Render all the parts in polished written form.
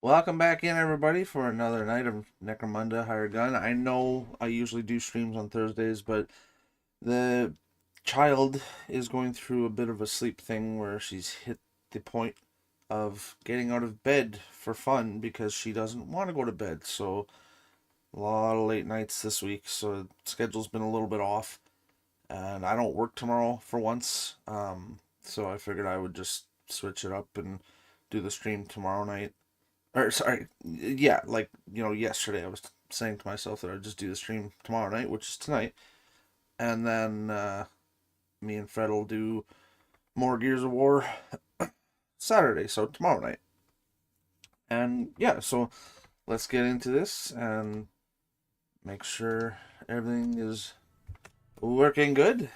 Welcome back in, everybody, for another night of Necromunda Hired Gun. I know I usually do streams on Thursdays, but the child is going through a bit of a sleep thing where she's hit the point of getting out of bed for fun because she doesn't want to go to bed. So, a lot of late nights this week, so the schedule's been a little bit off. And I don't work tomorrow for once, so I figured I would just switch it up and do the stream tomorrow night. Or sorry, yeah, like yesterday I was saying to myself that I'd just do the stream tomorrow night, which is tonight, and then me and Fred will do more Gears of War Saturday, so tomorrow night. And yeah, so let's get into this and make sure everything is working good.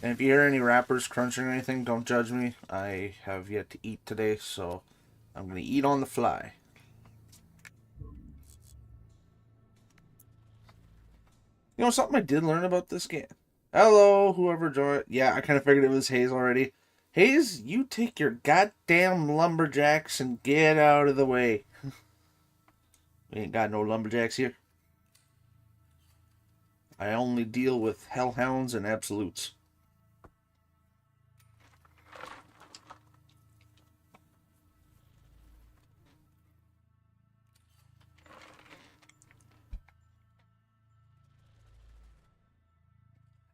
And if you hear any wrappers crunching or anything, don't judge me. I have yet to eat today, so I'm going to eat on the fly. You know, something I did learn about this game. Hello, whoever joined. Yeah, I kind of figured it was Hayes already. Hayes, you take your goddamn lumberjacks and get out of the way. We ain't got no lumberjacks here. I only deal with hellhounds and absolutes.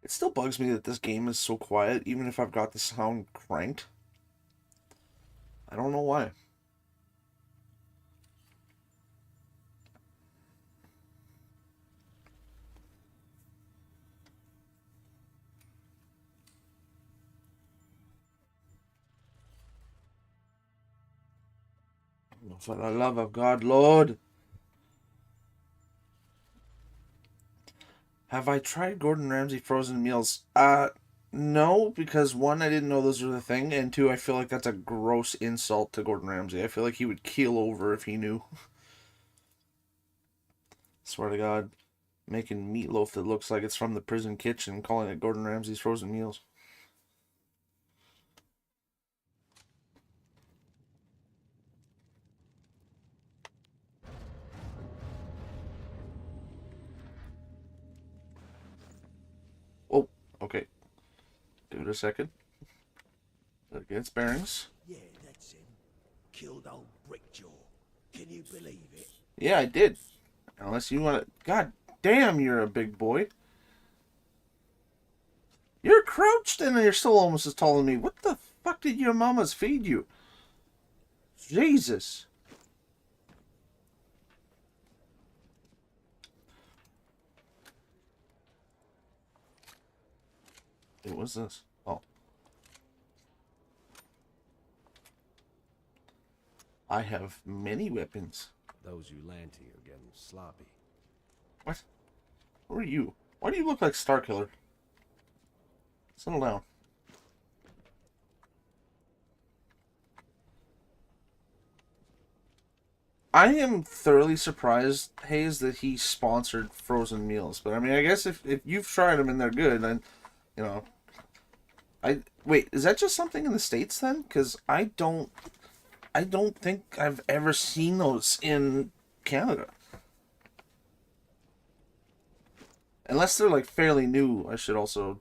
It still bugs me that this game is so quiet, even if I've got the sound cranked. I don't know why. For the love of God, Lord. Have I tried Gordon Ramsay frozen meals? No, because one, I didn't know those were the thing, and two, I feel like that's a gross insult to Gordon Ramsay. I feel like he would keel over if he knew. Swear to God, making meatloaf that looks like it's from the prison kitchen, calling it Gordon Ramsay's frozen meals. Oh, okay. Give it a second. Get its bearings. Yeah, that's him. Killed old Brickjaw. Can you believe it? Yeah, I did. Unless you want to... God damn, you're a big boy. You're crouched and you're still almost as tall as me. What the fuck did your mamas feed you? Jesus. What was this? Oh. I have many weapons. Those who land here are getting sloppy. What? Who are you? Why do you look like Starkiller? Settle down. I am thoroughly surprised, Hayes, that he sponsored frozen meals. But I mean, I guess if you've tried them and they're good, then, you know. Wait, is that just something in the States then? Because I don't think I've ever seen those in Canada. Unless they're like fairly new, I should also,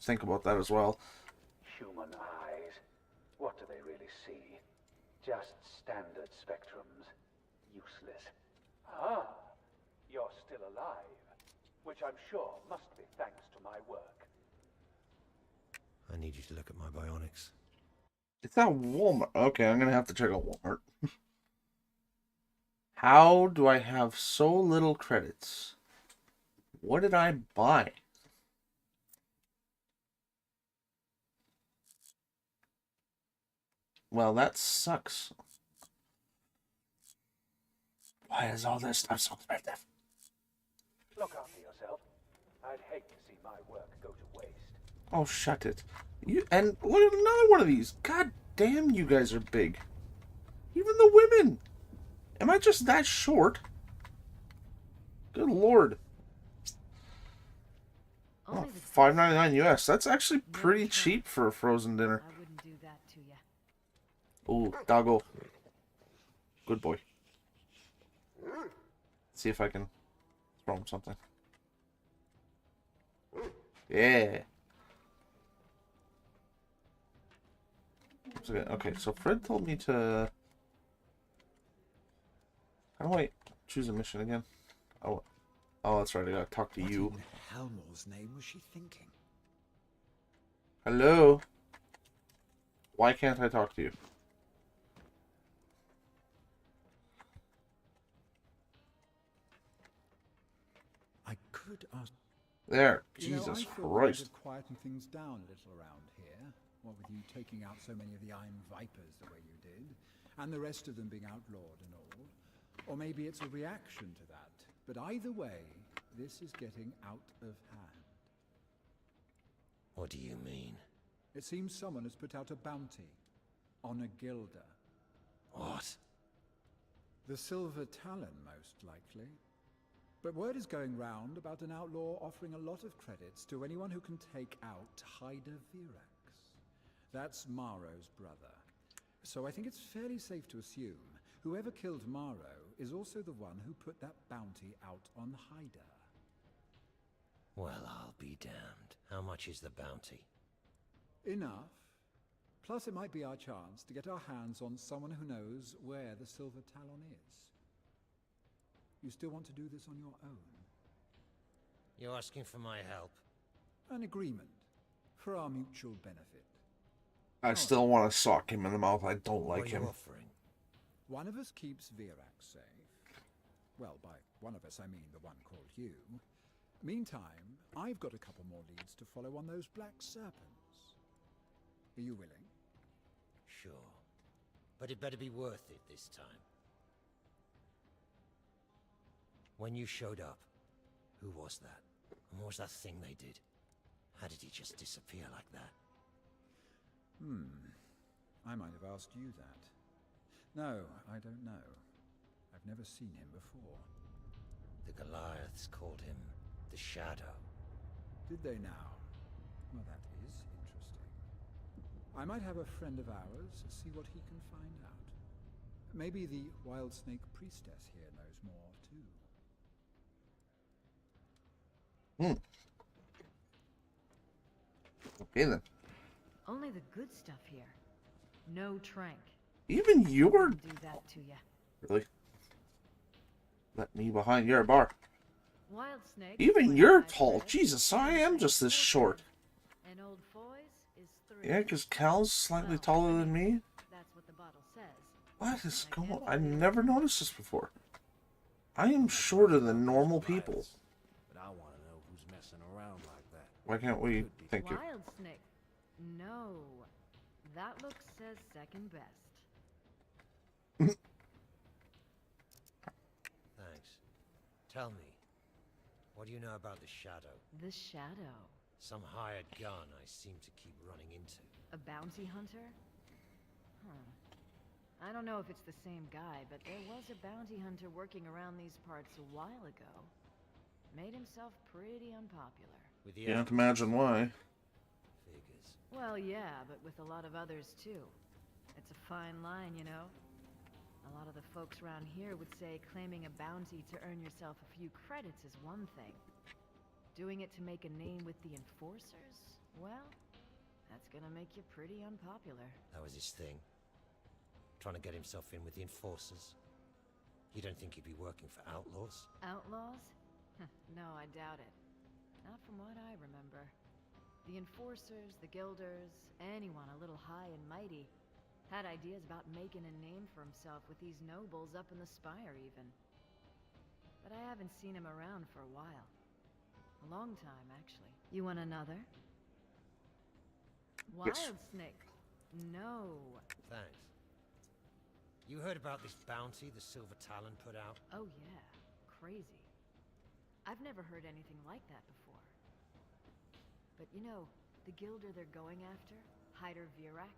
think about that as well. Human eyes. What do they really see? Just standard spectrums. Useless. Ah, you're still alive. Which I'm sure must be thanks to my work. I need you to look at my bionics. It's at Walmart. Okay, I'm gonna have to check out Walmart. How do I have so little credits? What did I buy? Well, that sucks. Why is all this stuff so expensive? Look after yourself. I'd hate to see my work go to waste. Oh, shut it. And look at another one of these. God damn, you guys are big. Even the women. Am I just that short? Good lord. Oh, $5.99 US. That's actually pretty cheap for a frozen dinner. I wouldn't do that to you. Oh, doggo. Good boy. See if I can throw him something. Yeah. Okay, so Fred told me to... How do I choose a mission again? Oh, that's right. I gotta talk to you. What in Helmor's name was she thinking? Hello? Why can't I talk to you? I could ask. There. You know, Jesus I thought Christ. they'd quieten things down a little around here. What with you taking out so many of the Iron Vipers the way you did, and the rest of them being outlawed and all. Or maybe it's a reaction to that. But either way, this is getting out of hand. What do you mean? It seems someone has put out a bounty on a Gilder. What? The Silver Talon, most likely. But word is going round about an outlaw offering a lot of credits to anyone who can take out Hyder Virax. That's Maro's brother. So I think it's fairly safe to assume whoever killed Maro is also the one who put that bounty out on Hyder. Well, I'll be damned. How much is the bounty? Enough. Plus it might be our chance to get our hands on someone who knows where the Silver Talon is. You still want to do this on your own? You're asking for my help? An agreement. For our mutual benefit. I still want to sock him in the mouth. I don't What like are you him. offering? One of us keeps Virax safe. Well, by one of us I mean the one called you. Meantime, I've got a couple more leads to follow on those black serpents. Are you willing? Sure. But it better be worth it this time. When you showed up, who was that? And what was that thing they did? How did he just disappear like that? I might have asked you that. No, I don't know. I've never seen him before. The Goliaths called him the Shadow. Did they now? Well, that is interesting. I might have a friend of ours see what he can find out. Maybe the Wild Snake Priestess here knows more, too. Okay then. Only the good stuff here. No trank. Even you're... Do that to ya. Really? Let me behind your bar. Wild snake. Even you're tall. Jesus, I am just this short. And old Foy's is 3. Yeah, because Cal's slightly taller than me. That's what the bottle says. What is going on? I've never noticed this before. I am shorter than normal people. But I want to know who's messing around like that. Why can't we... Thank you. Wild snake. No. That look says second best. Thanks. Tell me, what do you know about the Shadow? The Shadow. Some hired gun I seem to keep running into. A bounty hunter? Huh. I don't know if it's the same guy, but there was a bounty hunter working around these parts a while ago. Made himself pretty unpopular. With the Can't imagine why. figures. Well, yeah, but with a lot of others too. It's a fine line, you know? A lot of the folks around here would say claiming a bounty to earn yourself a few credits is one thing. Doing it to make a name with the enforcers? Well, that's gonna make you pretty unpopular. That was his thing. Trying to get himself in with the enforcers. You don't think he'd be working for outlaws? Outlaws? No, I doubt it. Not from what I remember. The enforcers, the guilders, anyone a little high and mighty had ideas about making a name for himself with these nobles up in the spire even. But I haven't seen him around for a while. A long time, actually. You want another? Wild Yes. snake. No. Thanks. You heard about this bounty the Silver Talon put out? Oh yeah, crazy. I've never heard anything like that before. But you know, the Gilder they're going after, Hyder Virax,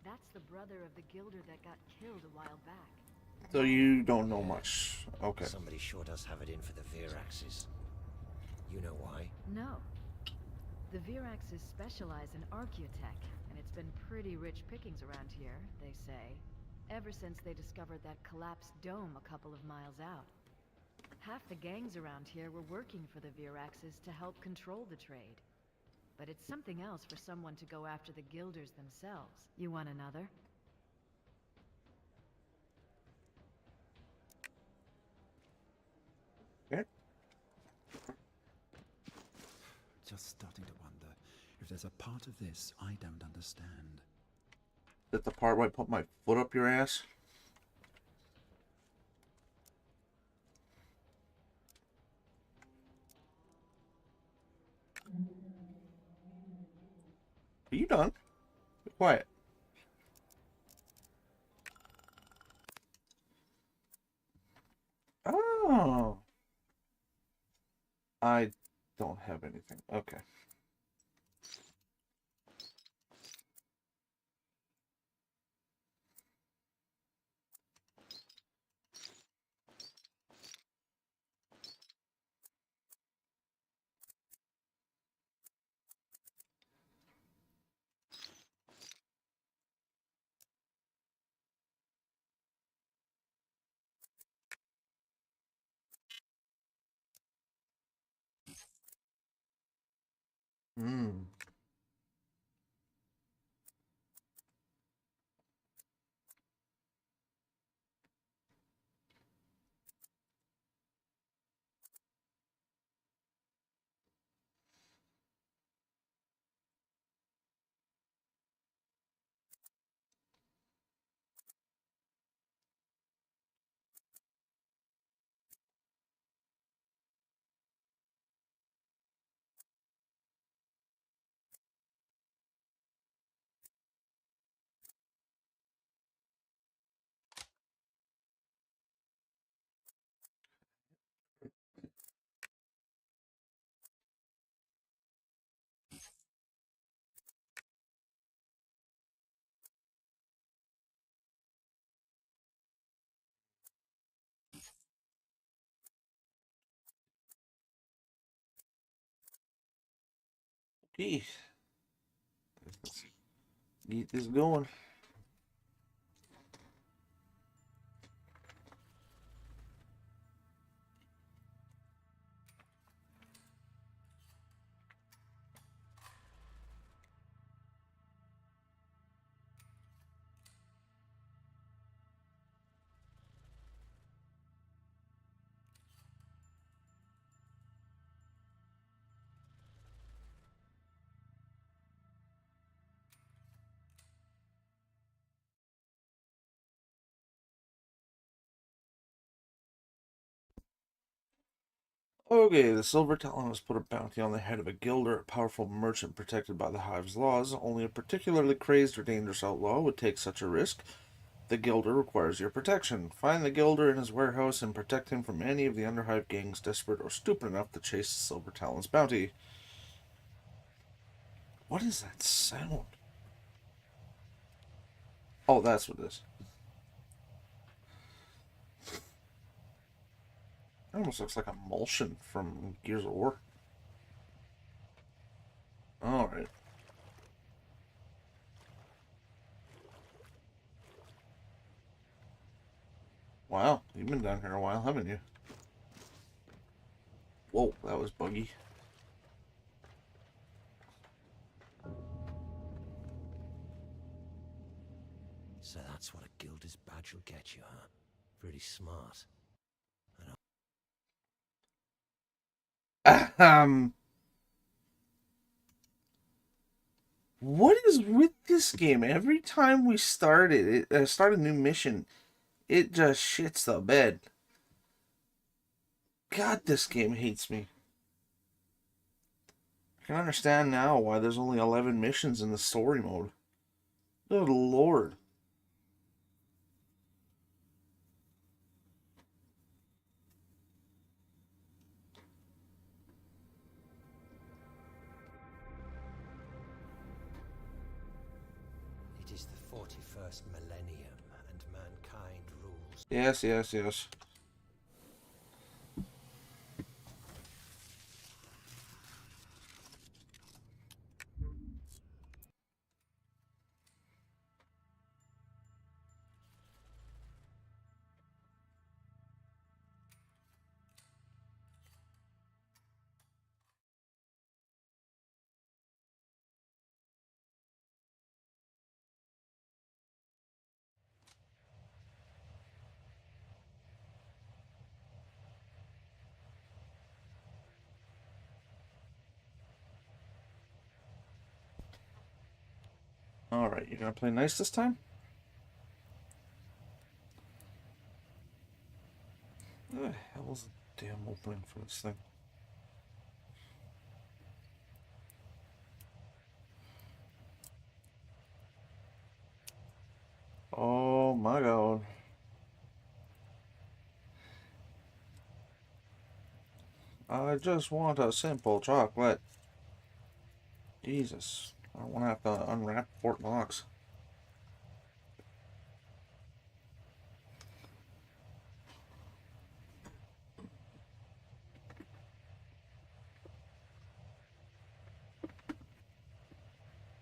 that's the brother of the Gilder that got killed a while back. So you don't know much. Okay. Somebody sure does have it in for the Viraxes. You know why? No. The Viraxes specialize in archaeotech, and it's been pretty rich pickings around here, they say. ever since they discovered that collapsed dome a couple of miles out. Half the gangs around here were working for the Viraxes to help control the trade. But it's something else for someone to go after the Guilders themselves. You want another? Okay. Just starting to wonder if there's a part of this I don't understand. Is that the part where I put my foot up your ass? Are you done? Be quiet. Oh. I don't have anything. Okay. Hmm. Okay. Let's get this going. Okay, the Silver Talon has put a bounty on the head of a guilder, a powerful merchant protected by the Hive's laws. Only a particularly crazed or dangerous outlaw would take such a risk. The guilder requires your protection. Find the guilder in his warehouse and protect him from any of the Underhive gangs desperate or stupid enough to chase the Silver Talon's bounty. What is that sound? Oh, that's what it is. It almost looks like a emulsion from Gears of War. Alright. Wow, you've been down here a while, haven't you? Whoa, that was buggy. So that's what a Guilder's badge will get you, huh? Pretty smart. Ahem. What is with this game? Every time we start start a new mission, it just shits the bed. God, this game hates me. I can understand now why there's only 11 missions in the story mode. Good lord. It is the 41st millennium, and mankind rules. Yes, yes, yes. Alright, you're gonna play nice this time? What the hell is the damn opening for this thing? Oh my god. I just want a simple chocolate. Jesus. I don't want to have to unwrap Fort Knox.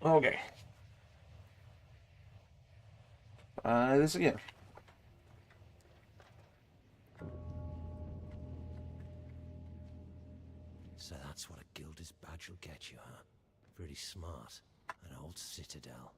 Okay. This again. So that's what a Gilder's badge will get you, huh? Pretty smart. An old citadel.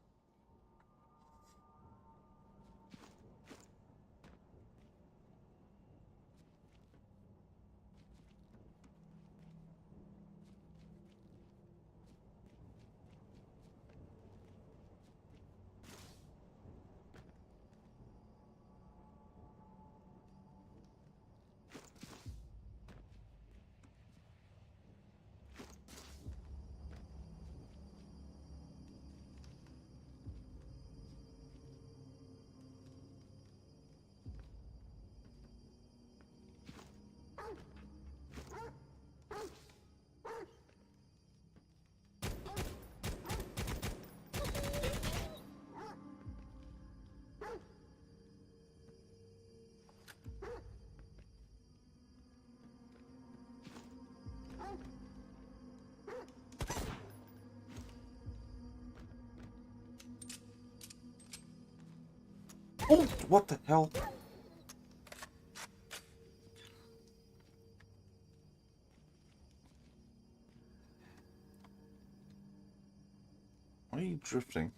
Oh, what the hell? Why are you drifting?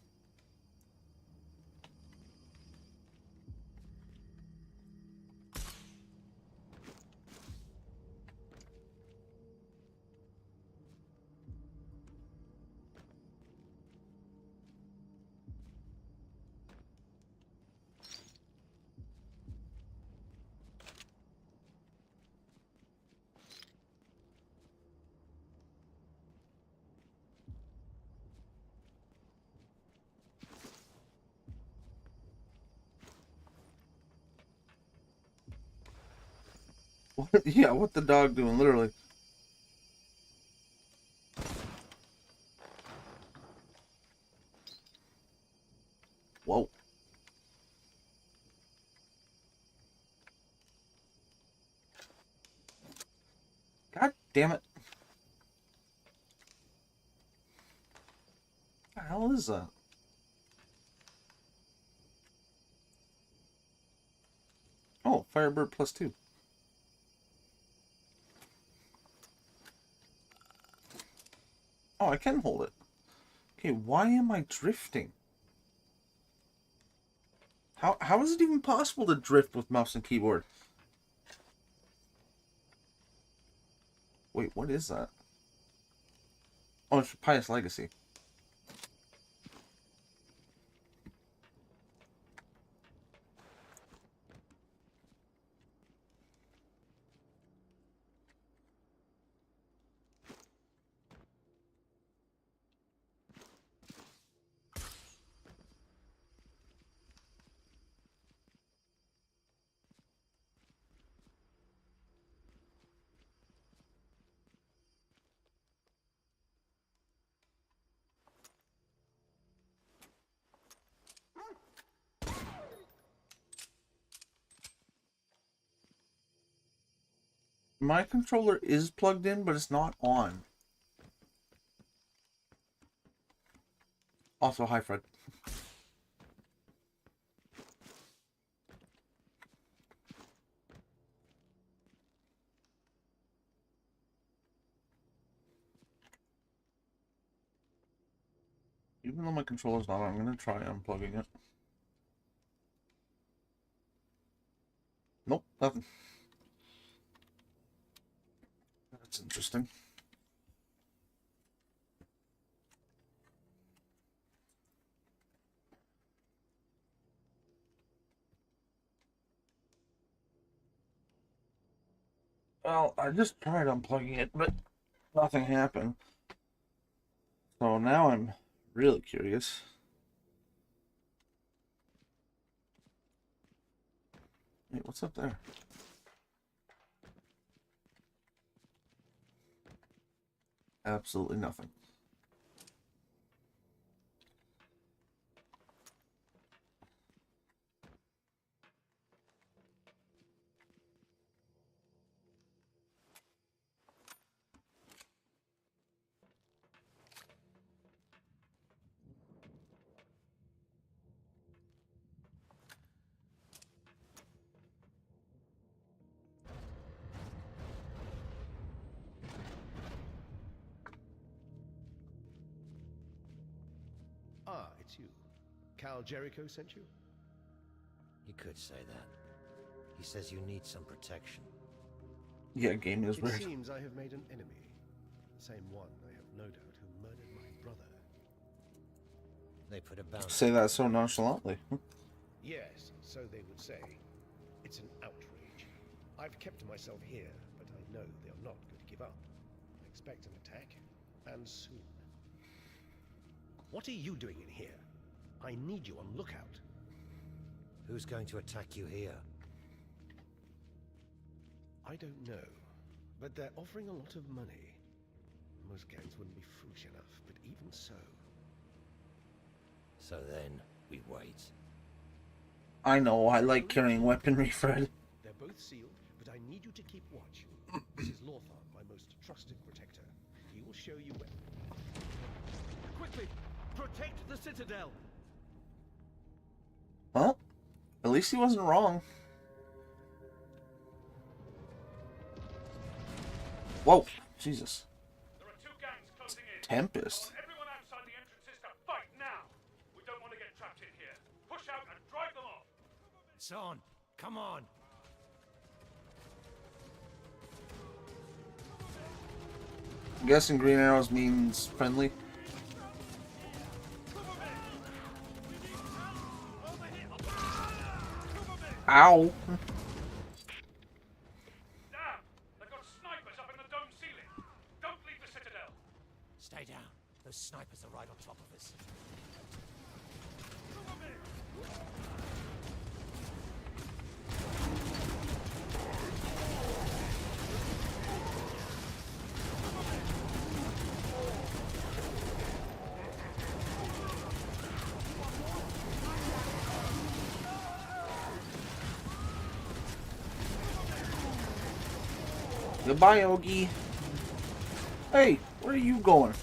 What? Yeah, what the dog doing, literally? Whoa. God damn it. What the hell is that? Oh, Firebird +2. Oh, I can hold it. Okay, why am I drifting? How is it even possible to drift with mouse and keyboard? Wait, what is that? Oh, it's Pious Legacy. My controller is plugged in, but it's not on. Also, hi, Fred. Even though my controller's not on, I'm going to try unplugging it. Nope, nothing. That's interesting. Well, I just tried unplugging it, but nothing happened. So now I'm really curious. Wait, what's up there? Absolutely nothing. Ah, it's you. Cal Jericho sent you? You could say that. He says you need some protection. Yeah, game is It weird. seems I have made an enemy. The same one, I have no doubt, who murdered my brother. They put a bounty. Say that so nonchalantly. Yes, so they would say. It's an outrage. I've kept myself here, but I know they are not going to give up. I expect an attack, and soon. What are you doing in here? I need you on lookout. Who's going to attack you here? I don't know, but they're offering a lot of money. Most gangs wouldn't be foolish enough, but even so. So then, we wait. I know, I like carrying weaponry, Fred. They're both sealed, but I need you to keep watch. This is Lothar, my most trusted protector. He will show you where. Quickly! Protect the Citadel! Well, at least he wasn't wrong. Whoa, Jesus. There are two gangs closing in. Tempest. Everyone outside the entrances to fight now. We don't want to get trapped in here. Push out and drive them off. It's on! Come on! I'm guessing green arrows means friendly. Ow! Damn! They've got snipers up in the dome ceiling. Don't leave the Citadel. Stay down. Those snipers are right on top of us. Goodbye, Ogie. Hey, where are you going?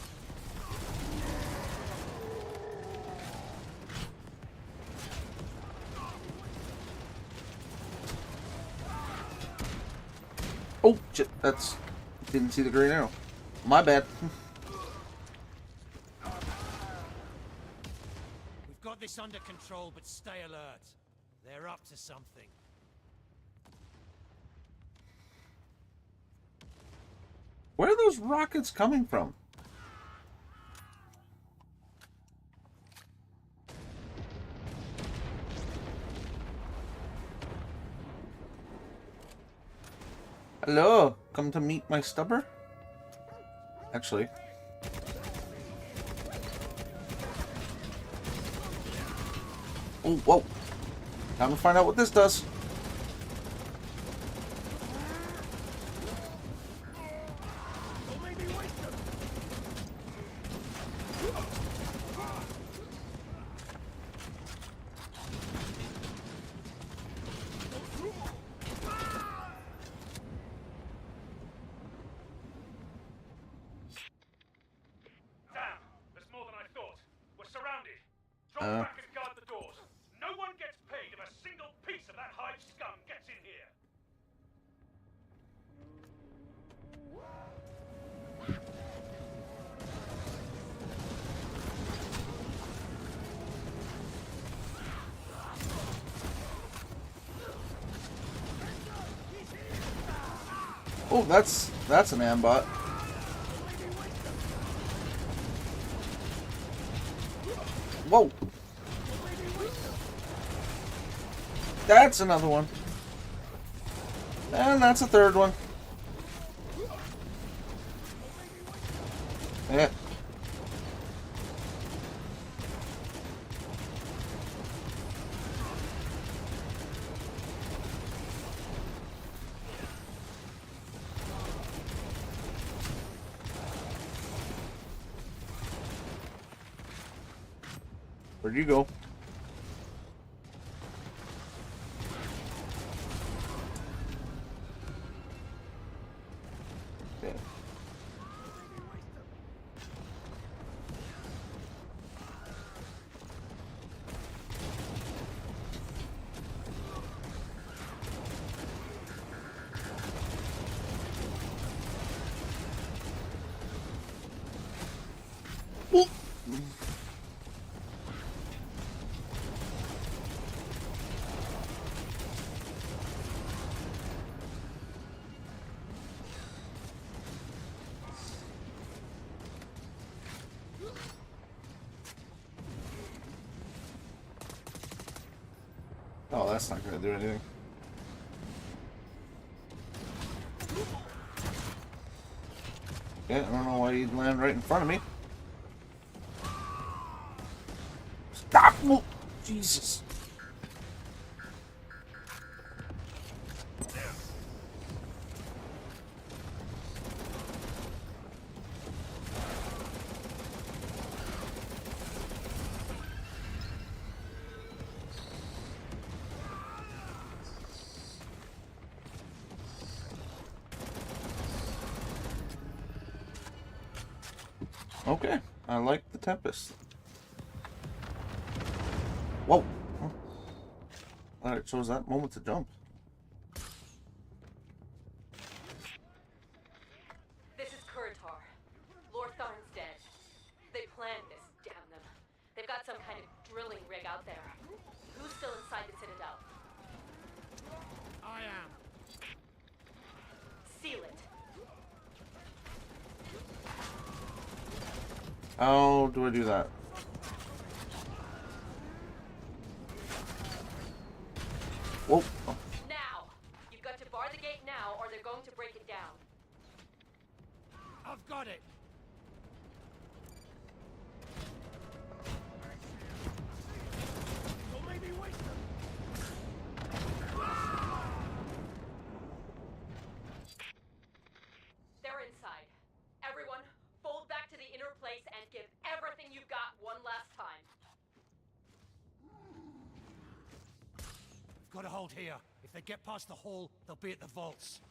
Oh, shit, that's... Didn't see the green arrow. My bad. We've got this under control, but stay alert. They're up to something. Where are those rockets coming from? Hello, come to meet my stubber? Actually. Oh, whoa. Time to find out what this does. Damn! There's more than I thought. We're surrounded. Drop back and guard the doors. No one gets paid if a single piece of that hive scum gets in here. Oh, that's an ambot. Whoa. That's another one. And that's a third one. Where'd you go? Okay. Ooh. Oh, that's not gonna do anything. Yeah, I don't know why you'd land right in front of me. Stop! Oh, Jesus. Okay, I like the Tempest. Whoa! Alright, chose that moment to jump. This is Kuritar. Lord Tharn's dead. They planned this, damn them. They've got some kind of drilling rig out there. Who's still inside the Citadel? I am. Seal it. How do I do that? Whoa! Oh. Now! You've got to bar the gate now, or they're going to break it down. I've got it. Don't make me waste them. They're inside. Everyone, fold back to the inner place and give everything you've got one last time. We've got to hold here. If they get past the hall, they'll be at the vaults.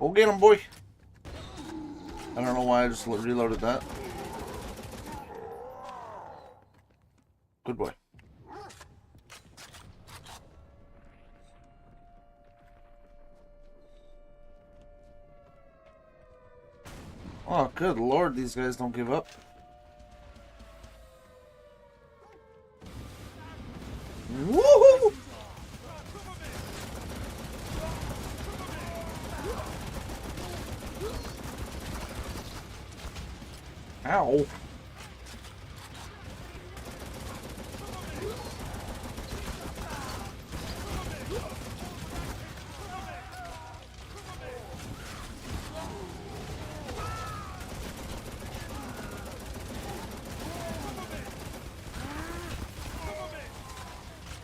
Go get him, boy! I don't know why I just reloaded that. Good boy. Oh, good lord, these guys don't give up. Woohoo! Ow.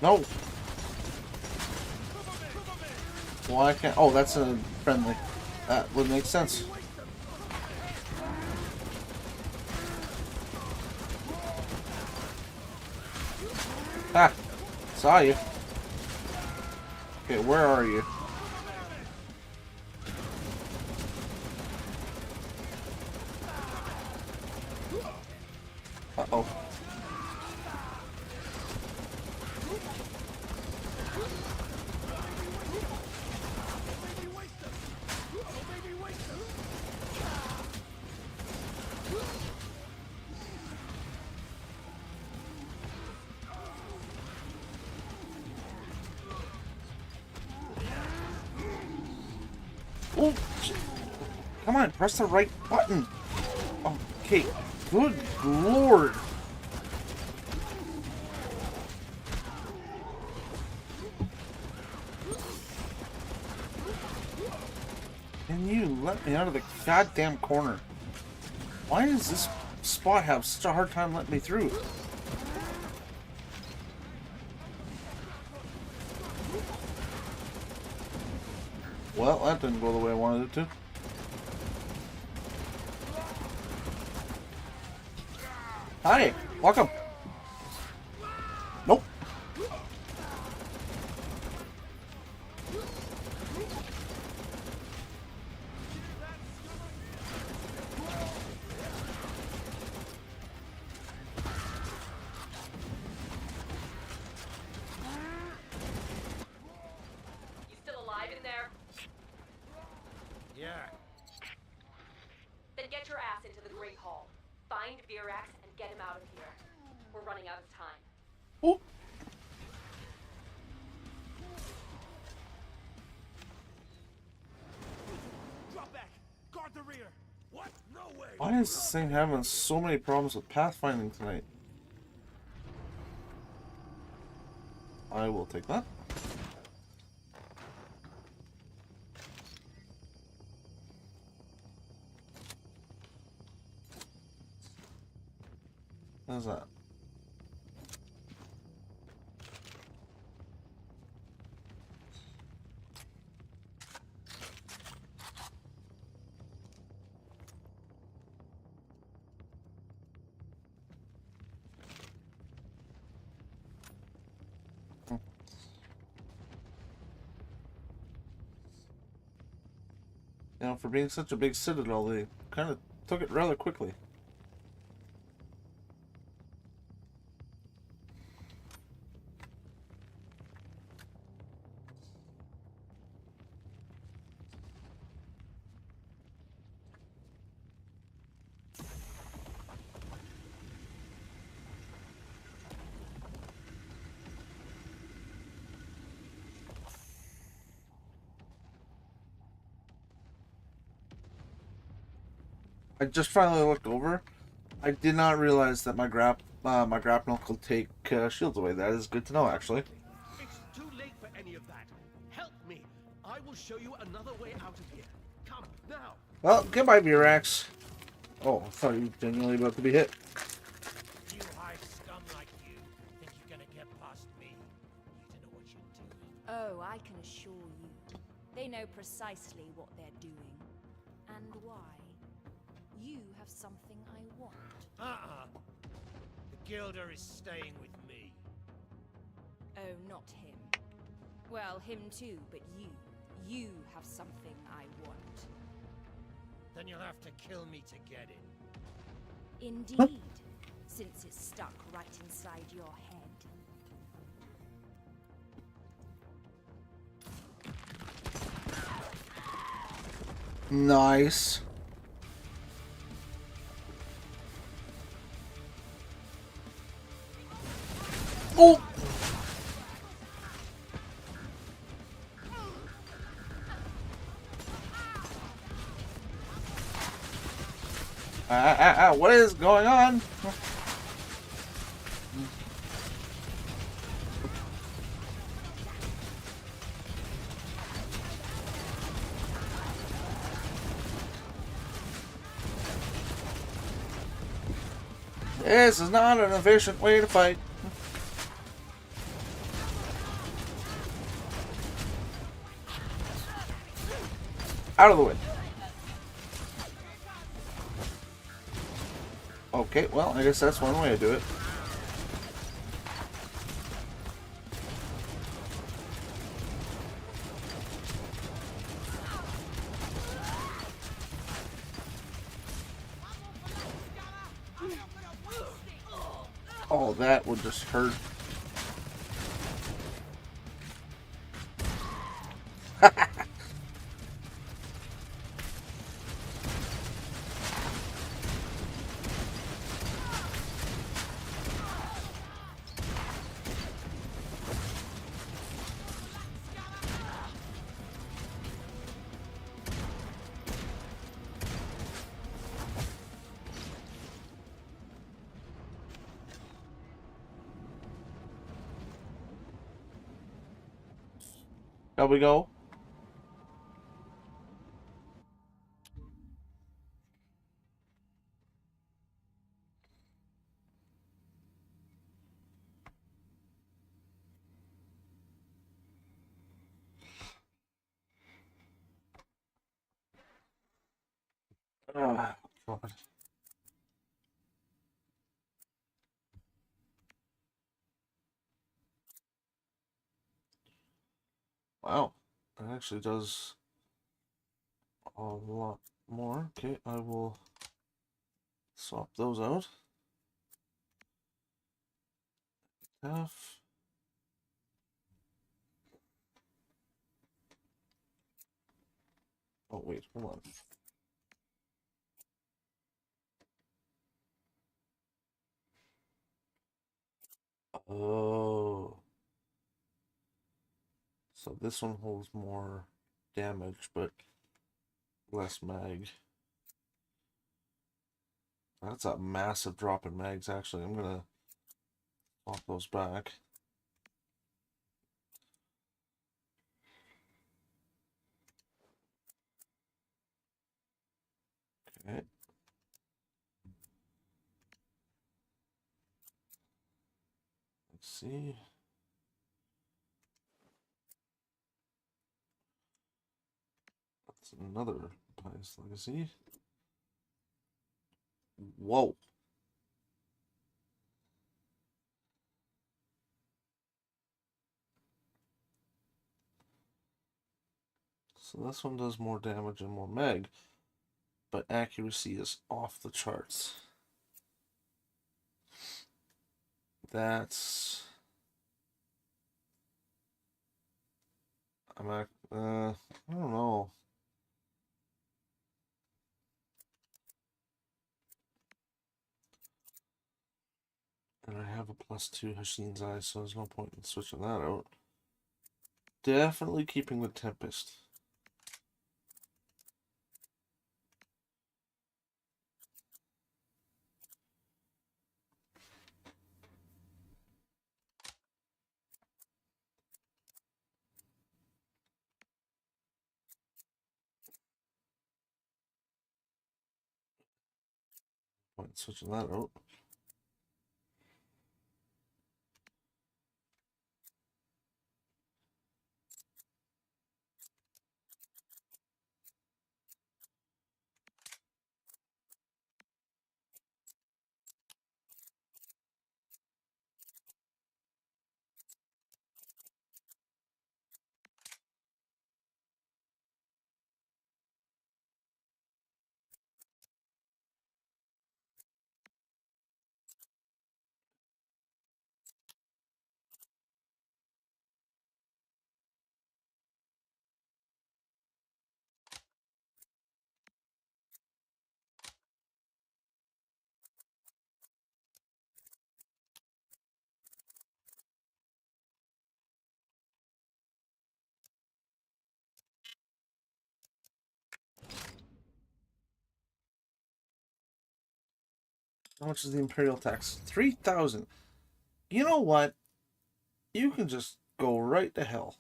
No. Why can't? Oh, that's a friendly. That would make sense. Ha! Saw you. Okay, where are you? Uh-oh. Oh, come on, press the right button. Oh, okay. Good lord. Can you let me out of the goddamn corner? Why does this spot have such a hard time letting me through? Well, that didn't go the way I wanted it to. Hi, welcome. Nope. You still alive in there? Yeah. Then get your ass into the Great Hall. Find Virax and get him out of here. We're running out of time. Oh. Drop back. Guard the rear. What? No way. Why is this thing having so many problems with pathfinding tonight? I will take that. How's that? You know, for being such a big citadel, they kind of took it rather quickly. I just finally looked over. I did not realize that my grapnel could take shields away. That is good to know, actually. It's too late for any of that. Help me. I will show you another way out of here. Come, now. Well, goodbye, Virax. Oh, I thought you were genuinely about to be hit. You high scum like you think you're gonna get past me? You don't know what you're doing. Oh, I can assure you. They know precisely what they're doing. And why. You have something I want. The Gilder is staying with me. Oh, not him. Well, him too, but you. You have something I want. Then you'll have to kill me to get it. Indeed. Since it's stuck right inside your head. Nice. Oh! What is going on? This is not an efficient way to fight. Out of the way. Okay, well, I guess that's one way to do it. Oh, that would just hurt. Shall we go? Oh, God. Wow, it actually does a lot more. Okay, I will swap those out. Half. Oh, wait, hold on. Oh. So this one holds more damage, but less mag. That's a massive drop in mags, actually. I'm gonna swap those back. Okay. Let's see. That's another Pious Legacy. Whoa. So this one does more damage and more mag, but accuracy is off the charts. That's... I don't know. And I have a +2 Hashin's Eye, so there's no point in switching that out. Definitely keeping the Tempest. Point in switching that out. How much is the Imperial tax? 3,000. You know what? You can just go right to hell.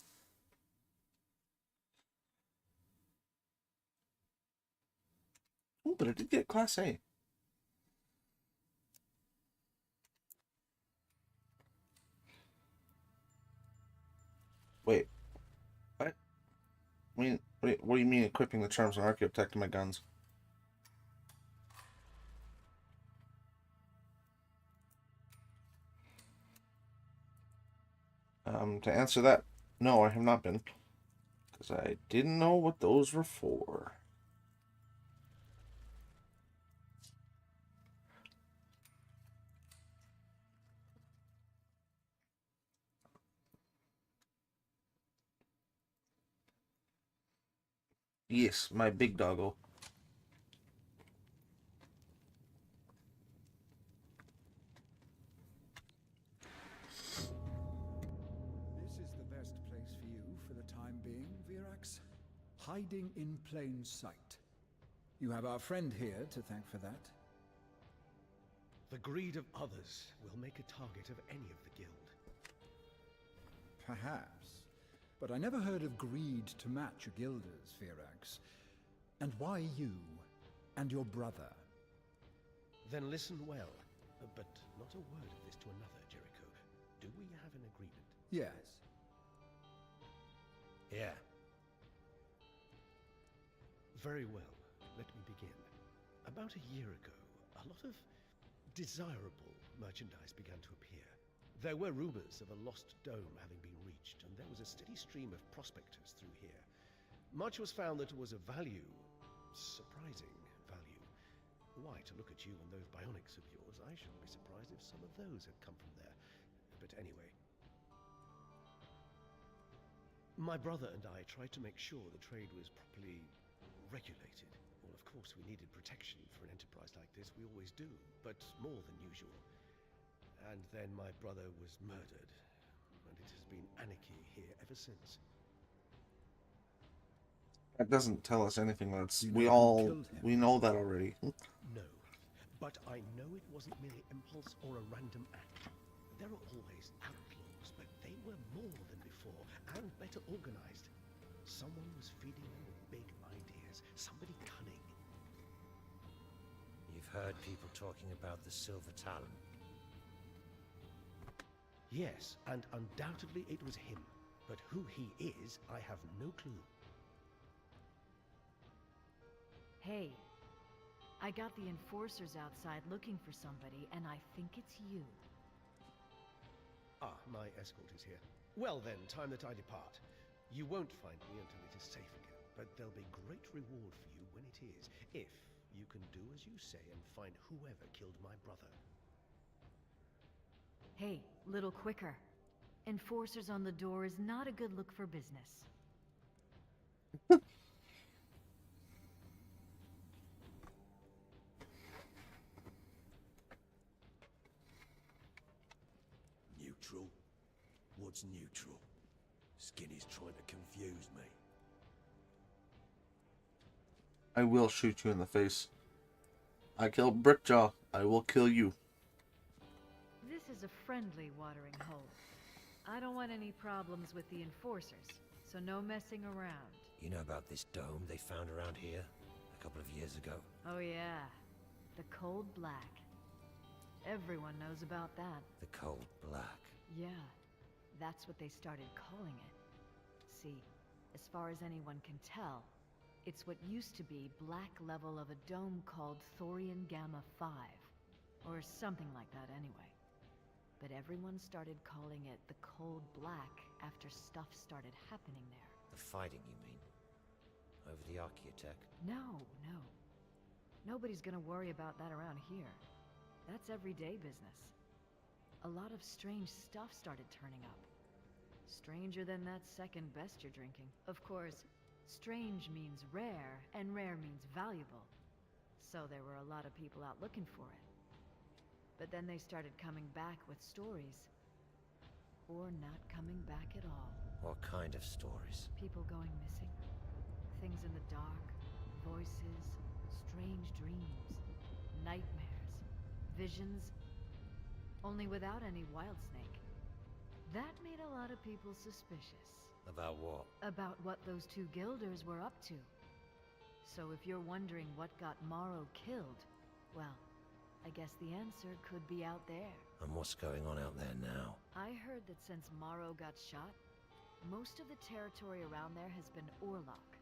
Oh, but I did get Class A. Wait. What? Wait, what do you mean equipping the charms and archaeotech to my guns? To answer that, no, I have not been. Because I didn't know what those were for. Yes, my big doggo. This is the best place for you for the time being, Virax. Hiding in plain sight. You have our friend here to thank for that. The greed of others will make a target of any of the guild. Perhaps. but I never heard of greed to match a gilder's, Virax. And why you and your brother? Then listen well, but not a word of this to another, Jericho. Do we have an agreement? Yes. Yeah. Very well. Let me begin. About a year ago, a lot of desirable merchandise began to appear. There were rumors of a lost dome having been reached, and there was a steady stream of prospectors through here. Much was found that was of value, surprising value. Why, to look at you and those bionics of yours, I shouldn't be surprised if some of those had come from there. But anyway, my brother and I tried to make sure the trade was properly regulated. Well, of course, we needed protection for an enterprise like this. We always do, but more than usual. And then my brother was murdered, and it has been anarchy here ever since. That doesn't tell us anything. That's You we know who all killed him? we know that already. No, but I know it wasn't merely impulse or a random act. There are always outlaws, but they were more than before, and better organized. Someone was feeding them with big ideas, somebody cunning. You've heard people talking about the Silver Talon. Yes, and undoubtedly it was him. But who he is, I have no clue. Hey, I got the enforcers outside looking for somebody, and I think it's you. Ah, my escort is here. Well then, time that I depart. You won't find me until it is safe again, but there'll be great reward for you when it is, if you can do as you say and find whoever killed my brother. Hey, little quicker. Enforcers on the door is not a good look for business. Neutral? What's neutral? Skinny's trying to confuse me. I will shoot you in the face. I killed Brickjaw. I will kill you. This is a friendly watering hole. I don't want any problems with the enforcers, so no messing around. You know about this dome they found around here a couple of years ago? Oh yeah, the Cold Black. Everyone knows about that. The Cold Black. Yeah, that's what they started calling it. See, as far as anyone can tell, it's what used to be black level of a dome called Thorian Gamma 5. Or something like that anyway. But everyone started calling it the Cold Black after stuff started happening there. The fighting, you mean? Over the Archaeotech? No. Nobody's gonna worry about that around here. That's everyday business. A lot of strange stuff started turning up. Stranger than that second best you're drinking. Of course, strange means rare, and rare means valuable. So there were a lot of people out looking for it. But then they started coming back with stories. Or not coming back at all. What kind of stories? People going missing. Things in the dark. Voices. Strange dreams. Nightmares. Visions. Only without any wild snake. That made a lot of people suspicious. About what? About what those two guilders were up to. So if you're wondering what got Morrow killed, well, I guess the answer could be out there. And what's going on out there now? I heard that since Morrow got shot, most of the territory around there has been Orlok.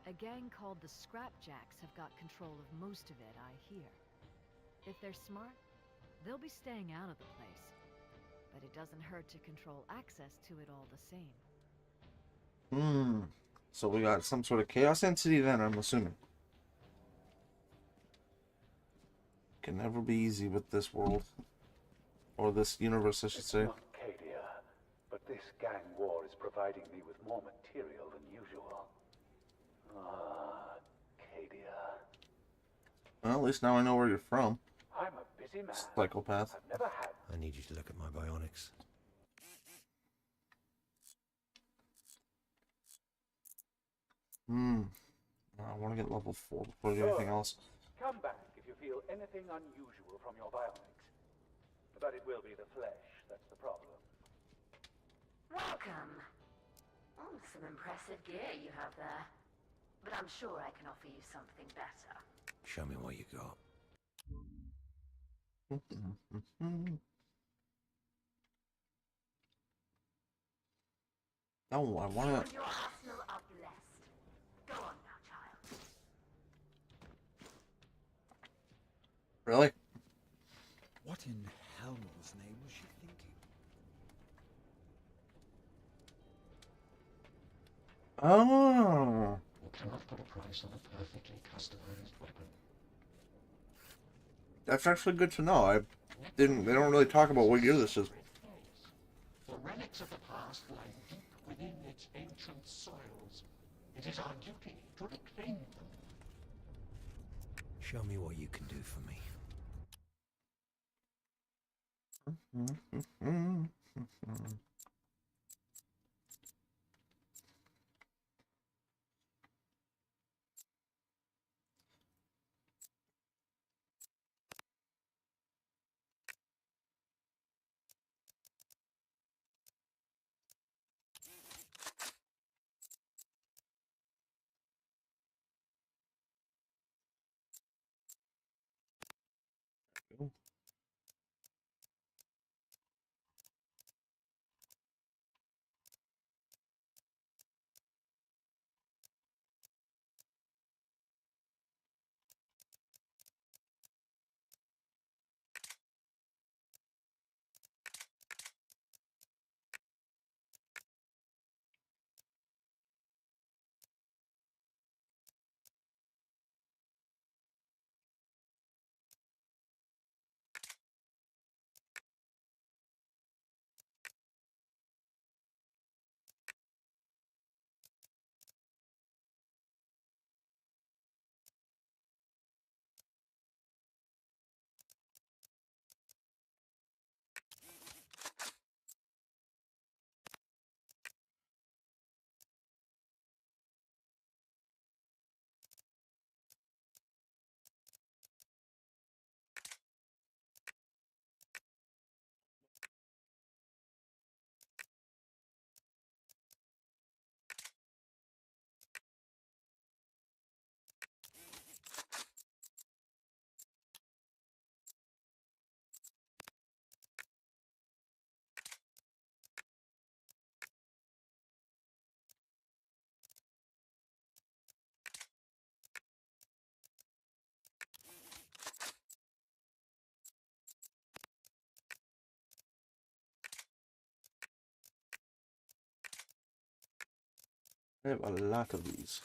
A gang called the Scrapjacks have got control of most of it, I hear. If they're smart, they'll be staying out of the place. But it doesn't hurt to control access to it all the same. So we got some sort of chaos entity then, I'm assuming. Can never be easy with this world. Or this universe, I should say. Not Cadia, but this gang war is providing me with more material than usual. Ah, Cadia. Well, at least now I know where you're from. I'm a busy man. Psychopath. I've never had. I need you to look at my bionics. I want to get level 4 before I do anything else. Come back if you feel anything unusual from your bionics. But it will be the flesh that's the problem. Welcome. Oh, some impressive gear you have there. But I'm sure I can offer you something better. Show me what you got. Oh, I wanna. Your arsenal are blessed. Go on now, child. Really? What in hell's name was she thinking? Oh. You cannot put a price on a perfectly customized weapon. That's actually good to know. They don't really talk about what year this is. The relics of the past lie deep within its ancient soils. It is our duty to reclaim them. Show me what you can do for me. I have a lot of these.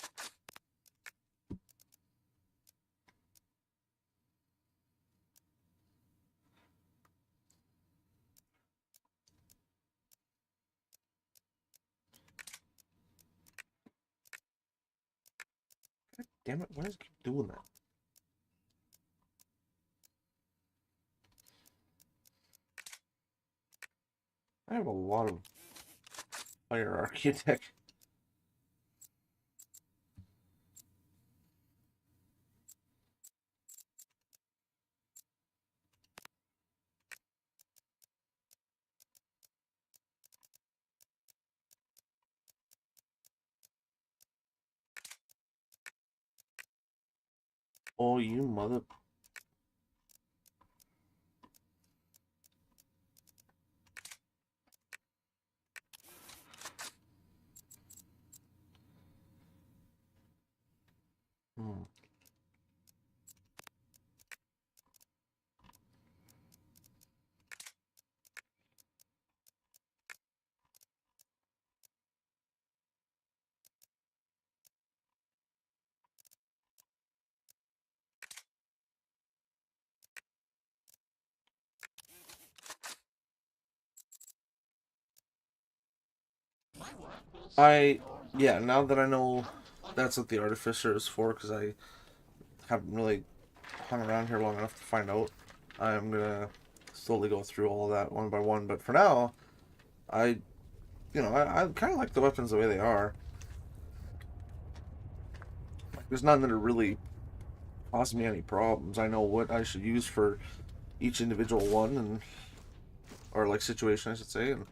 God damn it, why does it keep doing that? I have a lot of hierarchy tech. Oh, you mother. Hmm. Yeah, now that I know that's what the Artificer is for, because I haven't really hung around here long enough to find out, I'm gonna slowly go through all of that one by one. But for now, I I kind of like the weapons the way they are. There's none that are really causing me any problems. I know what I should use for each individual one, and or like situation, I should say, and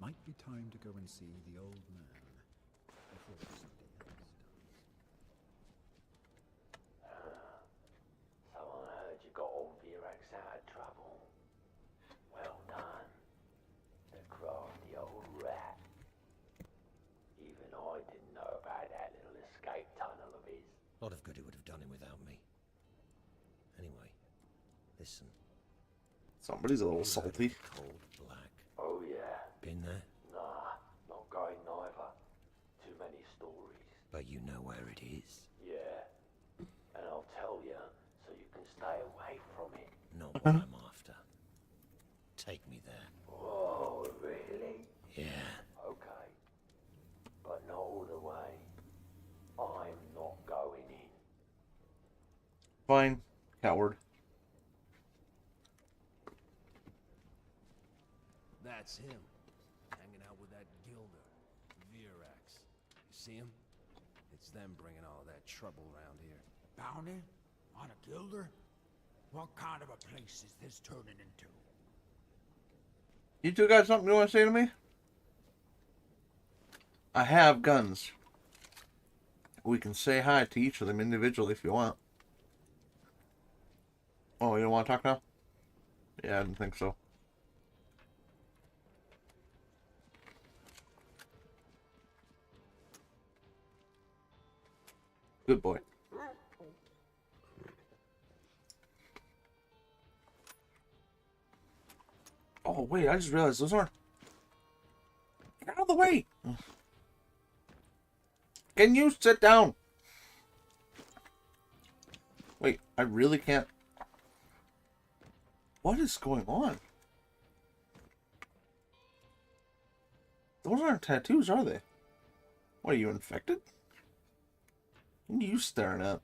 Might be time to go and see the old man before somebody else does. Someone heard you got all Virax out of trouble. Well done. The crafty old rat. Even I didn't know about that little escape tunnel of his. A lot of good it would have done him without me. Anyway, listen. Somebody's a little You heard of salty. Cold Black. Oh yeah. Been there? Nah, not going neither. Too many stories. But you know where it is. Yeah. And I'll tell you so you can stay away from it. Not what I'm after. Take me there. Oh, really? Yeah. Okay. But not all the way. I'm not going in. Fine, coward. That's him, hanging out with that gilder, Virax. You see him? It's them bringing all that trouble around here. Bounty? On a gilder? What kind of a place is this turning into? You two got something you want to say to me? I have guns. We can say hi to each of them individually if you want. Oh, you don't want to talk now? Yeah, I didn't think so. Good boy. Oh, wait, I just realized those aren't... Get out of the way! Can you sit down? Wait, I really can't... What is going on? Those aren't tattoos, are they? What, are you infected? What are you staring at?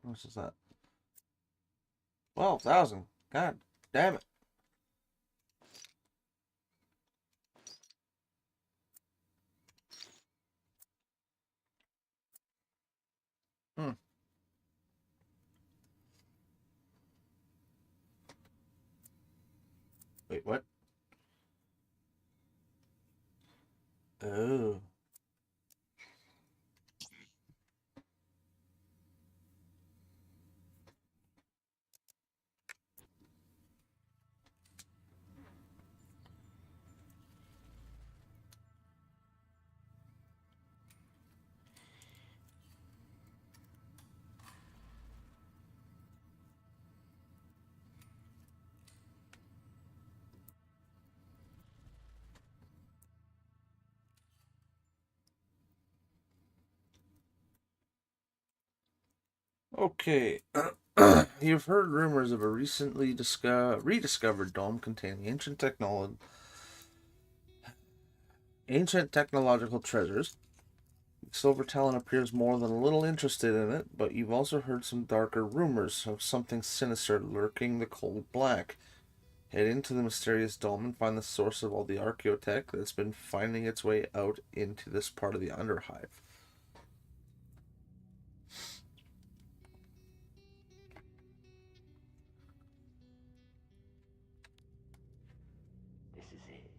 How much is that? 12,000. God damn it. Wait, what? Oh. Okay. You've heard rumors of a recently rediscovered dome containing ancient technological treasures. Silver Talon appears more than a little interested in it, but you've also heard some darker rumors of something sinister lurking the Cold Black. Head into the mysterious dome and find the source of all the archaeotech that's been finding its way out into this part of the Underhive. This is it.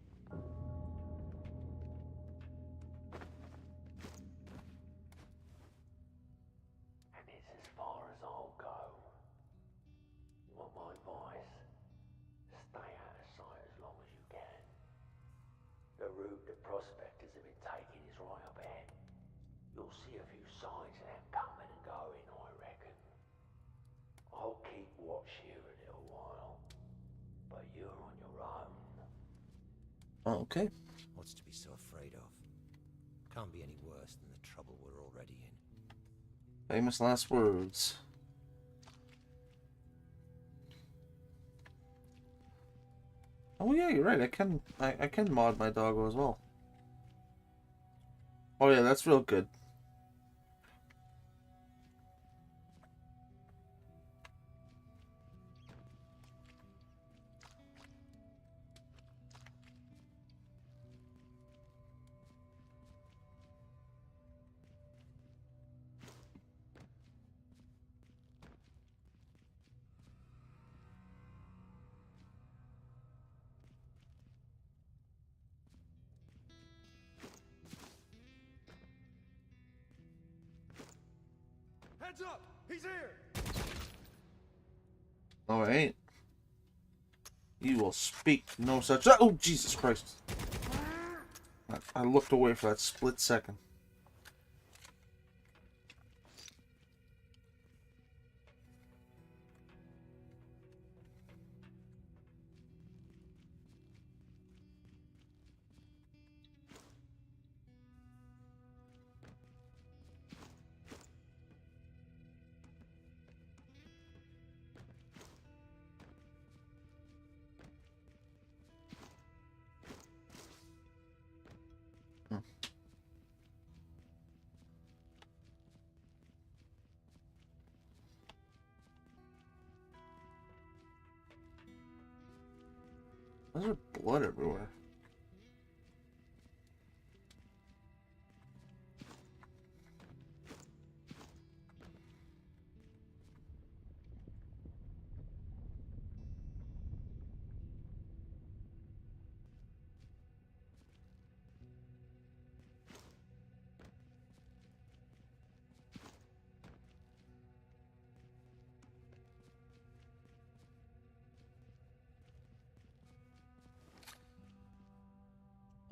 And it's as far as I'll go. You want my advice? Stay out of sight as long as you can. The route the prospectors have been taking see a few signs of them coming and going, I reckon. I'll keep watch here a little while, but you're on your own. Okay. What's to be so afraid of? Can't be any worse than the trouble we're already in. Famous last words. Oh yeah, you're right. I can mod my doggo as well. Oh yeah, that's real good. Heads up! He's here! No, I ain't. You will speak no such. Oh, Jesus Christ! I looked away for that split second. There's blood everywhere.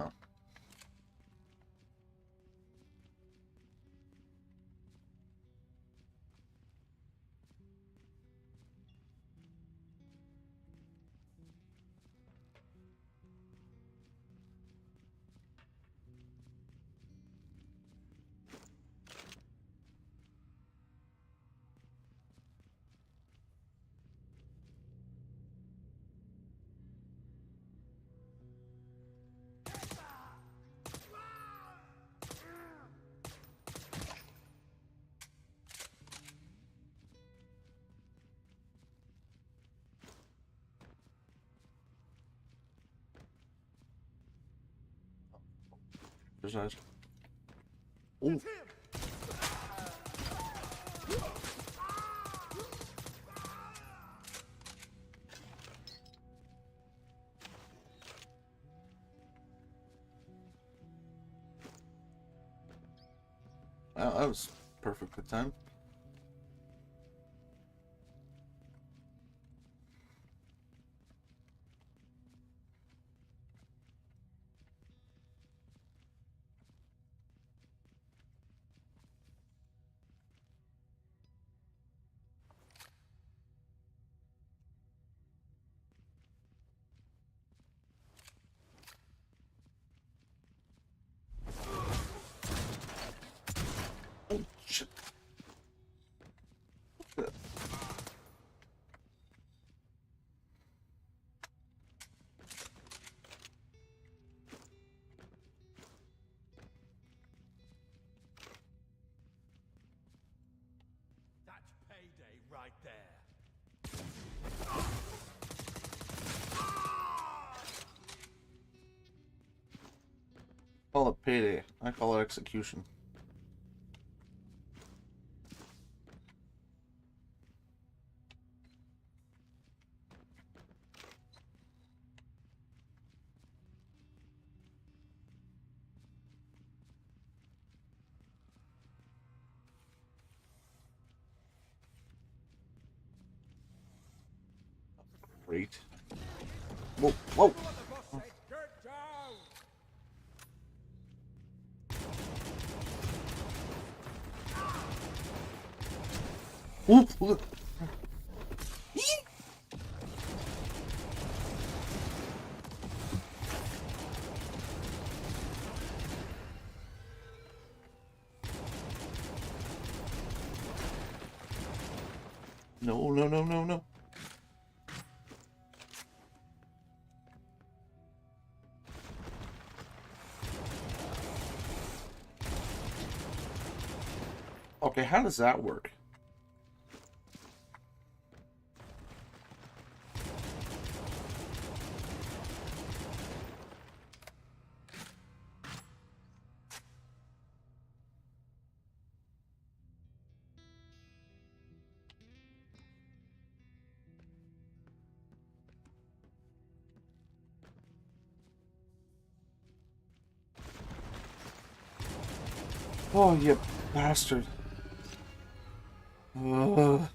Oh. There's nice. Ooh. Wow, that was perfect good time. Oh shit. That's payday right there. Call it payday. I call it execution. Great. Whoa, whoa. Ooh, look. No, no, no, no, no. Okay, how does that work? Oh, you bastard. Oh,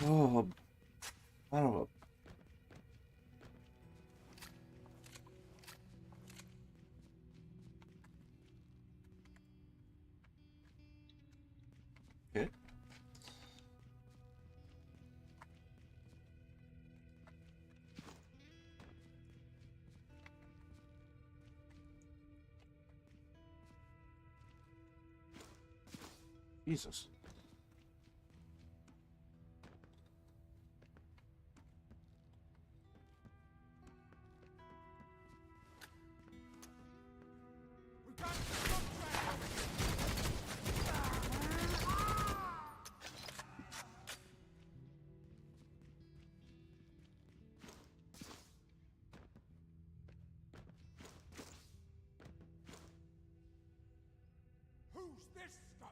I don't know. Okay. Jesus. Who's this stuff?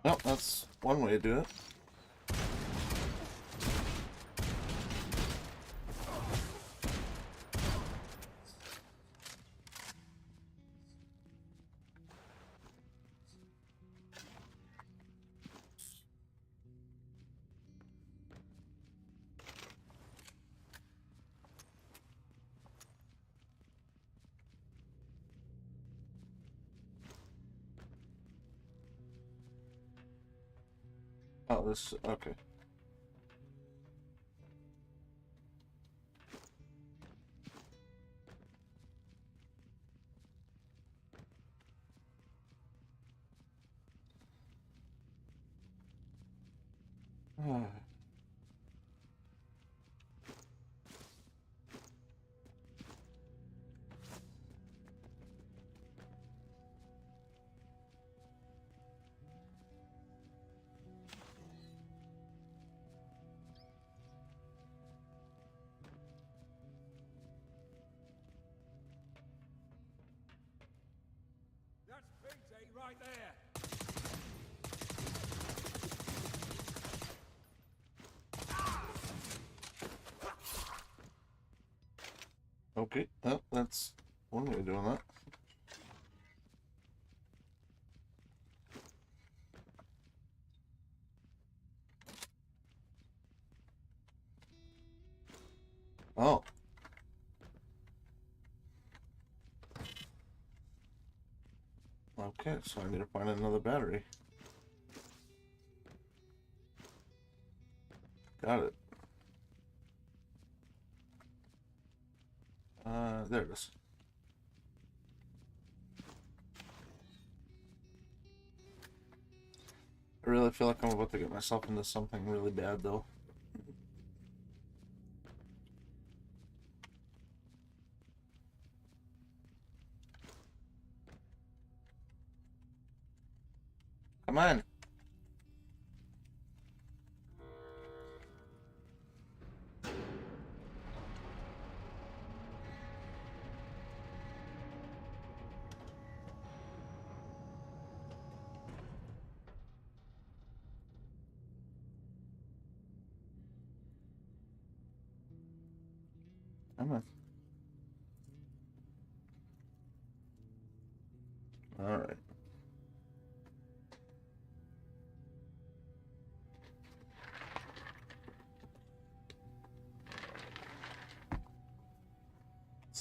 Well, that's one way to do it. Oh, this, okay. Ah. That's BT right there. Okay, well, that's one way of doing that. Oh. Okay, so I need to find another battery. Got it. There it is. I really feel like I'm about to get myself into something really bad, though. Come on. Come on. Alright.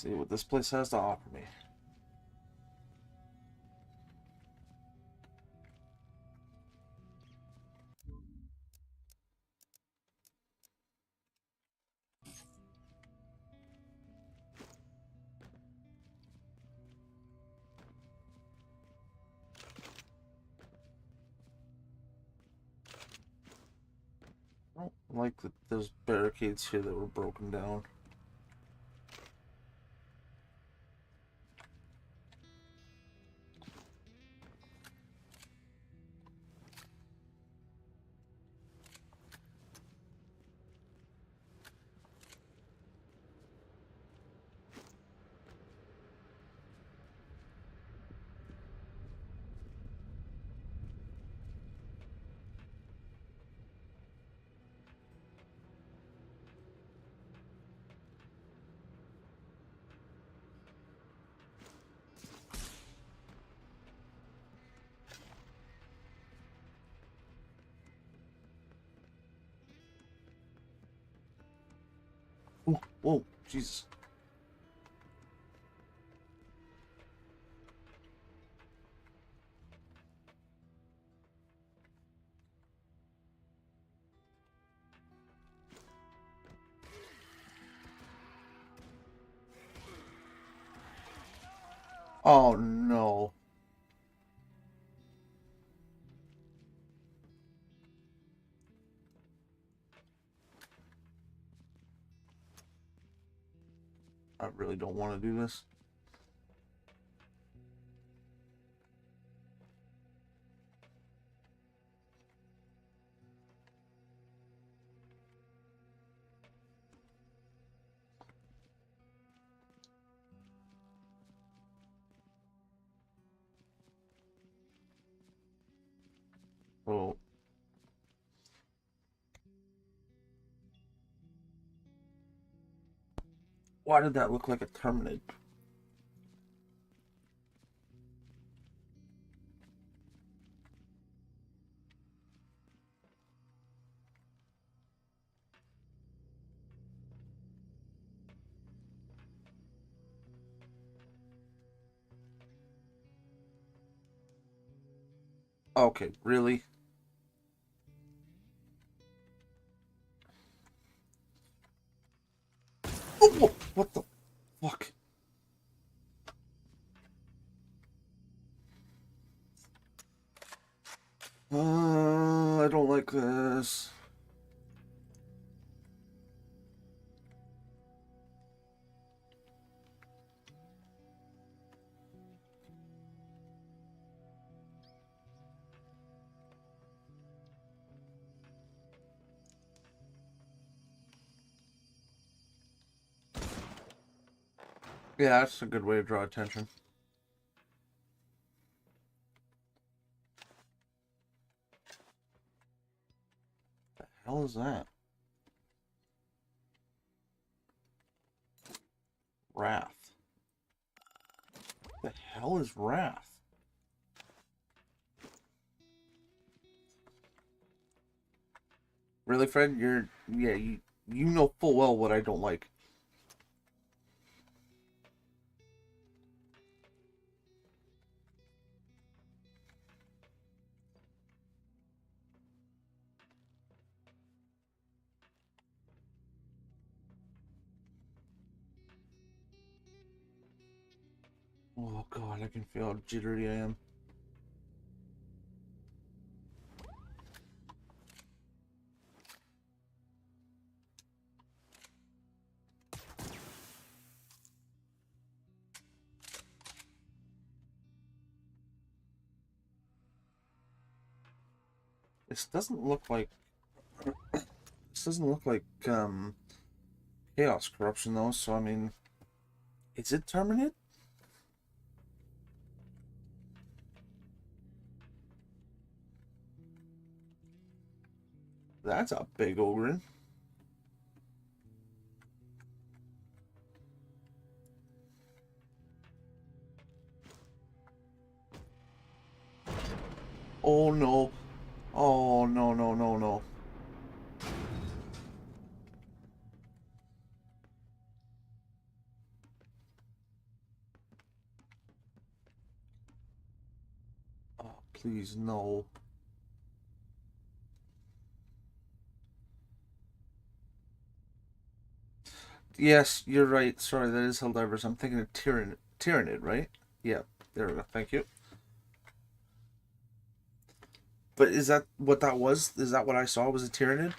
See what this place has to offer me. I don't like that there's barricades here that were broken down. Oh, whoa, Jesus. Oh no. I really don't want to do this. Oh. Why did that look like a Terminid? Okay, really? Oh, what the fuck? I don't like this. Yeah, that's a good way to draw attention. The hell is that? Wrath. The hell is Wrath? Really, Fred? You know full well what I don't like. Oh god, I can feel how jittery I am. This doesn't look like Chaos Corruption though, so I mean, is it Terminate? That's a big ogre. Oh no. Oh no no no no. Please, no. Yes, you're right. Sorry, that is Helldivers. I'm thinking of Tyrannid, right? Yeah, there we go. Thank you. But is that what that was? Is that what I saw? Was a Tyrannid?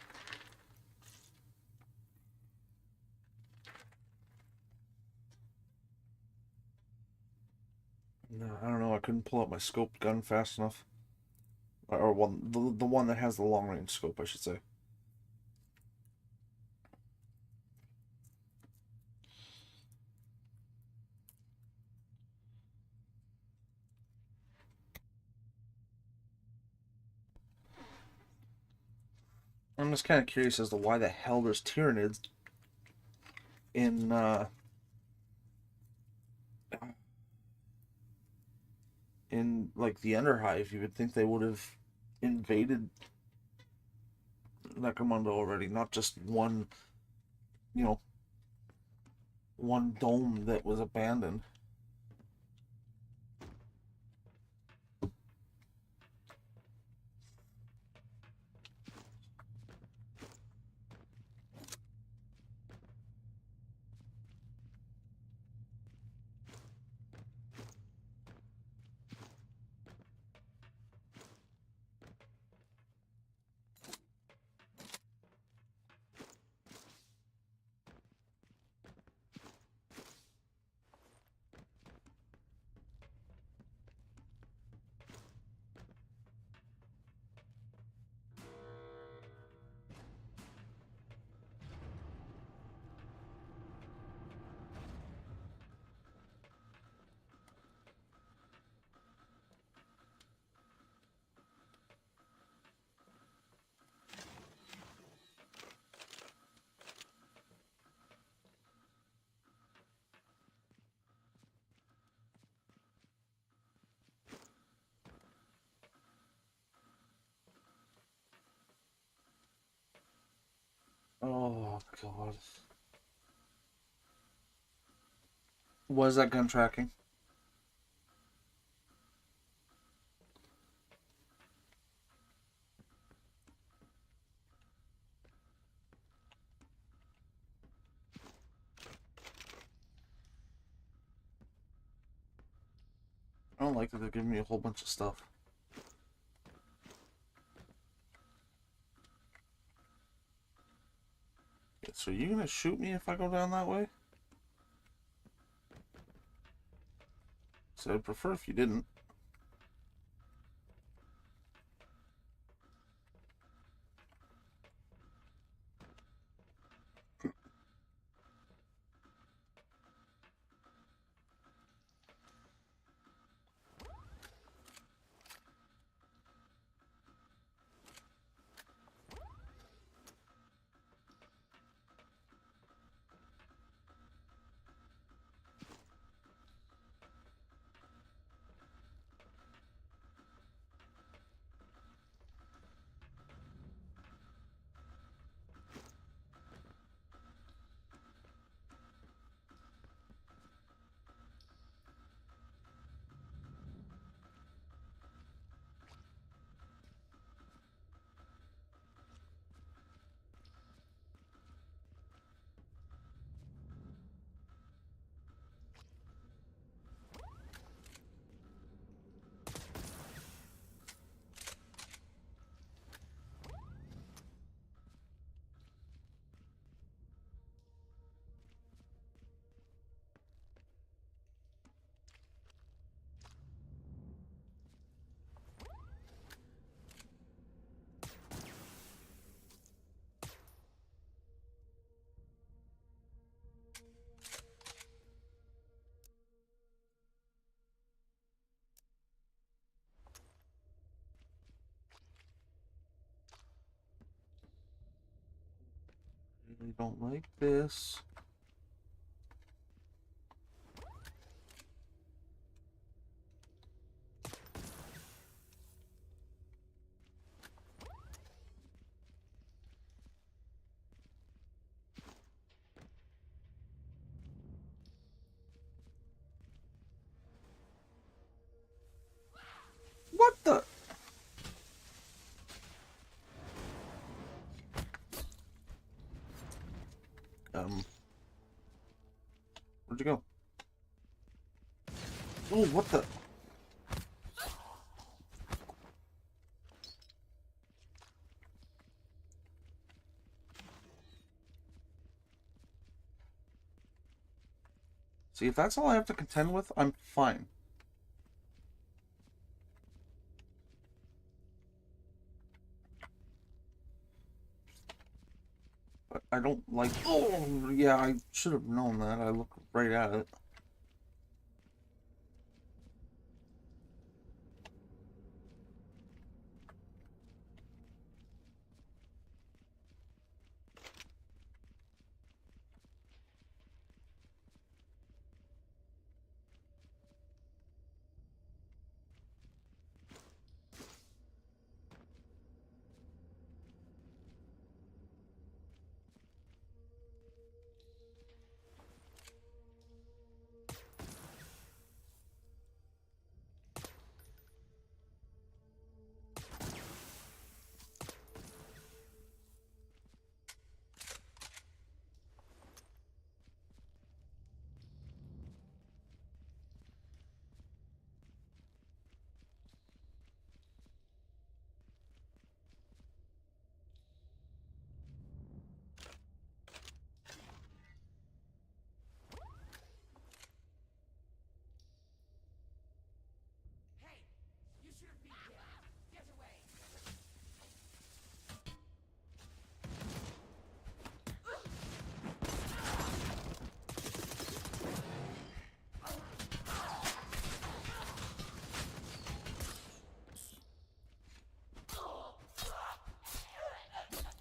No, I don't know. I couldn't pull up my scope gun fast enough. Or the one that has the long range scope, I should say. I'm just kind of curious as to why the hell there's Tyrannids in like the Underhive. You would think they would have invaded Necromunda already, not just one, you know, one dome that was abandoned. Oh god. Was that gun tracking? I don't like that they're giving me a whole bunch of stuff. So are you gonna shoot me if I go down that way? So I'd prefer if you didn't. Really don't like this. What the? Where'd you go? Oh, what the? See, if that's all I have to contend with, I'm fine. But I don't like... Oh, yeah, I should have known that. I looked right at it.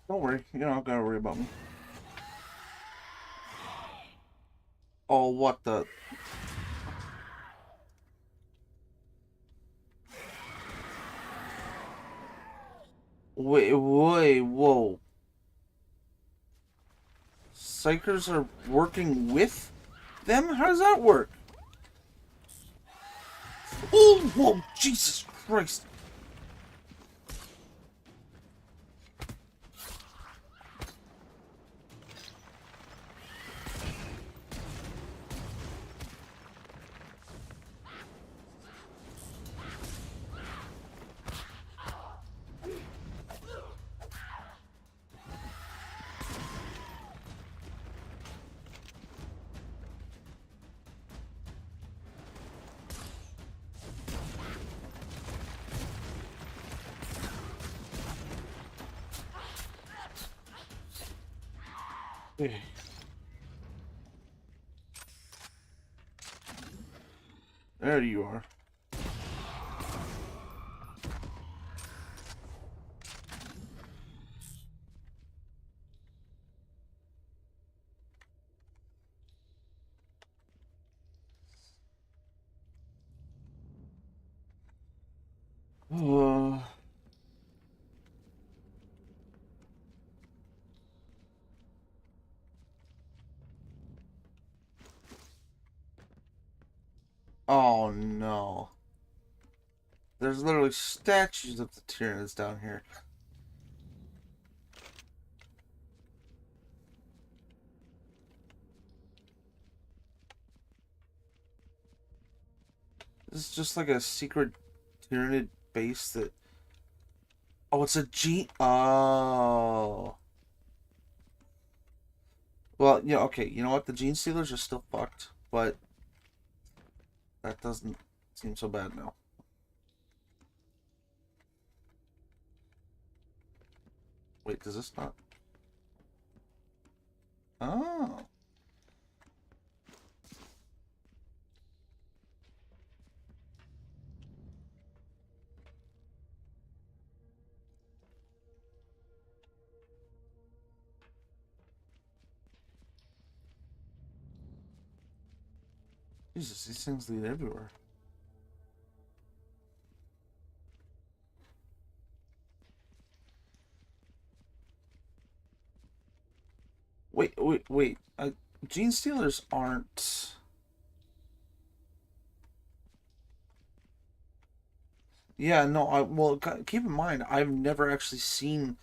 Don't worry, you don't gotta worry about me. Oh, what the... Wait, whoa. Psychers are working with them? How does that work? Oh, whoa, Jesus Christ. There you are. Uh, oh no. There's literally statues of the Tyranids down here. This is just like a secret Tyranid base that... Oh, it's a G... Oh. Well, yeah, okay, you know what? The Gene Stealers are still fucked, but that doesn't seem so bad now. Wait, does this not... Oh. Jesus, these things lead everywhere. Wait. Gene Stealers aren't... Yeah, no, well, keep in mind, I've never actually seen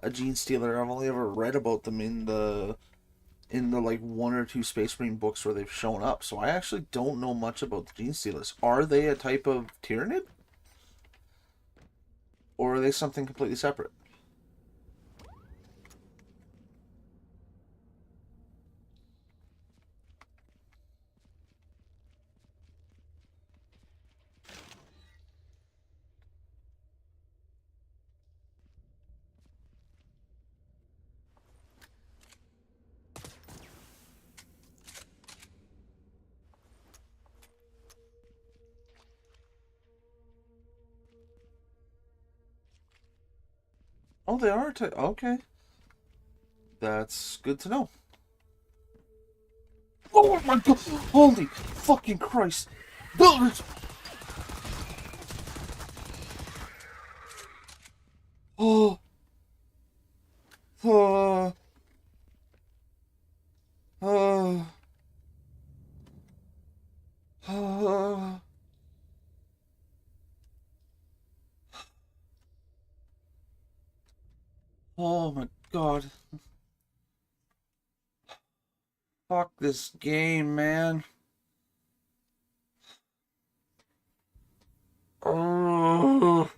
a Gene Stealer. I've only ever read about them in the in the like one or two Space Marine books where they've shown up. So I actually don't know much about the Gene Stealers. Are they a type of Tyranid? Or are they something completely separate? Oh, they are. Okay. That's good to know. Oh my god! Holy fucking Christ! Oh. Oh. Oh. Oh. Oh my god. Fuck this game, man. Oh.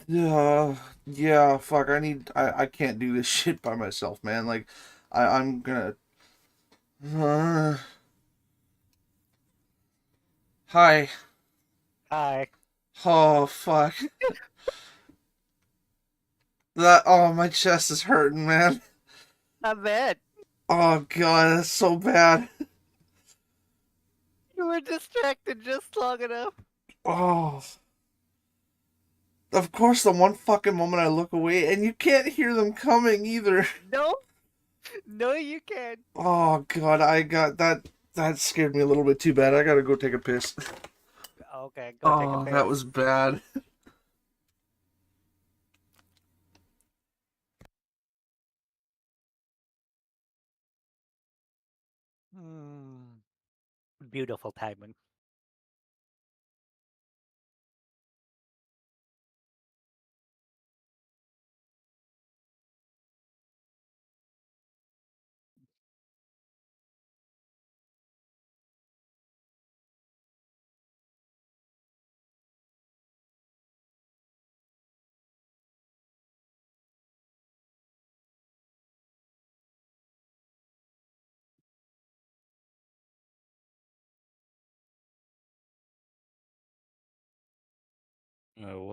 Yeah, fuck, I can't do this shit by myself, man. Like, I'm gonna, uh, hi. Hi. Oh, fuck. My chest is hurting, man. Not bad. Oh, God, that's so bad. You were distracted just long enough. Oh. Of course, the one fucking moment I look away, and you can't hear them coming either. No. No, you can't. Oh, God, that scared me a little bit too bad. I gotta go take a piss. Okay, go take a Oh, piss. that was bad. Beautiful timing.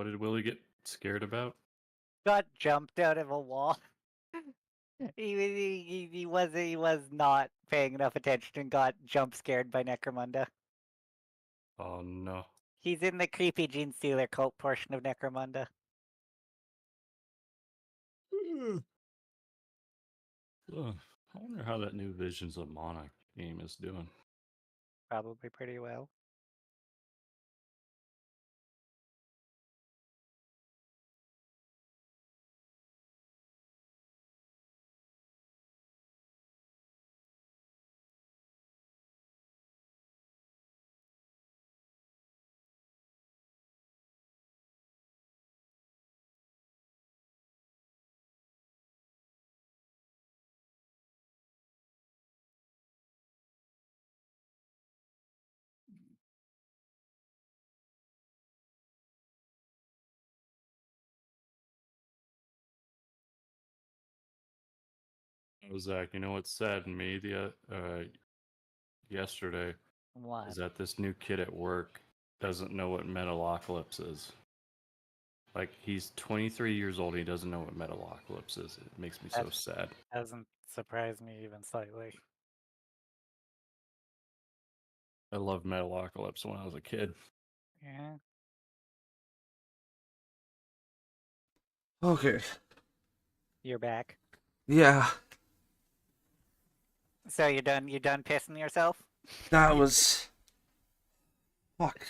What did Willie get scared about? Got jumped out of a wall. He was not paying enough attention and got jump scared by Necromunda. Oh no. He's in the creepy Gene Stealer cult portion of Necromunda. I wonder how that new Visions of Monarch game is doing. Probably pretty well. Oh, Zach, you know what saddened me yesterday What? is that this new kid at work doesn't know what Metalocalypse is. Like, he's 23 years old and he doesn't know what Metalocalypse is. It makes me so sad. Doesn't surprise me even slightly. I loved Metalocalypse when I was a kid. Yeah. Okay. You're back. Yeah, So you're done pissing yourself? that was... Fuck.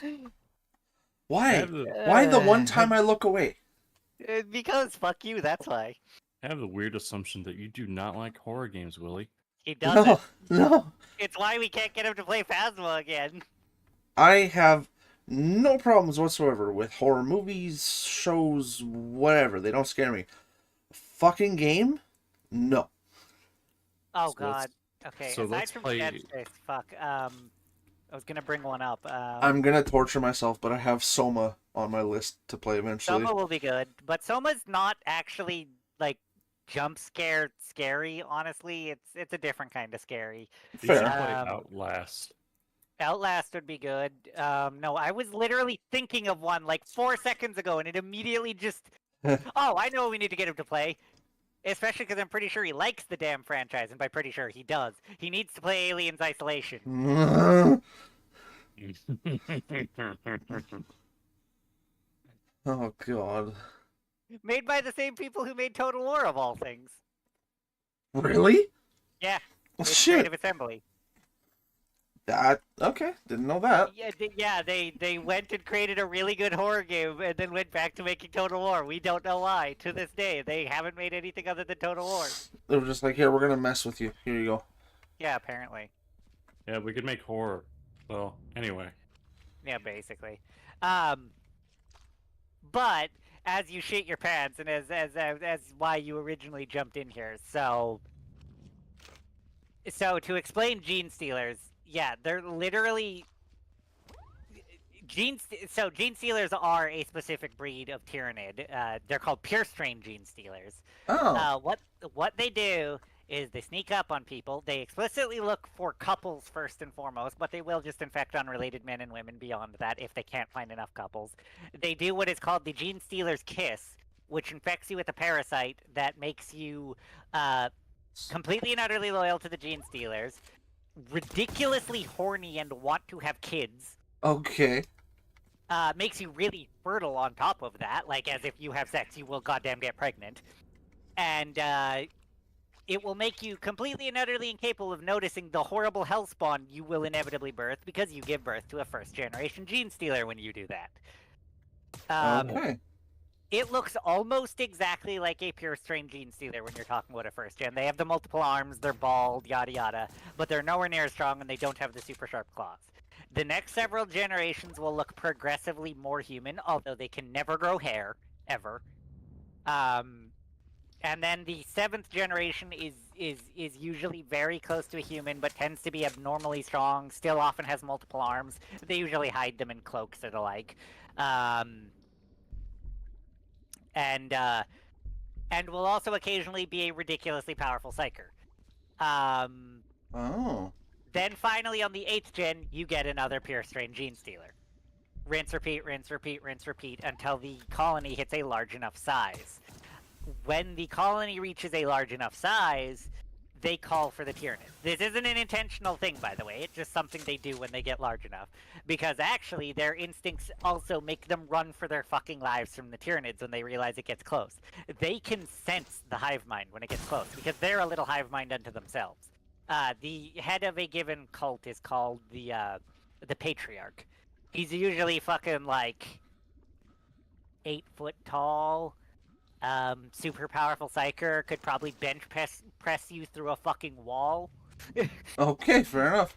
Why? Have the, Why the one time I look away? Because fuck you, that's why. I have the weird assumption that you do not like horror games, Willie. He doesn't. No. It's why we can't get him to play Phasma again. I have No problems whatsoever with horror movies, shows, whatever. They don't scare me. Fucking game? No. Oh So let's- god. Okay, so aside let's from play- Dead Space, fuck. I was gonna bring one up. I'm gonna torture myself, but I have Soma on my list to play eventually. Soma will be good, but Soma's not actually like jump scare scary. Honestly, it's a different kind of scary. You should Fair. play Outlast. Outlast would be good. No, I was literally thinking of one like 4 seconds ago, and it immediately just. Oh, I know what we need to get him to play. Especially because I'm pretty sure he likes the damn franchise, and by pretty sure he does. He needs to play Aliens Isolation. Oh god. Made by the same people who made Total War, of all things. Really? Yeah. Well, It's shit. Creative Assembly. That okay? Didn't know that. Yeah, they went and created a really good horror game and then went back to making Total War. We don't know why. To this day, they haven't made anything other than Total War. They were just like, here, we're gonna mess with you. Here you go. Yeah, apparently. Yeah, we could make horror. Well, anyway. Yeah, basically. But as you shit your pants, and as why you originally jumped in here, so to explain Gene Stealers, yeah, they're literally Gene Stealers are a specific breed of Tyrannid. They're called pure strain Gene Stealers. Oh. What they do is they sneak up on people. They explicitly look for couples first and foremost, but they will just infect unrelated men and women beyond that if they can't find enough couples. They do what is called the Gene Stealer's Kiss, which infects you with a parasite that makes you completely and utterly loyal to the Gene Stealers, ridiculously horny and want to have kids. Okay. Makes you really fertile on top of that, like as if you have sex, you will goddamn get pregnant. And it will make you completely and utterly incapable of noticing the horrible hellspawn you will inevitably birth because you give birth to a first-generation Gene Stealer when you do that. Okay. It looks almost exactly like a pure strain Gene Stealer when you're talking about a first gen. They have the multiple arms, they're bald, yada yada, but they're nowhere near as strong and they don't have the super sharp claws. The next several generations will look progressively more human, although they can never grow hair, ever. And then the 7th generation is usually very close to a human, but tends to be abnormally strong, still often has multiple arms. They usually hide them in cloaks or the like. And will also occasionally be a ridiculously powerful psyker. Oh. Then finally on the 8th gen, you get another pure strain Gene Stealer. Rinse, repeat, rinse, repeat, rinse, repeat, until the colony hits a large enough size. When the colony reaches a large enough size, they call for the Tyrannid. This isn't an intentional thing, by the way. It's just something they do when they get large enough. Because actually, their instincts also make them run for their fucking lives from the Tyrannids when they realize it gets close. They can sense the hive mind when it gets close, because they're a little hive mind unto themselves. The head of a given cult is called the Patriarch. He's usually fucking, like, 8 foot tall. Super powerful psyker, could probably bench press you through a fucking wall. Okay, fair enough.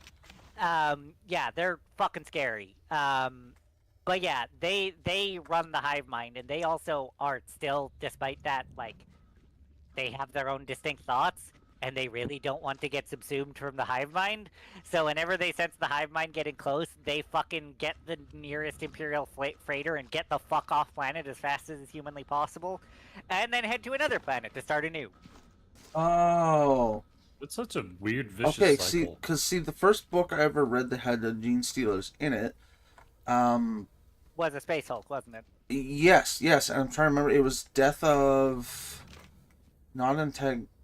Yeah, they're fucking scary. But yeah, they run the hive mind, and they also are still, despite that, like, they have their own distinct thoughts, and they really don't want to get subsumed from the hive mind. So whenever they sense the hive mind getting close, they fucking get the nearest Imperial freighter and get the fuck off planet as fast as is humanly possible, and then head to another planet to start anew. Oh. It's such a weird vicious okay, cycle. see, the first book I ever read that had the Gene Stealers in it, was a Space Hulk, wasn't it? Yes, and I'm trying to remember. It was Death of...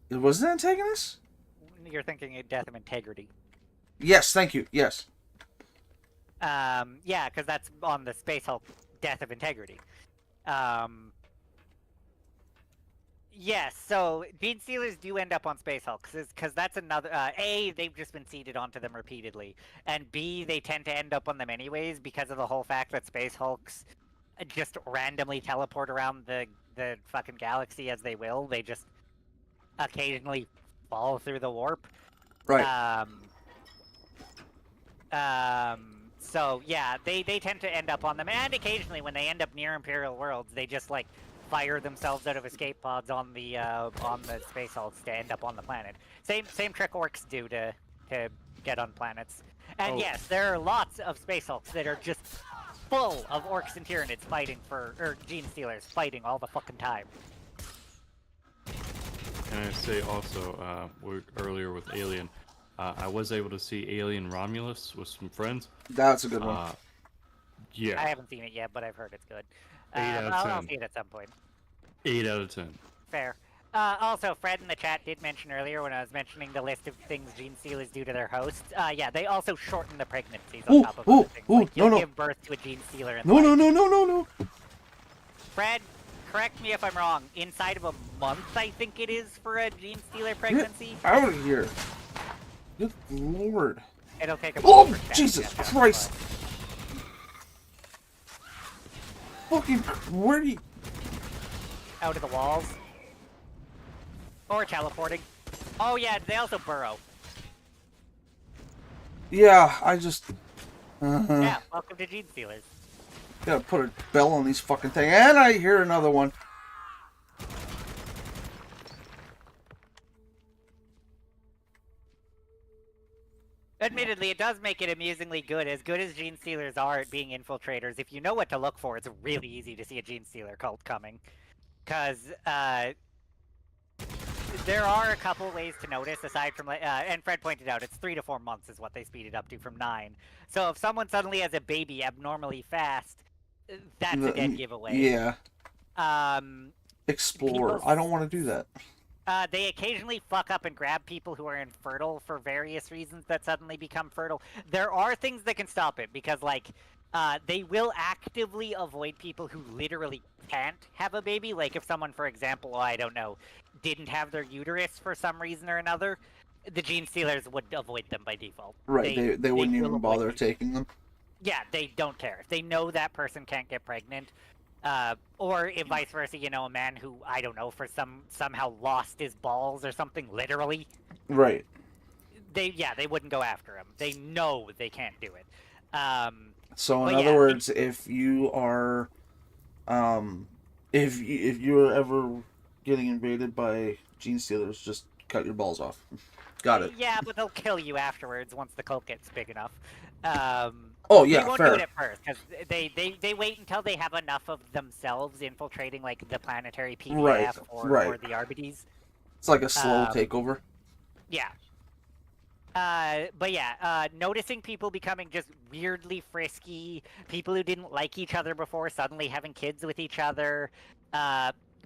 It was an antagonist? You're thinking of Death of Integrity. Yes, thank you, yes. Yeah, because that's on the Space Hulk Death of Integrity. Yes, so Gene Stealers do end up on Space Hulk, because that's another... A, they've just been seeded onto them repeatedly, and B, they tend to end up on them anyways because of the whole fact that Space Hulks just randomly teleport around the fucking galaxy as they will. They just occasionally fall through the warp. Right. So yeah, they tend to end up on them, and occasionally when they end up near Imperial worlds, they just like fire themselves out of escape pods on the space hulks to end up on the planet. Same trick orcs do to get on planets. And yes, there are lots of space hulks that are just full of orcs and Tyranids fighting or gene stealers fighting all the fucking time. Can I say also, earlier with Alien, I was able to see Alien Romulus with some friends. That's a good one. Yeah. I haven't seen it yet, but I've heard it's good. 8 out of 10. I'll see it at some point. 8 out of 10. Fair. Also, Fred in the chat did mention earlier when I was mentioning the list of things gene stealers do to their hosts. Yeah, they also shorten the pregnancies on top of other things. Like, you'll give birth to a gene stealer. And No. Fred, correct me if I'm wrong. Inside of a month, I think it is for a gene stealer pregnancy. Get out of here! Good lord! It'll take a Oh, month for Jesus testing, Christ! Fucking, where do you... Out of the walls. Or teleporting. Oh yeah, they also burrow. Yeah, I just... Yeah, welcome to gene stealers. Gotta put a bell on these fucking things. And I hear another one. Admittedly, it does make it amusingly good. As good as gene stealers are at being infiltrators, if you know what to look for, it's really easy to see a gene stealer cult coming. Because, there are a couple ways to notice, aside from, and Fred pointed out, it's 3 to 4 months is what they speed it up to from 9. So if someone suddenly has a baby abnormally fast, that's a dead giveaway. Yeah. people- Explore. I don't want to do that. They occasionally fuck up and grab people who are infertile for various reasons that suddenly become fertile. There are things that can stop it, because, like, they will actively avoid people who literally can't have a baby. Like, if someone, for example, I don't know, didn't have their uterus for some reason or another, the gene stealers would avoid them by default. Right, they wouldn't will even avoid bother you. taking them. Yeah, they don't care. If they know that person can't get pregnant, or if vice versa, you know, a man who, I don't know, for somehow lost his balls or something, literally. Right. They wouldn't go after him. They know they can't do it. So in but other yeah, words, if you are, if you're ever getting invaded by gene stealers, just cut your balls off. Got it. Yeah, but they'll kill you afterwards once the cult gets big enough. Oh yeah, they won't fair. do it at first because they wait until they have enough of themselves infiltrating like the planetary PDF or the RBDs. It's like a slow takeover. Yeah. But yeah, noticing people becoming just weirdly frisky, people who didn't like each other before suddenly having kids with each other,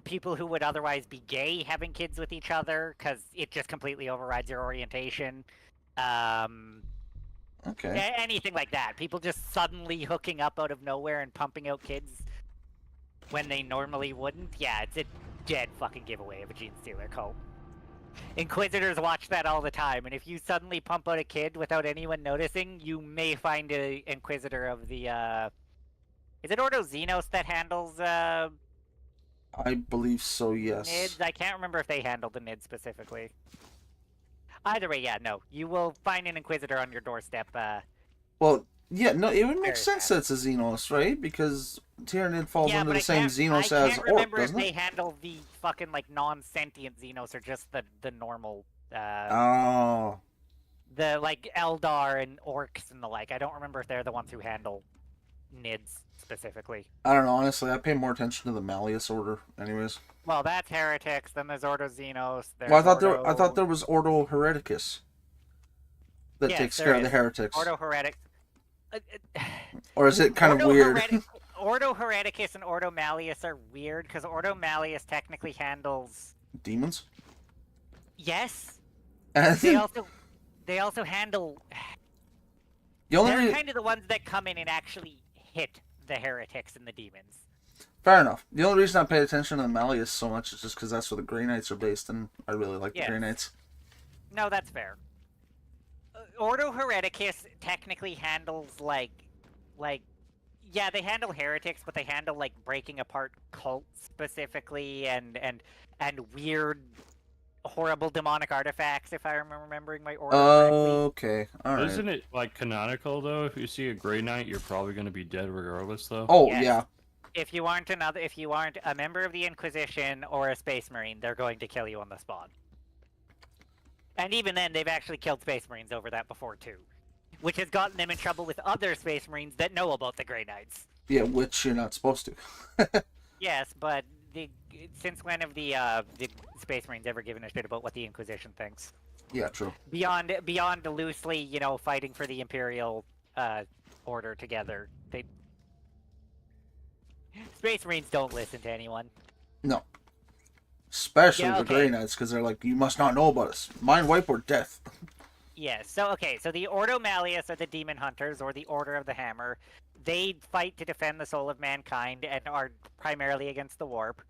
people who would otherwise be gay having kids with each other because it just completely overrides your orientation. Okay. Anything like that. People just suddenly hooking up out of nowhere and pumping out kids when they normally wouldn't. Yeah, it's a dead fucking giveaway of a gene stealer cult. Inquisitors watch that all the time, and if you suddenly pump out a kid without anyone noticing, you may find an Inquisitor of the, Is it Ordo Xenos that handles, I believe so, yes. NIDs? I can't remember if they handle the NID specifically. Either way, yeah, no. You will find an Inquisitor on your doorstep, Well, yeah, no, it would make very sense that it's a Xenos, right? Because Tyranid falls yeah, under but the same Xenos I as can't Orc, remember if doesn't they it? handle the fucking, like, non-sentient Xenos or just the normal, Oh. the, like, Eldar and Orcs and the like. I don't remember if they're the ones who handle NIDs specifically. I don't know, honestly, I pay more attention to the Malleus Order, anyways. Well, that's heretics. Then there's Ordo Xenos. There's Well, I thought there was Ordo Hereticus that Yes, takes there care of the is. heretics. Ordo Heretics. Or is it kind of weird? Ordo Hereticus and Ordo Malleus are weird because Ordo Malleus technically handles. Demons? Yes. And They also handle. the only They're rea- kind of the ones that come in and actually hit the heretics and the demons. Fair enough. The only reason I pay attention to the Malleus so much is just because that's where the Grey Knights are based, and I really like the Yes. Grey Knights. No, that's fair. Ordo Hereticus technically handles like, yeah, they handle heretics, but they handle like breaking apart cults specifically and weird horrible demonic artifacts, if I'm remembering my order correctly. Okay, alright. Isn't it like canonical though? If you see a Grey Knight, you're probably going to be dead regardless, though. Oh, Yes. yeah. If you aren't a member of the Inquisition or a Space Marine, they're going to kill you on the spot. And even then, they've actually killed Space Marines over that before too, which has gotten them in trouble with other Space Marines that know about the Grey Knights. Yeah, which you're not supposed to. Yes, but since when have the Space Marines ever given a shit about what the Inquisition thinks? Yeah, true. Beyond loosely, fighting for the Imperial order together. Space Marines don't listen to anyone. No. Especially Yeah, the okay. Grey Knights, because they're like, you must not know about us. Mind wipe or death. Yes, so the Ordo Malleus are the Demon Hunters, or the Order of the Hammer. They fight to defend the soul of mankind and are primarily against the warp.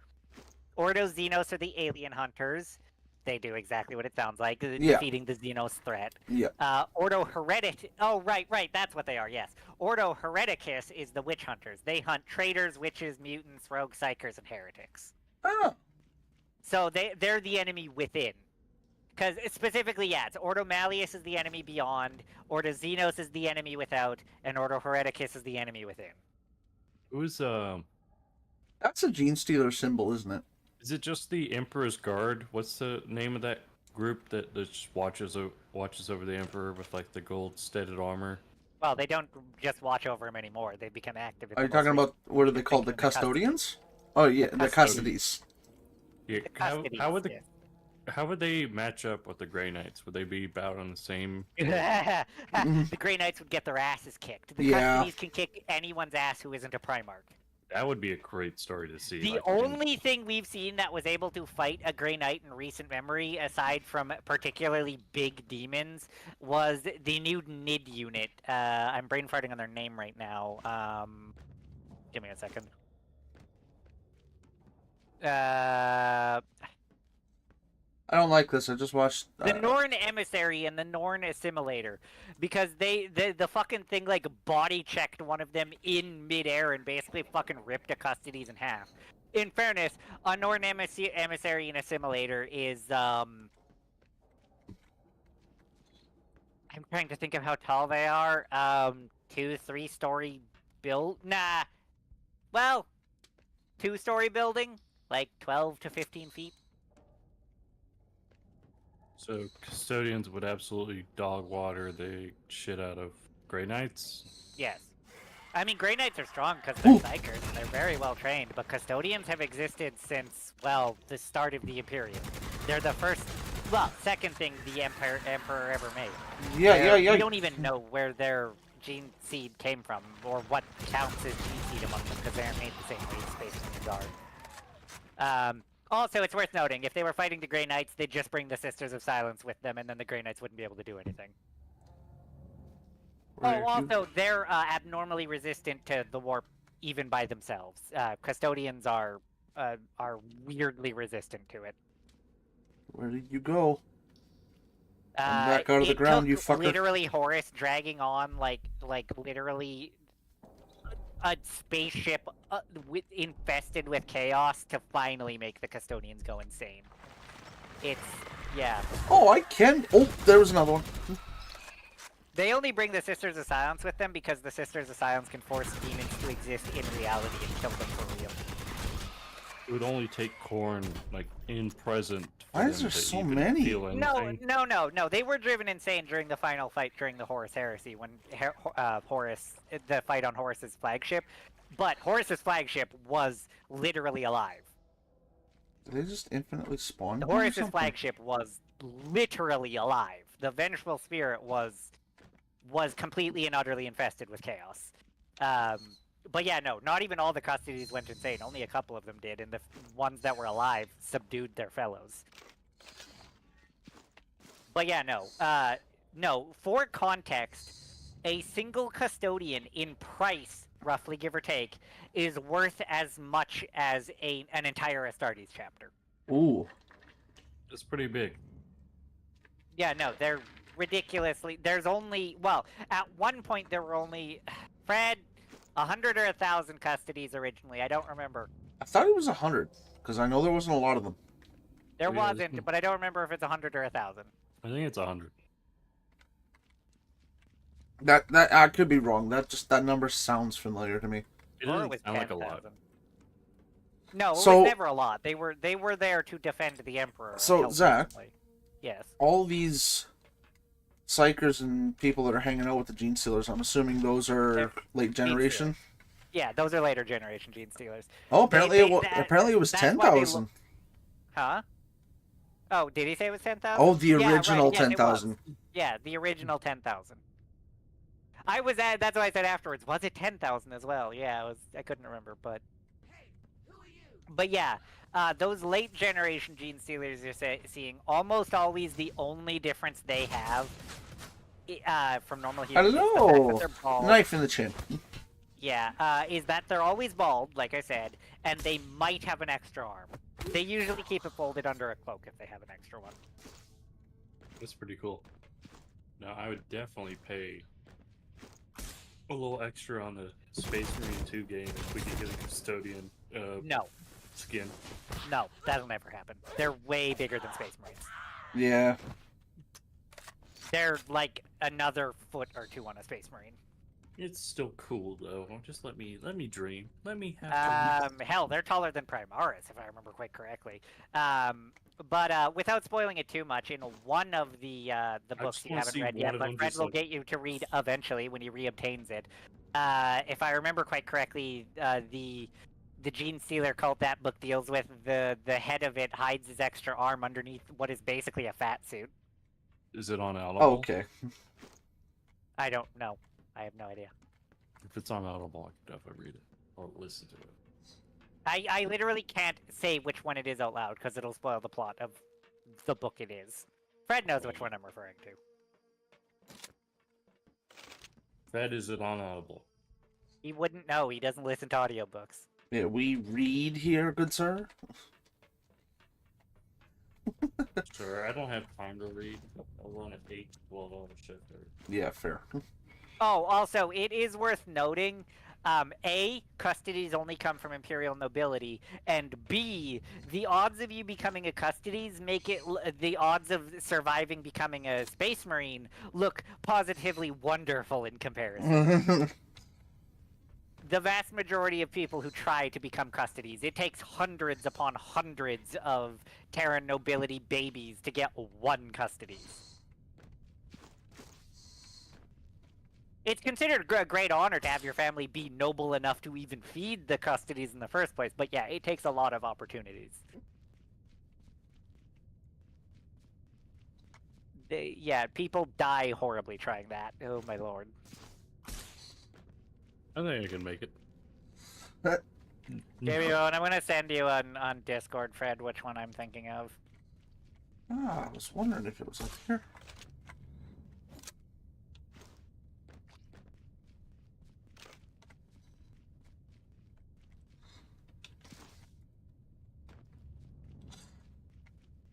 Ordo Xenos are the Alien Hunters. They do exactly what it sounds like, defeating the Xenos threat. Yeah. Ordo Heretic... Oh, right, that's what they are, yes. Ordo Hereticus is the Witch Hunters. They hunt traitors, witches, mutants, rogue psychers, and heretics. Oh. So they're the enemy within. Because specifically, it's Ordo Malleus is the enemy beyond, Ordo Xenos is the enemy without, and Ordo Hereticus is the enemy within. Who's That's a Gene Stealer symbol, isn't it? Is it just the Emperor's Guard? What's the name of that group that just watches over the Emperor with like the gold-studded armor? Well, they don't just watch over him anymore. They become active. Are you talking about, what are they called, the Custodians? Oh, yeah, the Custodies. Yeah, Custodies, how would they match up with the Grey Knights? Would they be about on the same? The Grey Knights would get their asses kicked. The Custodies can kick anyone's ass who isn't a Primarch. That would be a great story to see. The only thing we've seen that was able to fight a Grey Knight in recent memory, aside from particularly big demons, was the new NID unit. I'm brain farting on their name right now. Give me a second. I don't like this. I just watched The Norn Emissary and the Norn Assimilator, because the fucking thing like body checked one of them in midair and basically fucking ripped a Custodies in half. In fairness, a Norn Emissary and Assimilator is I'm trying to think of how tall they are. 2-3 story build. Nah. Well, 2-story building, like 12 to 15 feet. So Custodians would absolutely dog water the shit out of Grey Knights? Yes. I mean, Grey Knights are strong because they're psychers and they're very well trained, but Custodians have existed since, well, the start of the Imperium. They're the second thing the Emperor ever made. Yeah. We don't even know where their gene seed came from, or what counts as gene seed among them, because they aren't made the same way as Space Marines are. Also, it's worth noting, if they were fighting the Grey Knights, they'd just bring the Sisters of Silence with them, and then the Grey Knights wouldn't be able to do anything. Also, they're abnormally resistant to the warp, even by themselves. Custodians are weirdly resistant to it. Where did you go? Come back out of the ground, you fucker. Literally Horus dragging on, like literally a spaceship infested with chaos to finally make the Custodians go insane. Yeah. Oh, I can. Oh, there was another one. They only bring the Sisters of Silence with them because the Sisters of Silence can force demons to exist in reality and kill them for real. It would only take Khorne, like, in present. Why is there so many? No. They were driven insane during the final fight during the Horus Heresy when the fight on Horus's flagship. But Horus's flagship was literally alive. Did they just infinitely spawn? Horus's flagship was literally alive. The Vengeful Spirit was completely and utterly infested with chaos. But yeah, no, not even all the Custodies went insane. Only a couple of them did, and the ones that were alive subdued their fellows. But yeah, no, for context, a single Custodian in price, roughly give or take, is worth as much as an entire Astartes chapter. Ooh. That's pretty big. Yeah, no, they're ridiculously... There's only... Well, at one point there were only... Fred... 100 or 1,000 Custodies originally. I don't remember. I thought it was 100, because I know there wasn't a lot of them. There Yeah, wasn't, but I don't remember if it's 100 or 1,000. I think it's 100. That I could be wrong. That number sounds familiar to me. It Or doesn't it was sound like a lot. 10,000. No, it So- was never a lot. They were there to defend the Emperor. So, until Zach- recently. Yes. All these psychers and people that are hanging out with the Gene Stealers, I'm assuming those are They're late generation. Yeah, those are later generation Gene Stealers. Oh, apparently apparently it was that's why they 10,000. Huh? Oh, did he say it was 10,000? Oh, the Yeah, original right, yes, it was. 10,000. Yeah, the original 10,000. I was at, that's what I said afterwards. Was it 10,000 as well? Yeah, it was. I couldn't remember, but. But yeah, those late generation Gene Stealers you're seeing, almost always the only difference they have from normal humans is the fact that Hello! they're bald. Knife in the chin. Yeah, is that they're always bald, like I said, and they might have an extra arm. They usually keep it folded under a cloak if they have an extra one. That's pretty cool. Now, I would definitely pay a little extra on the Space Marine 2 game if we could get a custodian No, skin. no, that'll never happen. They're way bigger than Space Marines. Yeah. They're like another foot or two on a Space Marine. It's still cool though. Just let me dream. Let me have fun. Hell, they're taller than Primaris, if I remember quite correctly. But without spoiling it too much, in one of the books just you wanna haven't see read one yet, of but them Fred just, will like- get you to read eventually when he reobtains it. If I remember quite correctly, the Gene Stealer cult that book deals with, the head of it hides his extra arm underneath what is basically a fat suit. Is it on Audible? Oh, okay. I don't know. I have no idea. If it's on Audible, I can definitely read it or listen to it. I literally can't say which one it is out loud because it'll spoil the plot of the book it is. Fred knows which one I'm referring to. Fred, is it on Audible? He wouldn't know. He doesn't listen to audiobooks. Yeah, we read here, good sir. Sure, I don't have time to read. I'll run an 8 to 12 hour shift. Yeah, fair. Oh, also, it is worth noting, A, custodies only come from Imperial nobility, and B, the odds of you becoming a custodies make it, the odds of surviving becoming a Space Marine look positively wonderful in comparison. The vast majority of people who try to become custodies, it takes hundreds upon hundreds of Terran nobility babies to get one custodies. It's considered a great honor to have your family be noble enough to even feed the custodies in the first place, but yeah, it takes a lot of opportunities. Yeah, people die horribly trying that. Oh my lord. I think I can make it. Give me one. I'm gonna send you on Discord, Fred, which one I'm thinking of. Ah, I was wondering if it was up here.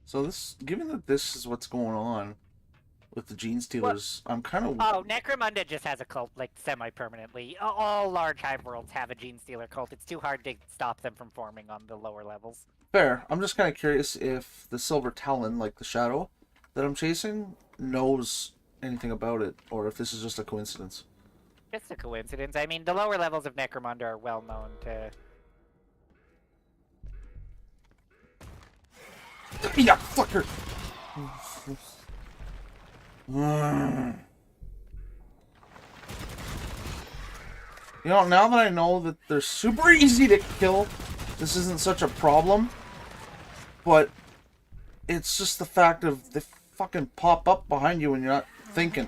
So this, given that this is what's going on with the Gene Stealers, I'm kind of... Oh, Necromunda just has a cult, like, semi-permanently. All large hive worlds have a Gene Stealer cult. It's too hard to stop them from forming on the lower levels. Fair. I'm just kind of curious if the Silver Talon, like the Shadow that I'm chasing, knows anything about it, or if this is just a coincidence. Just a coincidence. I mean, the lower levels of Necromunda are well known to... Yeah, fucker! You know, now that I know that they're super easy to kill, this isn't such a problem. But it's just the fact of they fucking pop up behind you when you're not thinking.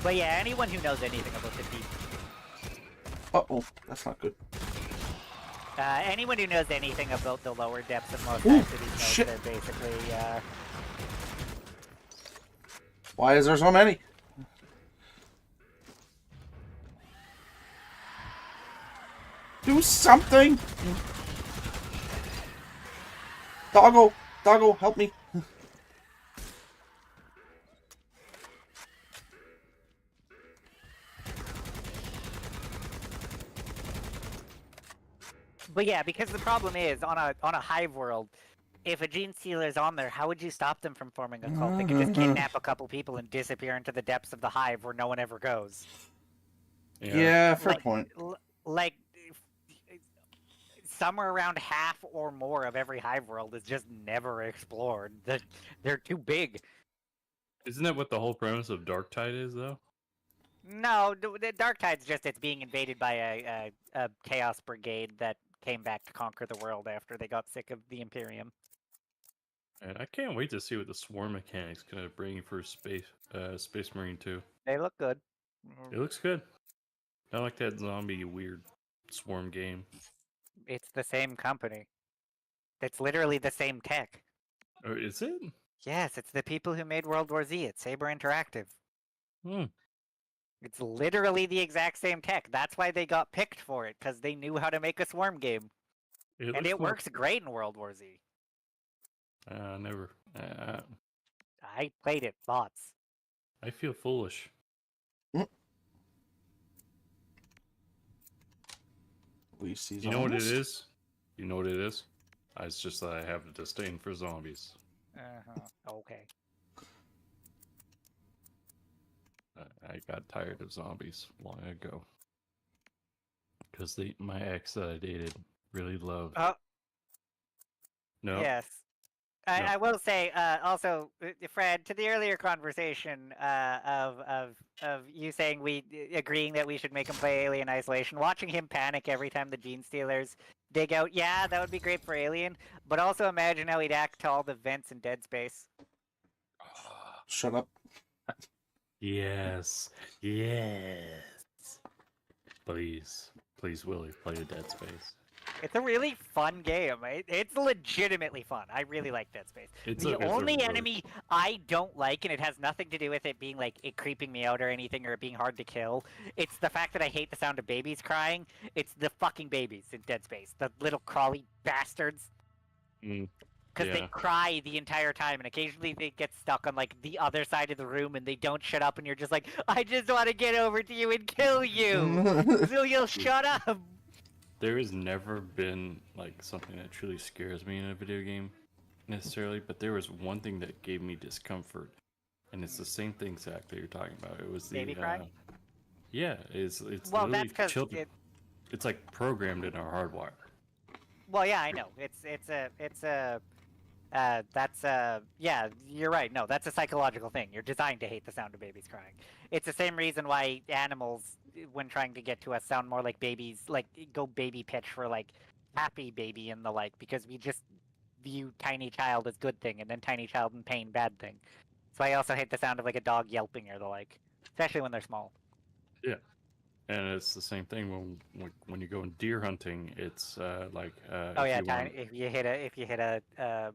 But yeah, anyone who knows anything about the deep... Uh-oh, that's not good. anyone who knows anything about the lower depths of most Ooh, activities knows shit. they're basically, Why is there so many? Do something! Doggo! Doggo, help me! But yeah, because the problem is on a hive world, if a gene stealer is on there, how would you stop them from forming a cult? They could just kidnap a couple people and disappear into the depths of the hive where no one ever goes. Yeah, fair point. Like somewhere around half or more of every hive world is just never explored. They're too big. Isn't that what the whole premise of Darktide is, though? No, the Dark Tide's just it's being invaded by a Chaos Brigade that came back to conquer the world after they got sick of the Imperium. And I can't wait to see what the swarm mechanics gonna bring for Space Marine 2. They look good. It looks good. I like that zombie weird swarm game. It's the same company. It's literally the same tech. Oh, is it? Yes, it's the people who made World War Z. It's Saber Interactive. Hmm. It's literally the exact same tech. That's why they got picked for it, because they knew how to make a swarm game. And it works great in World War Z. Never. I played it lots. I feel foolish. We see You know what it is? You know what it is? It's just that I have a disdain for zombies. Okay. I got tired of zombies long ago. Because my ex that I dated really loved. No. Yes. No. I will say, also, Fred, to the earlier conversation of you saying agreeing that we should make him play Alien Isolation, watching him panic every time the Gene Stealers dig out, yeah, that would be great for Alien, but also imagine how he'd act to all the vents in Dead Space. Shut up. Yes. Yes. Please, Willie, play a Dead Space. It's a really fun game. It's legitimately fun. I really like Dead Space. The only enemy I don't like, and it has nothing to do with it being like it creeping me out or anything, or it being hard to kill. It's the fact that I hate the sound of babies crying. It's the fucking babies in Dead Space. The little crawly bastards. Because they cry the entire time, and occasionally they get stuck on like the other side of the room, and they don't shut up, and you're just like, I just want to get over to you and kill you, so you'll shut up. There has never been like something that truly scares me in a video game, necessarily, but there was one thing that gave me discomfort, and it's the same thing, Zach, that you're talking about. It was the baby cry. Yeah, it's well, literally that's because children. It's like programmed in our hardwire. Well, yeah, I know. Yeah, you're right. No, that's a psychological thing. You're designed to hate the sound of babies crying. It's the same reason why animals, when trying to get to us, sound more like babies, like go baby pitch for like happy baby and the like, because we just view tiny child as good thing and then tiny child in pain bad thing. So I also hate the sound of like a dog yelping or the like, especially when they're small. Yeah. And it's the same thing when you go in deer hunting. It's like if you hit a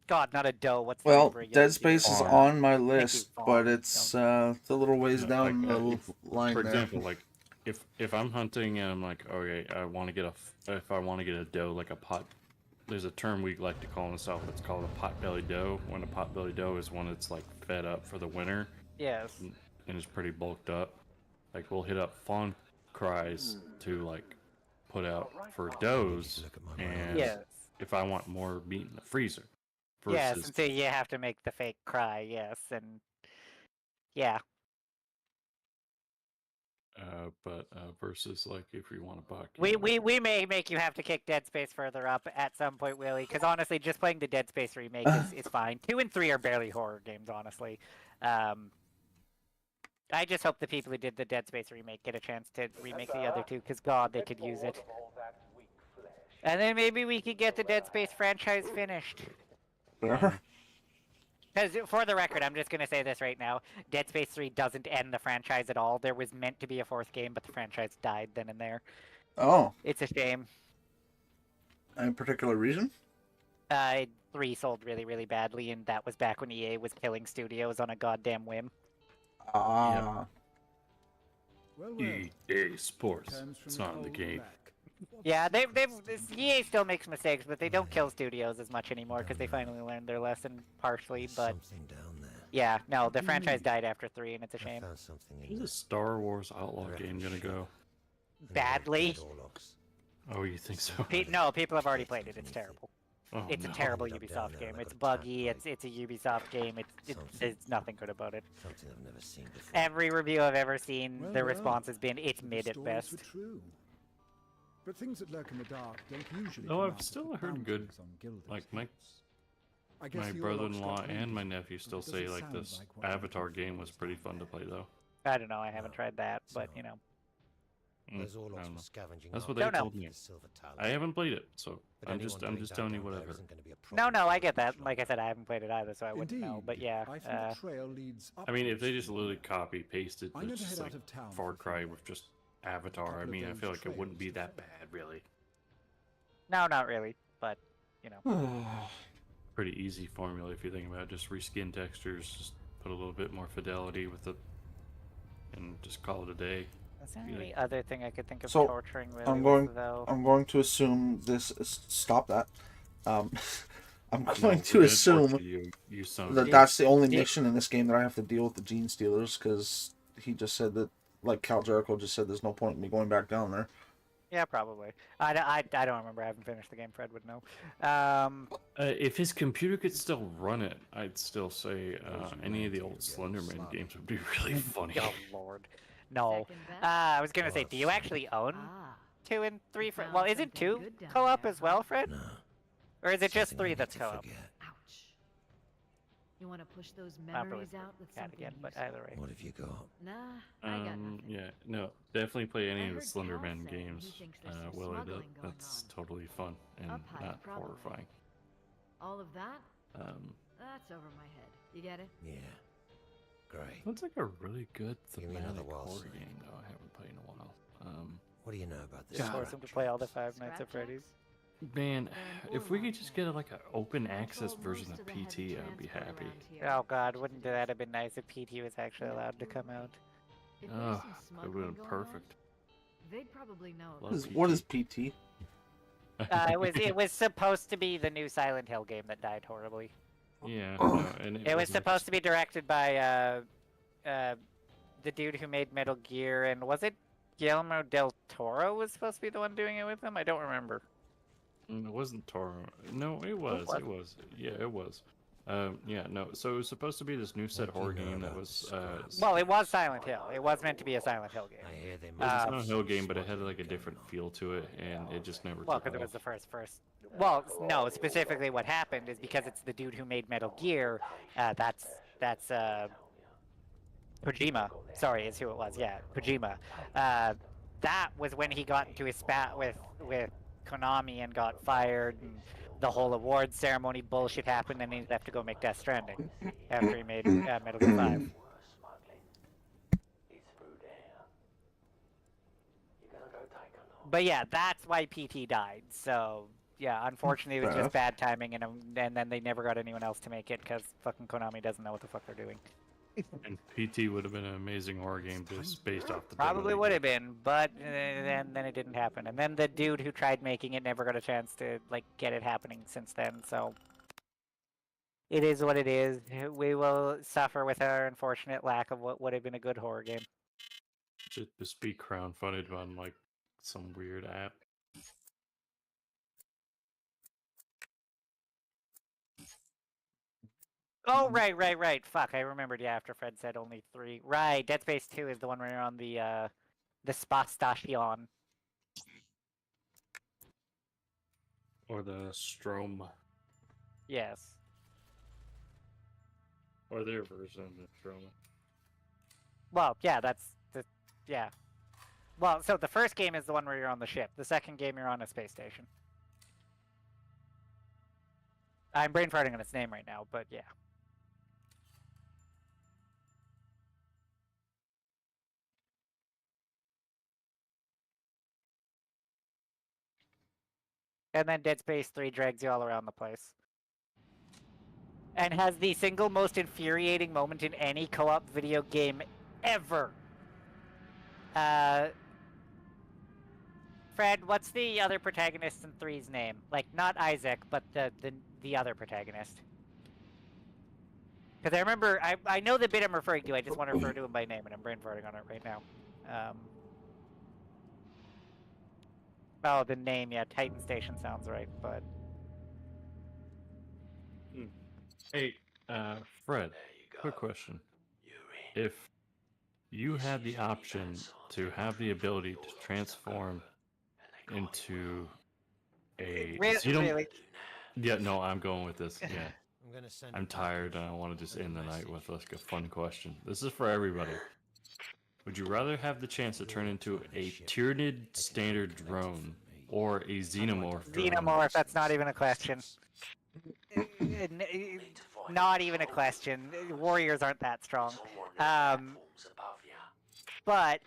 God, not a doe. What's the well, name for a Dead Space is on my Thank list, you, but it's a little ways down the line. For there. example, like if I'm hunting and I'm like, okay, I want to get a doe, like a pot. There's a term we like to call in the South. It's called a pot-bellied doe. When a pot-bellied doe is one that's like fed up for the winter. Yes. And is pretty bulked up. Like we'll hit up fawn cries to like put out for does, and if I want more meat in the freezer. Versus... Yes, and so you have to make the fake cry. Yes, and yeah. But versus like if you want a buck. We may make you have to kick Dead Space further up at some point, Willie. Because honestly, just playing the Dead Space remake is fine. 2 and 3 are barely horror games, honestly. I just hope the people who did the Dead Space remake get a chance to remake the other two, because God, they could use it. And then maybe we could get the Dead Space franchise finished. Because for the record, I'm just going to say this right now. Dead Space 3 doesn't end the franchise at all. There was meant to be a 4th game, but the franchise died then and there. Oh. It's a shame. Any particular reason? 3 sold really, really badly, and that was back when EA was killing studios on a goddamn whim. Ah. EA Sports. It's not in the game. Yeah, EA still makes mistakes, but they don't kill studios as much anymore because they finally learned their lesson partially. But yeah, no, the franchise died after 3, and it's a shame. Where's the Star Wars Outlaw game gonna go? Badly. Oh, you think so? No, people have already played it. It's terrible. Oh, It's a no. terrible End up down Ubisoft there game. like It's a buggy. tap It's a Ubisoft game. There's nothing good about it. Something I've never seen before. Every review I've ever seen, Well, the well, response has been, it's the mid at stories best. were true. But things that lurk in the dark don't usually No, come I've out to still put heard good, bounties on Gilders' like, my heads. I guess the brother-in-law Orlock's got and my range, nephew but still it say doesn't like sound this like what I'm Avatar looking game for was is pretty that fun to bad. play though. I don't know. I haven't tried that, but you know. Those I Orlocks don't were know. scavenging That's out what they Don't know. told me. the Silver Talon. I haven't played it, so But I'm anyone just doing telling you that down there whatever. isn't gonna be a No, problem no, for I us get much that. Like I longer. said, I haven't played it either, so I wouldn't know. But yeah, I think the trail leads I mean, if they upwards just from literally here. copy pasted I'm going to just head like out of town Far for a few Cry with days. just Avatar, I Couple of mean, I those feel like it wouldn't be trails that to bad, really. no, not really. But you know, Pretty easy formula if you think about it. Just reskin textures, just put a little bit more fidelity with it, and just call it a day. is there Yeah. any other thing I could think of So, torturing really I'm with, though? going to assume this. Stop that. I'm No, going we're to gonna assume torture you son of a that bitch. that's the only mission in this game that I have to deal with the Gene Stealers, because he just said that, like Cal Jericho just said, there's no point in me going back down there. Yeah, probably. I don't remember. I haven't finished the game. Fred would know. If his computer could still run it, I'd still say any of the old Slenderman games would be really funny. Oh lord, no. Second best? I was gonna say, do you actually own Ah, 2 and 3? found Well, isn't something 2 good down co-op there, as well, huh? Fred? No. Or is it just something I 3 need that's to co-op? forget. ouch. You want to push those I'll probably memories out with cat something again, but useful? either way. What have you got? Nah, I got nothing. Yeah, no, definitely play any I of the heard Cal Slenderman say he games. thinks there's some Willie, smuggling going that's on. totally fun and Up high, not probably. horrifying. All of that? Um, That's over my head. You get it? Yeah. Great. That's like a really good Give me another thematic wild horror snake. game, though. I haven't played in a while. What do you know about this? Just force him to play all the Five Nights at Scrap Freddy's. jacks? Man, They're if we could Warlock just get like an open access Control version most of the heavy PT, I'd be transport happy. around here. Oh god, wouldn't that have been nice if PT was actually allowed to come out? If there's Ugh, some that would smuggling have been going on, perfect. they'd probably know. Love about it. What is PT? It was supposed to be the new Silent Hill game that died horribly. Yeah, no, and It was supposed to be directed by the dude who made Metal Gear, and was it Guillermo del Toro was supposed to be the one doing it with him? I don't remember. It wasn't Toro. No, it was. was It was. Yeah, it was. Yeah, no. So it was supposed to be this new set What do horror you know game that about was. Scraps? Well, it was Silent Hill. It was meant to be a Silent Hill game. I hear they It was must a have Silent some Hill game, but it had smuggling like a going different on. feel to it, and it just never. Well, took because it was off. the first. Well, no, specifically what happened is because it's the dude who made Metal Gear. That's Kojima. Sorry, is who it was. Yeah, Kojima. That was when he got into his spat with Konami and got fired, and the whole awards ceremony bullshit happened, and he left to go make Death Stranding after he made Metal Gear 5. But yeah, that's why PT died. So yeah, unfortunately, it was just bad timing, and then they never got anyone else to make it because fucking Konami doesn't know what the fuck they're doing. And PT would have been an amazing horror game just based off the. Probably would have been, but then it didn't happen. And then the dude who tried making it never got a chance to like get it happening since then. So it is what it is. We will suffer with our unfortunate lack of what would have been a good horror game. Just be crowdfunded on like some weird app. Oh, right. Fuck, I remembered. Yeah, after Fred said only 3. Right, Dead Space 2 is the one where you're on the Spa Station. Or the Strom. Yes. Or their version of the Strom. Well, yeah, yeah. Well, so the first game is the one where you're on the ship. The second game, you're on a space station. I'm brain farting on its name right now, but yeah. And then Dead Space 3 drags you all around the place. And has the single most infuriating moment in any co-op video game ever. Fred, what's the other protagonist in 3's name? Like, not Isaac, but the other protagonist. Because I remember, I know the bit I'm referring to, I just want to refer to him by name, and I'm brain farting on it right now. Oh, the name, yeah, Titan Station sounds right, but Hey, Fred, quick question. If you had the option to have the ability to transform into a really, Yeah, no, I'm going with this. Yeah. I'm gonna send. I'm tired and I want to just end the night with like a fun question. This is for everybody. Would you rather have the chance to turn into a Tyranid standard drone or a xenomorph drone? Xenomorph, that's not even a question. Not even a question. Warriors aren't that strong. But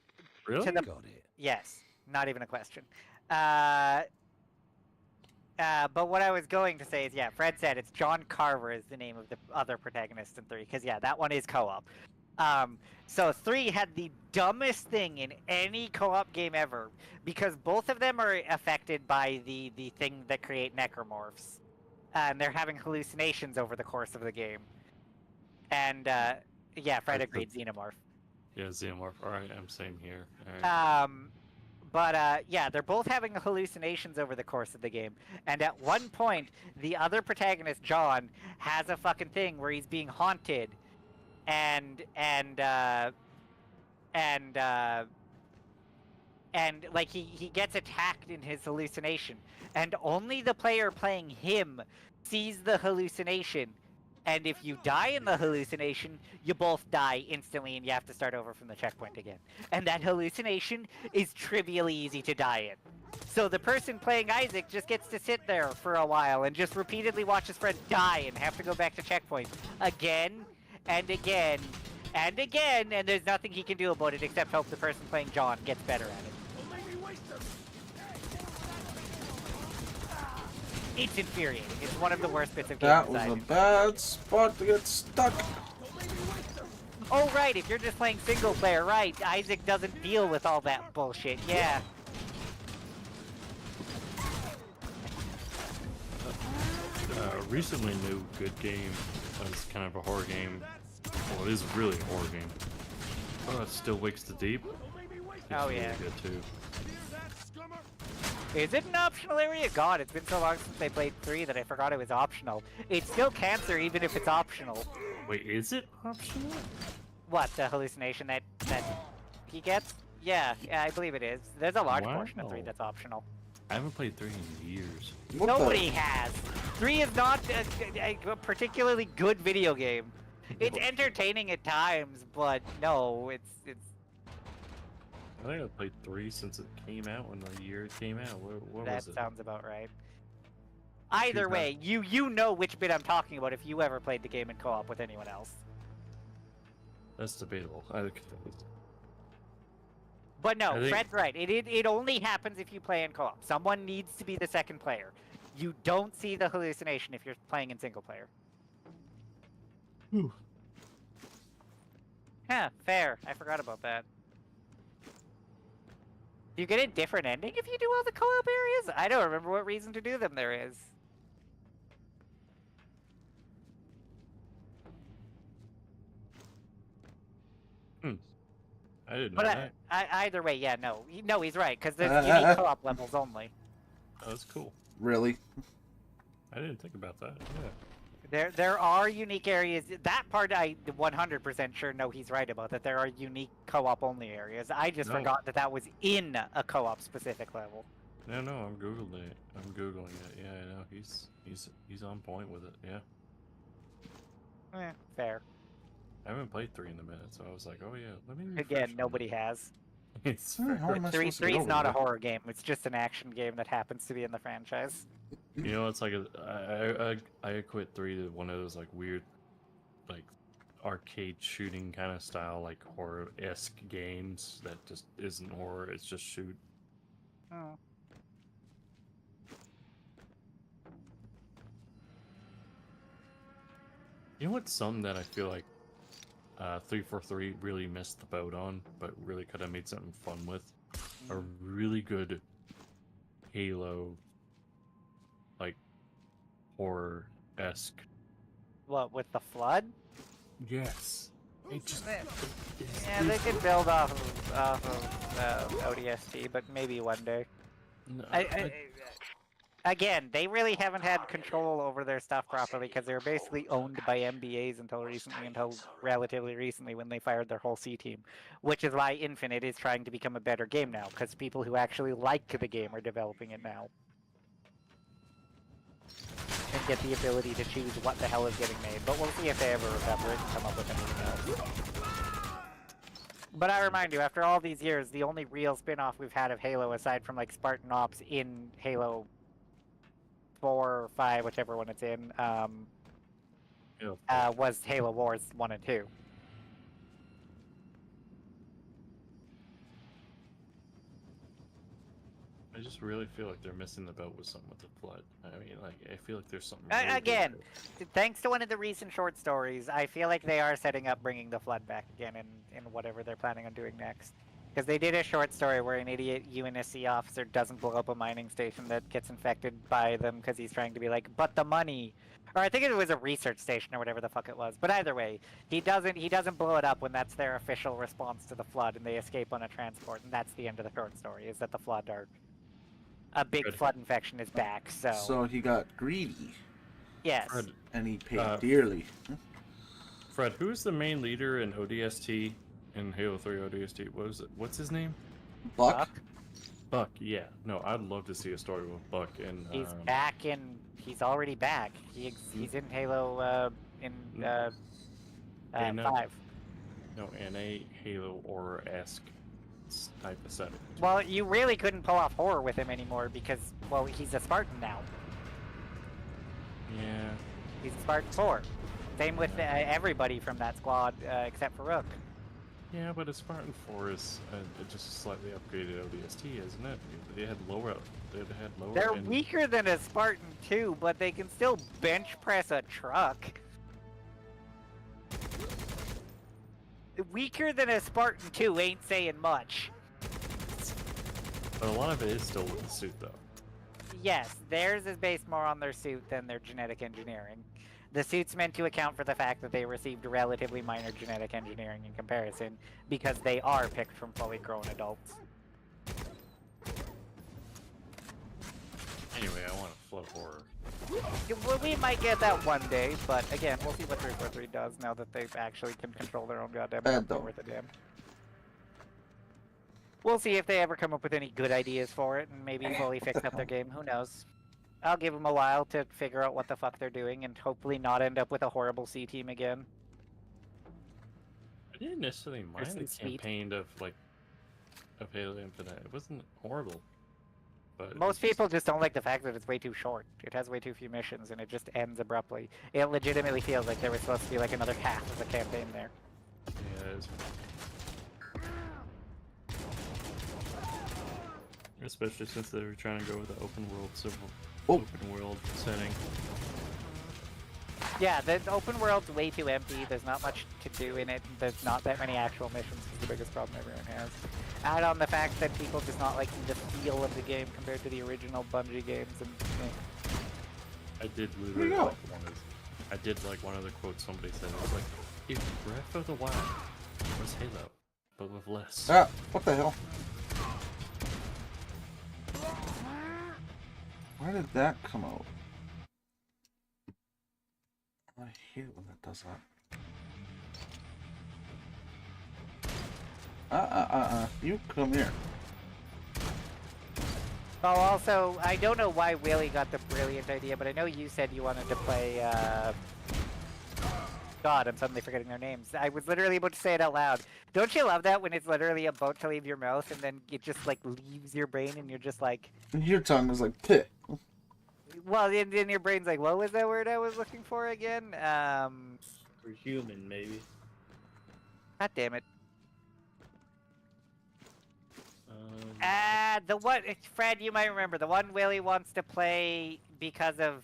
Really? to the Got it. yes, not even a question. But what I was going to say is, yeah, Fred said it's John Carver is the name of the other protagonist in 3, because yeah, that one is co-op. So 3 had the dumbest thing in any co-op game ever, because both of them are affected by the thing that create necromorphs, and they're having hallucinations over the course of the game. And yeah, Fred agreed, xenomorph. Yeah, xenomorph. All right, I'm same here. All right. But yeah, they're both having hallucinations over the course of the game. And at one point, the other protagonist, John, has a fucking thing where he's being haunted, and like he gets attacked in his hallucination, and only the player playing him sees the hallucination. And if you die in the hallucination, you both die instantly and you have to start over from the checkpoint again. And that hallucination is trivially easy to die in. So the person playing Isaac just gets to sit there for a while and just repeatedly watch his friend die and have to go back to checkpoint again and again and again, and there's nothing he can do about it except hope the person playing John gets better at it. It's infuriating. It's one of the worst bits of game That was design. a bad spot to get stuck. Oh, right, if you're just playing single player, right, Isaac doesn't deal with all that bullshit, yeah. Recently new good game. It's kind of a horror game. Well, it is really a horror game. Oh, it Still Wakes the Deep. It's Oh, really yeah. good too. Is it an optional area? God, it's been so long since I played 3 that I forgot it was optional. It's still cancer even if it's optional. Wait, is it optional? What, the hallucination that he gets? Yeah, I believe it is. There's a large portion of 3 Wow. that's optional. I haven't played 3 in years. What Nobody has! 3 is not a particularly good video game. It's entertaining at times, but no, it's I think I played 3 since it came out, when the year it came out. What that was it? sounds about right. Either way, you know which bit I'm talking about if you ever played the game in co-op with anyone else. That's debatable. But no, I think- Fred's right. It only happens if you play in co-op. Someone needs to be the second player. You don't see the hallucination if you're playing in single player. Whew. Yeah, fair. I forgot about that. Do you get a different ending if you do all the co-op areas? I don't remember what reason to do them there is. I didn't know But that. either way, yeah, no. No, he's right, because there's unique co-op levels only. Oh, that's cool. Really? I didn't think about that. Yeah. There are unique areas. That part I 100% sure know he's right about, that there are unique co-op only areas. I just No. forgot that was in a co-op specific level. No, I'm googling it. Yeah, I know. He's on point with it. Yeah. Fair. I haven't played 3 in a minute, so I was like, oh yeah, let me. Again, refresh nobody has. It's How am I Three, supposed to get three's over not a that? horror game. It's just an action game that happens to be in the franchise. You know, it's like I equate 3 to one of those like weird, like arcade shooting kind of style, like horror-esque games that just isn't horror. It's just shoot. Oh. You know what's something that I feel like 343 really missed the boat on, but really could have made something fun with? A really good Halo, like, horror-esque. What, with the flood? Yes. It just... Yeah, they could build off of ODST, but maybe one day. No, Again, they really haven't had control over their stuff properly because they were basically owned by MBAs until relatively recently when they fired their whole C team, which is why Infinite is trying to become a better game now because people who actually like the game are developing it now and get the ability to choose what the hell is getting made. But we'll see if they ever remember it and come up with anything else. But I remind you, after all these years, the only real spin-off we've had of Halo, aside from like Spartan Ops in Halo 4 or 5, whichever one it's in, was Halo Wars 1 and 2. I just really feel like they're missing the boat with something with the flood. I mean, like, I feel like there's something. Really Again, thanks to one of the recent short stories, I feel like they are setting up bringing the flood back again in whatever they're planning on doing next. Because they did a short story where an idiot UNSC officer doesn't blow up a mining station that gets infected by them because he's trying to be like, but the money. Or I think it was a research station or whatever the fuck it was. But either way, he doesn't blow it up when that's their official response to the flood and they escape on a transport. And that's the end of the short story, is that the flood are... A big flood infection is back, so... So he got greedy. Yes. Fred, and he paid dearly. Fred, who's the main leader in ODST, in Halo 3 ODST? What was it? What's his name? Buck? Buck, yeah. No, I'd love to see a story with Buck. And he's back in... He's already back. He's in Halo, 5. No, in a Halo horror-esque type of setting. Well, you really couldn't pull off horror with him anymore because, well, he's a Spartan now. Yeah. He's a Spartan 4. Same with everybody from that squad except for Rook. Yeah, but a Spartan 4 is just a slightly upgraded ODST, isn't it? They had lower. They're weaker than a Spartan 2, but they can still bench press a truck. Weaker than a Spartan 2 ain't saying much. But a lot of it is still with the suit, though. Yes, theirs is based more on their suit than their genetic engineering. The suit's meant to account for the fact that they received relatively minor genetic engineering in comparison, because they are picked from fully grown adults. Anyway, I want a flood horror. Well, we might get that one day, but again, we'll see what 343 does now that they actually can control their own goddamn worth of damn. We'll see if they ever come up with any good ideas for it and maybe fully fix up their game. Who knows? I'll give them a while to figure out what the fuck they're doing and hopefully not end up with a horrible C team again. I didn't necessarily mind the campaign of Halo Infinite. It wasn't horrible. But most people just don't like the fact that it's way too short. It has way too few missions and it just ends abruptly. It legitimately feels like there was supposed to be like another half of the campaign there. Yeah, it is. Especially since they were trying to go with the open world setting. Yeah, the open world's way too empty. There's not much to do in it. There's not that many actual missions is the biggest problem everyone has. Add on the fact that people just not liking the feel of the game compared to the original Bungie games. And I did literally like one of the quotes somebody said. It was like, if Breath of the Wild was Halo, but with less. Ah, what the hell? Where did that come out? I hate it when that does that. You come here. Oh, also, I don't know why Willie got the brilliant idea, but I know you said you wanted to play, God, I'm suddenly forgetting their names. I was literally about to say it out loud. Don't you love that when it's literally about to leave your mouth and then it just, like, leaves your brain and you're just like... Your tongue is like, pit. Well, then your brain's like, what was that word I was looking for again? For human, maybe. God damn it. The one, Fred, you might remember, the one Willie wants to play because of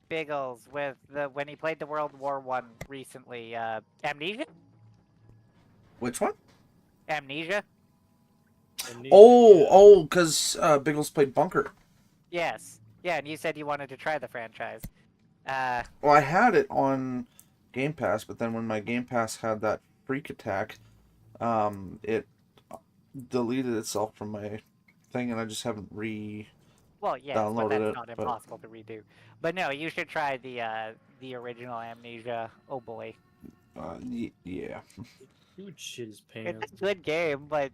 Biggles with when he played the World War I recently. Amnesia? Which one? Amnesia? Oh, because Biggles played Bunker. Yes. Yeah, and you said you wanted to try the franchise. Well, I had it on Game Pass, but then when my Game Pass had that freak attack, it deleted itself from my thing, and I just haven't Well, yes, but downloaded that's it. not But impossible to redo. But no, you should try the original Amnesia. Oh boy, yeah. He would shit his it's pants. a good game, but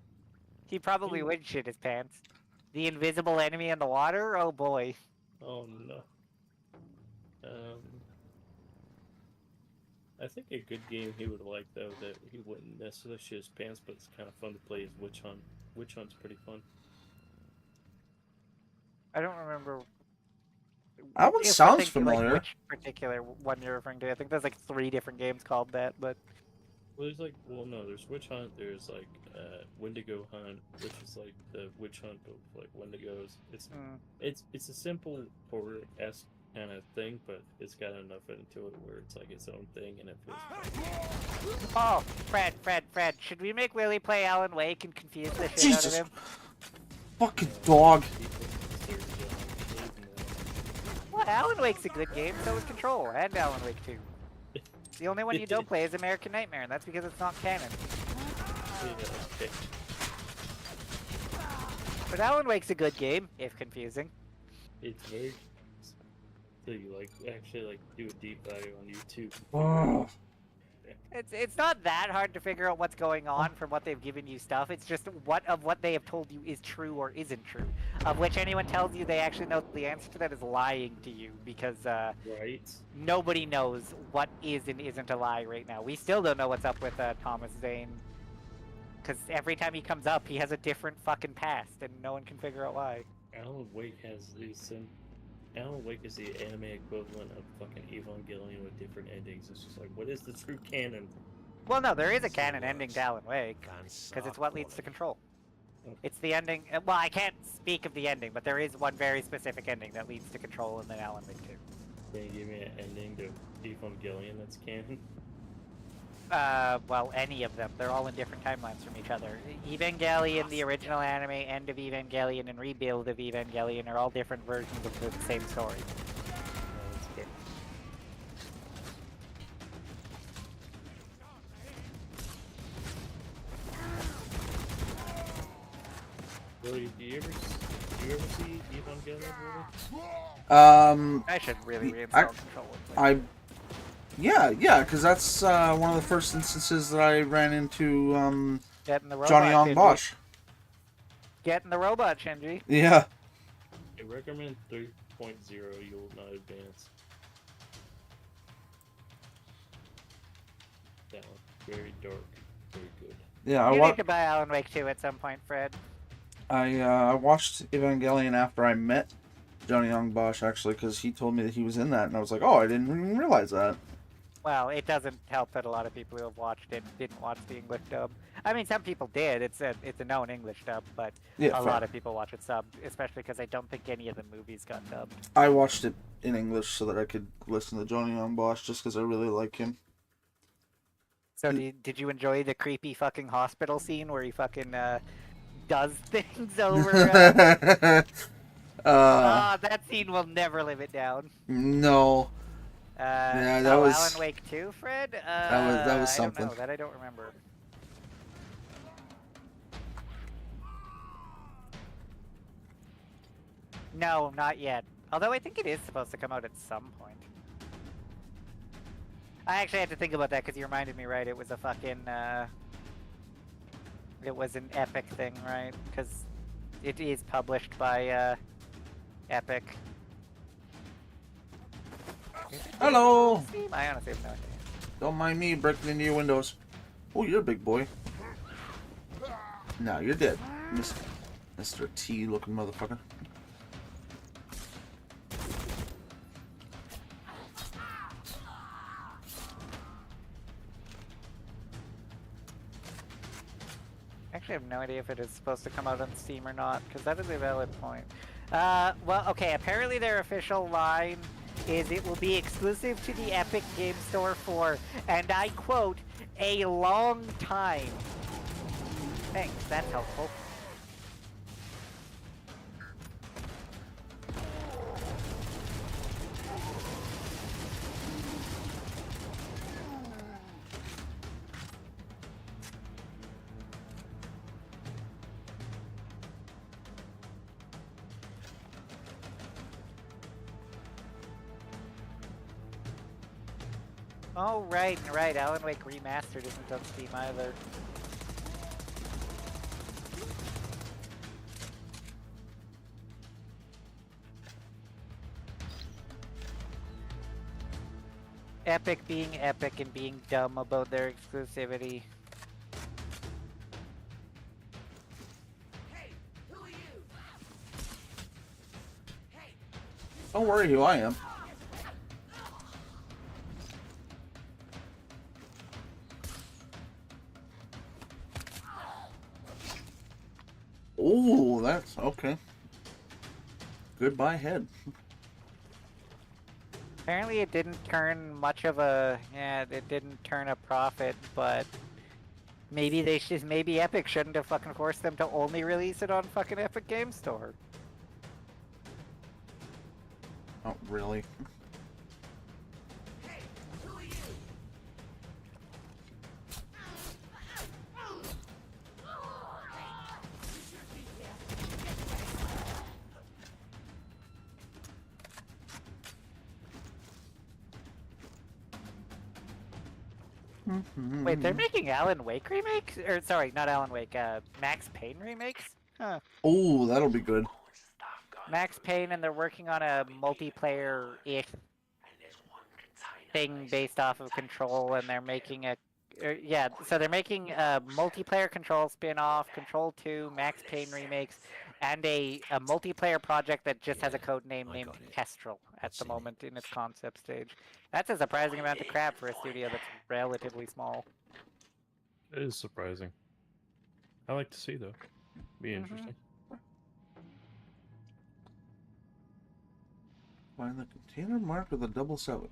he probably would shit his pants. The invisible enemy in the water. Oh boy. Oh no. I think a good game he would like though that he wouldn't necessarily shit his pants, but it's kind of fun to play is Witch Hunt. Witch Hunt's pretty fun. I don't remember. That one if sounds like, familiar. which particular one you're referring to? I think there's like 3 different games called that, but Well, there's like, well, no, there's Witch Hunt. There's like Wendigo Hunt, which is like the Witch Hunt of like Wendigos. It's a simple horror-esque kind of thing, but it's got enough into it where it's like its own thing, and it feels fun. Oh, Fred, should we make Willie play Alan Wake and confuse the shit out of him? Fucking dog. Well, Alan Wake's a good game, so is Control, and Alan Wake 2. The only one you don't play is American Nightmare, and that's because it's not canon. Yeah, okay. But Alan Wake's a good game, if confusing. It's very. So you like actually like do a deep dive on YouTube. Oh. It's not that hard to figure out what's going on from what they've given you stuff. It's just what they have told you is true or isn't true. Of which anyone tells you they actually know the answer to that is lying to you, because right. Nobody knows what is and isn't a lie right now. We still don't know what's up with Thomas Zane, because every time he comes up, he has a different fucking past, and no one can figure out why. Alan Wake has these. Alan Wake is the anime equivalent of fucking Evangelion with different endings. It's just like, what is the true canon? Well, no, there is a canon ending to Alan Wake, because it's what leads to Control. It's the ending. Well, I can't speak of the ending, but there is one very specific ending that leads to Control in the Alan Wake 2. Can you give me an ending to Evangelion that's canon? Well, any of them. They're all in different timelines from each other. Evangelion, the original anime, End of Evangelion, and Rebuild of Evangelion are all different versions of the same story. Really, do you ever see Evangelion, really? I should really reinstall Control. Yeah, because that's one of the first instances that I ran into Johnny robot, Young Bosch. Getting the robot, Shinji. Yeah. I recommend 3.0. You'll not advance. That one, very dark, very good. Yeah, You need to buy Alan Wake 2 at some point, Fred. I watched Evangelion after I met Johnny Young Bosch, actually, because he told me that he was in that, and I was like, oh, I didn't even realize that. Well, it doesn't help that a lot of people who have watched it didn't watch the English dub. I mean, some people did. It's a known English dub, but Yeah, a fair. lot of people watch it subbed, especially because I don't think any of the movies got dubbed. I watched it in English so that I could listen to Johnny Young Bosch, just because I really like him. So did you enjoy the creepy fucking hospital scene where he fucking does things over? That scene will never live it down. No. Yeah, that was Alan Wake 2, Fred. that was something. I don't know, that I don't remember. No, not yet. Although I think it is supposed to come out at some point. I actually had to think about that because you reminded me, right? It was a fucking, it was an Epic thing, right? Because it is published by, Epic. Hello! I honestly have no idea. Don't mind me breaking into your windows. Oh, you're a big boy. No, you're dead. Mr. T looking motherfucker. Actually, I have no idea if it is supposed to come out on Steam or not, because that is a valid point. Well, okay, apparently their official line is it will be exclusive to the Epic Game Store for, and I quote, a long time. Thanks, that's helpful. Oh, right. Alan Wake Remastered isn't on Steam either. Epic being epic and being dumb about their exclusivity. Don't worry who I am. Oh, that's okay. Goodbye, head. Apparently it didn't turn much of a... Yeah, it didn't turn a profit, but... Maybe maybe Epic shouldn't have fucking forced them to only release it on fucking Epic Game Store. Not really. Wait, they're making Alan Wake remakes? Or, sorry, not Alan Wake, Max Payne remakes? Huh. Oh, that'll be good. Max Payne, and they're working on a multiplayer-ish thing based off of Control, and they're making a... yeah, so they're making a multiplayer Control spin-off, Control 2, Max Payne remakes, and a multiplayer project that just has a code name named Kestrel at the moment in its concept stage. That's a surprising amount of crap for a studio that's relatively small. It is surprising. I like to see though. Be interesting. Find the container marked with a double 7.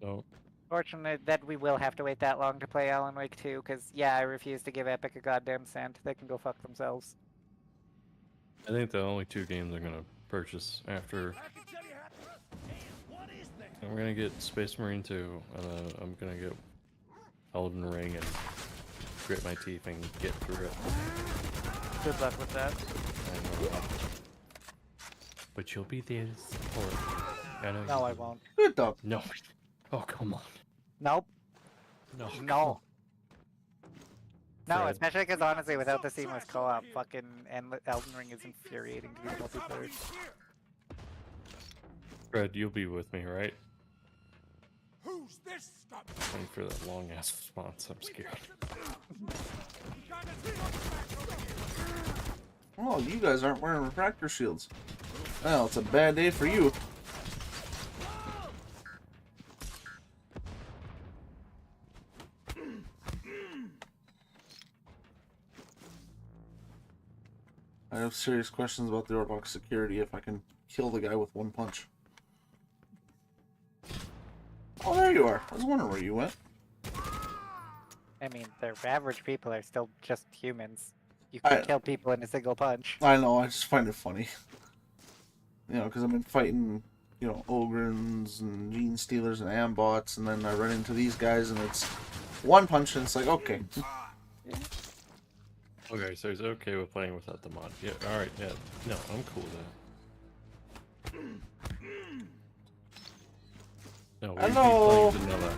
No. Fortunate that we will have to wait that long to play Alan Wake 2, because, yeah, I refuse to give Epic a goddamn cent. They can go fuck themselves. I think the only 2 games I'm gonna purchase after... I'm gonna get Space Marine 2, and I'm gonna get Elden Ring and grit my teeth and get through it. Good luck with that. But you'll be there to support me. I know No, I won't. Good dog. No. Oh, come on. Nope. No. No. No, Fred. especially because honestly, without the seamless co-op, fucking Elden Ring is infuriating to do multiplayer. Fred, you'll be with me, right? Who's this stuff? Waiting for that long ass response. I'm scared. Oh, you guys aren't wearing refractor shields. Well, it's a bad day for you. I have serious questions about the Orthodox security if I can kill the guy with one punch. Oh, there you are. I was wondering where you went. I mean, the average people are still just humans. You can kill people in a single punch. I know, I just find it funny. You know, because I've been fighting, you know, Ogrins and Gene Stealers and Ambots, and then I run into these guys and it's one punch and it's like, okay. Okay, so he's okay with playing without the mod. Yeah, alright, yeah. No, I'm cool with that. No, we'd be Hello. playing vanilla.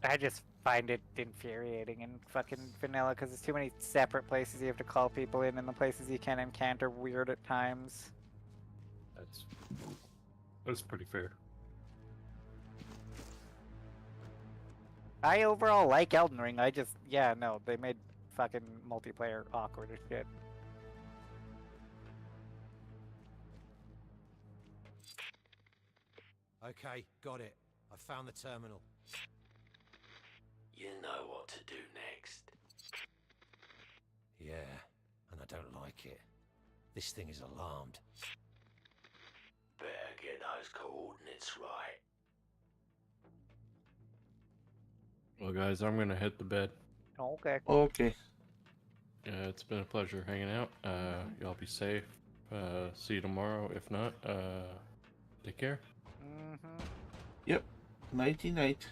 I just find it infuriating in fucking vanilla because there's too many separate places you have to call people in and the places you can encounter weird at times. That's pretty fair. I overall like Elden Ring, I just, yeah, no, they made fucking multiplayer awkward as shit. Okay, got it. I found the terminal. You know what to do next. Yeah, and I don't like it. This thing is alarmed. Better get those coordinates right. Well, guys, I'm gonna hit the bed. Okay. Okay. It's been a pleasure hanging out. Y'all be safe. See you tomorrow. If not, take care. Mm-hmm. Yep. Nighty night.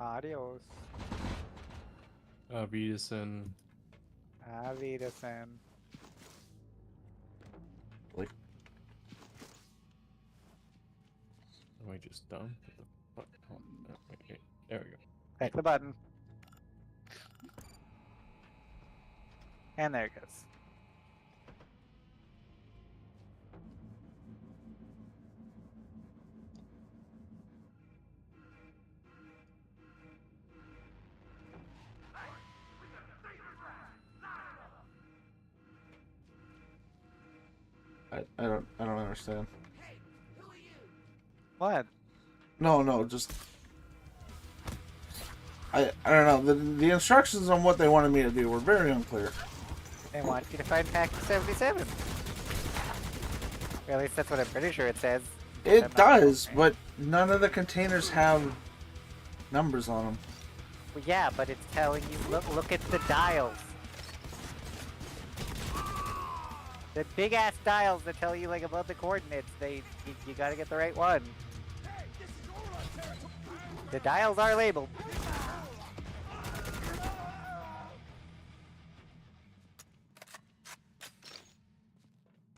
Adios. Auf Wiedersehen. Auf Wiedersehen. Like Am I just dumb? What the fuck? Oh, okay. There we go. Click the button. And there it goes. I don't understand. What? No, just I don't know. The instructions on what they wanted me to do were very unclear. They want you to find Pack 77. Or at least that's what I'm pretty sure it says. It does, but none of the containers have numbers on them. Well, yeah, but it's telling you, look at the dials. The big ass dials that tell you like about the coordinates. You gotta get the right one. The dials are labeled.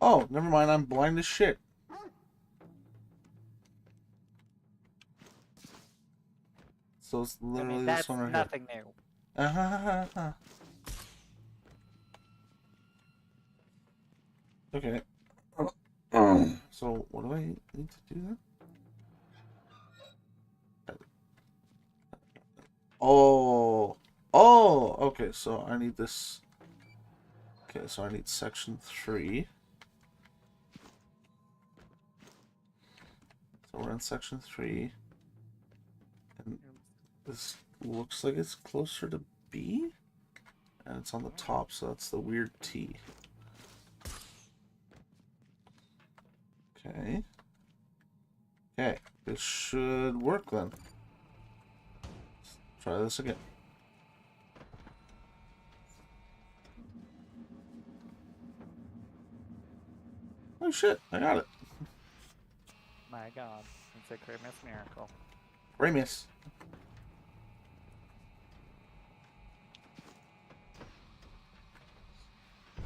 Oh, never mind. I'm blind as shit. So it's literally that's this one right nothing here. new. Okay. So what do I need to do then? Oh, okay. So I need this. Okay, so I need section 3. So we're in section 3, and this looks like it's closer to B, and it's on the top, so that's the weird T. Okay. Okay, this should work then. Let's try this again. Oh shit, I got it. My god, it's a Christmas miracle. Ramius.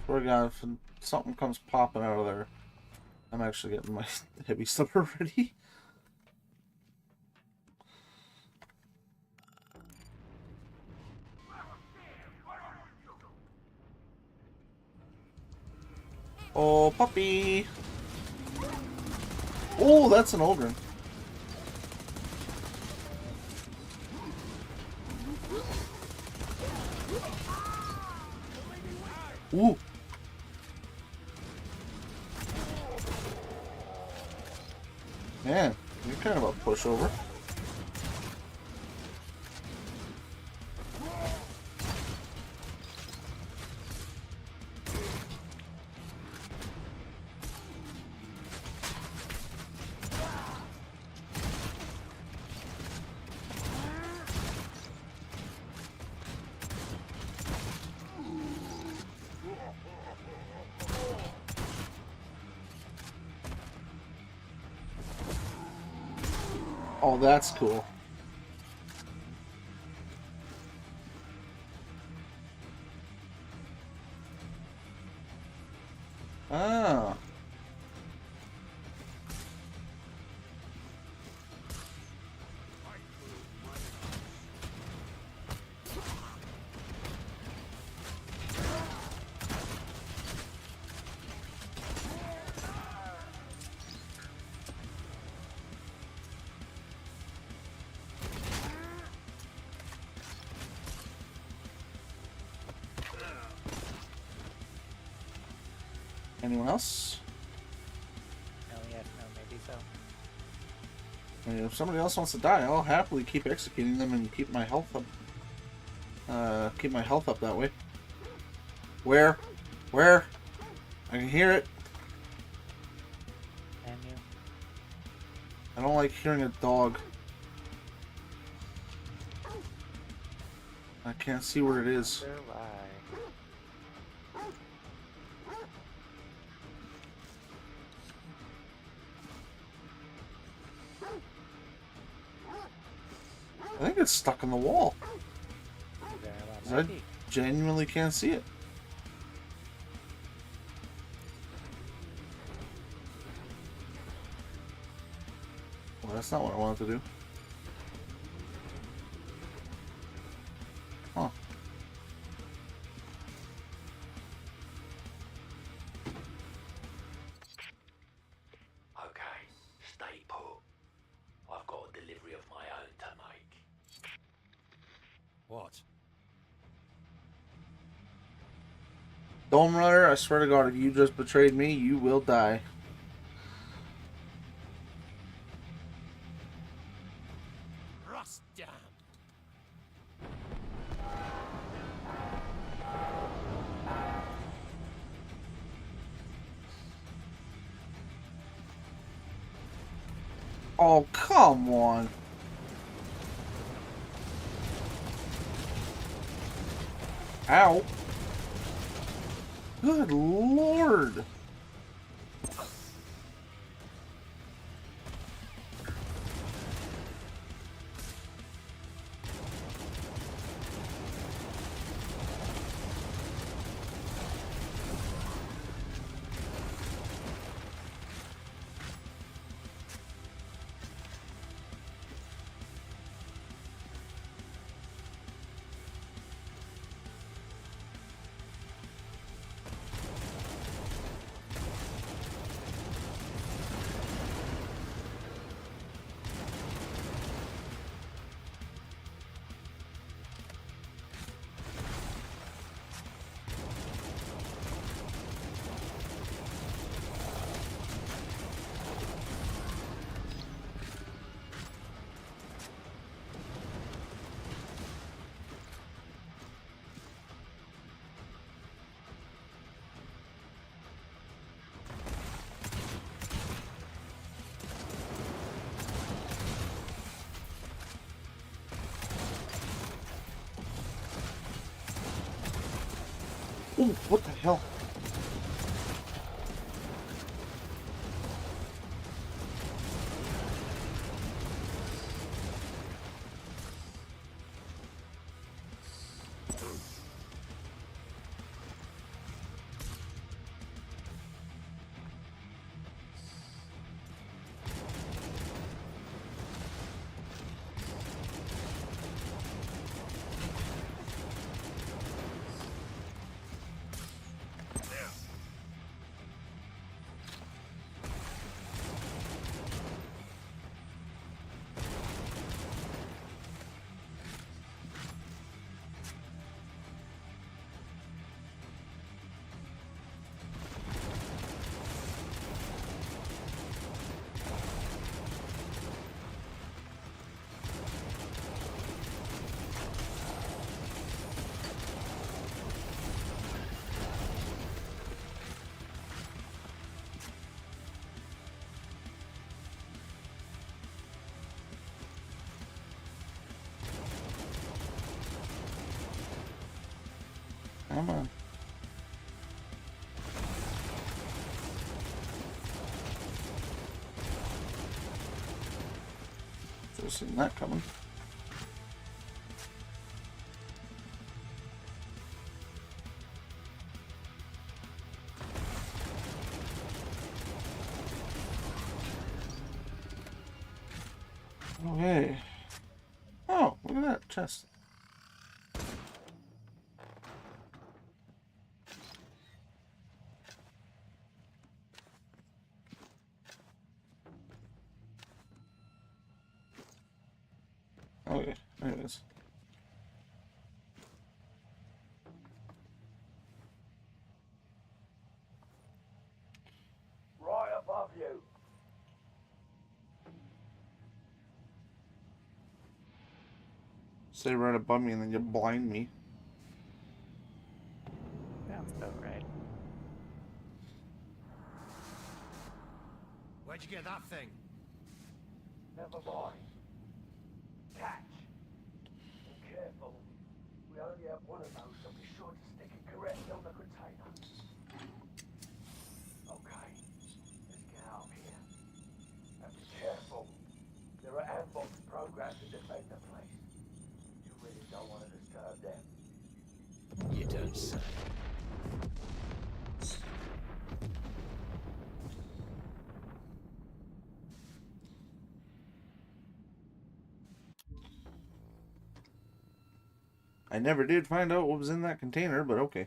Swear to God, if something comes popping out of there, I'm actually getting my heavy slipper ready. Oh, puppy! Oh, that's an Ogre. Ooh. Man, you're kind of a pushover. Oh, that's cool. Ah. Anyone else? Oh yes, no, maybe so. I mean, if somebody else wants to die, I'll happily keep executing them and keep my health up. Keep my health up that way. Where? Where? I can hear it. Can you? I don't like hearing a dog. I can't see where it is. Where am I? I think it's stuck in the wall. There that 'Cause might I be. genuinely can't see it. Well, that's not what I wanted to do. Huh. Okay, stay put. I've got a delivery of my own to make. What? Dome Runner, I swear to God, if you just betrayed me, you will die. Rust down. Oh, come on. Ow. Good Lord. Ooh, what the hell? Come on. Should have seen that coming. Okay. Oh, look at that chest. Okay, there it is. Right above you. Stay right above me and then you blind me. Sounds about right. Where'd you get that thing? Never mind. Catch. Be careful. We only have one of those, so be sure to stick it correctly on the container. Okay. Let's get out of here. And be careful. There are ambush programs to defend the place. You really don't want to disturb them. You don't say. I never did find out what was in that container, but okay.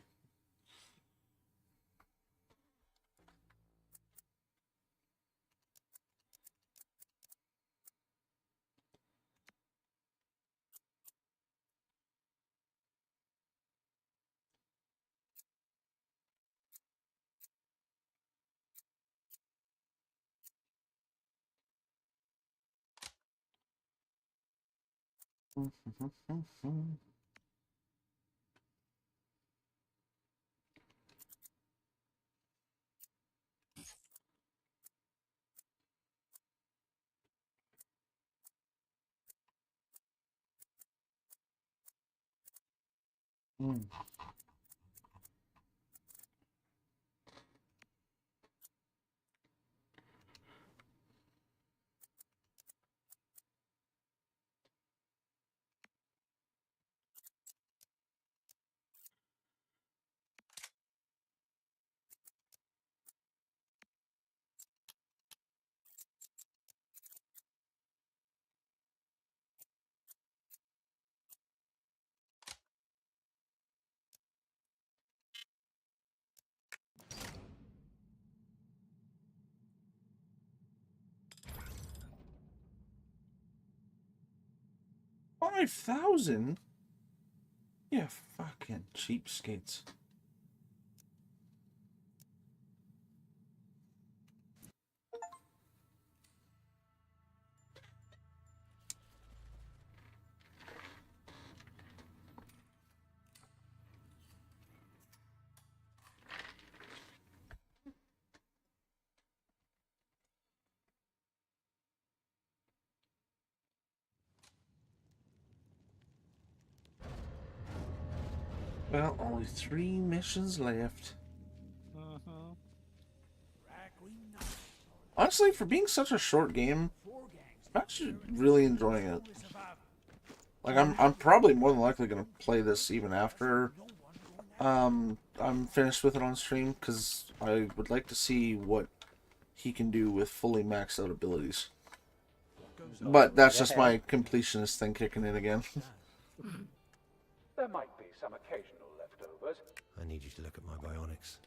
Mm. $5,000? Yeah, fucking cheapskates. Well, only 3 missions left. Honestly, for being such a short game, I'm actually really enjoying it. Like, I'm probably more than likely gonna play this even after I'm finished with it on stream, because I would like to see what he can do with fully maxed out abilities. But that's just my completionist thing kicking in again. There might be some occasional leftovers. I need you to look at my bionics.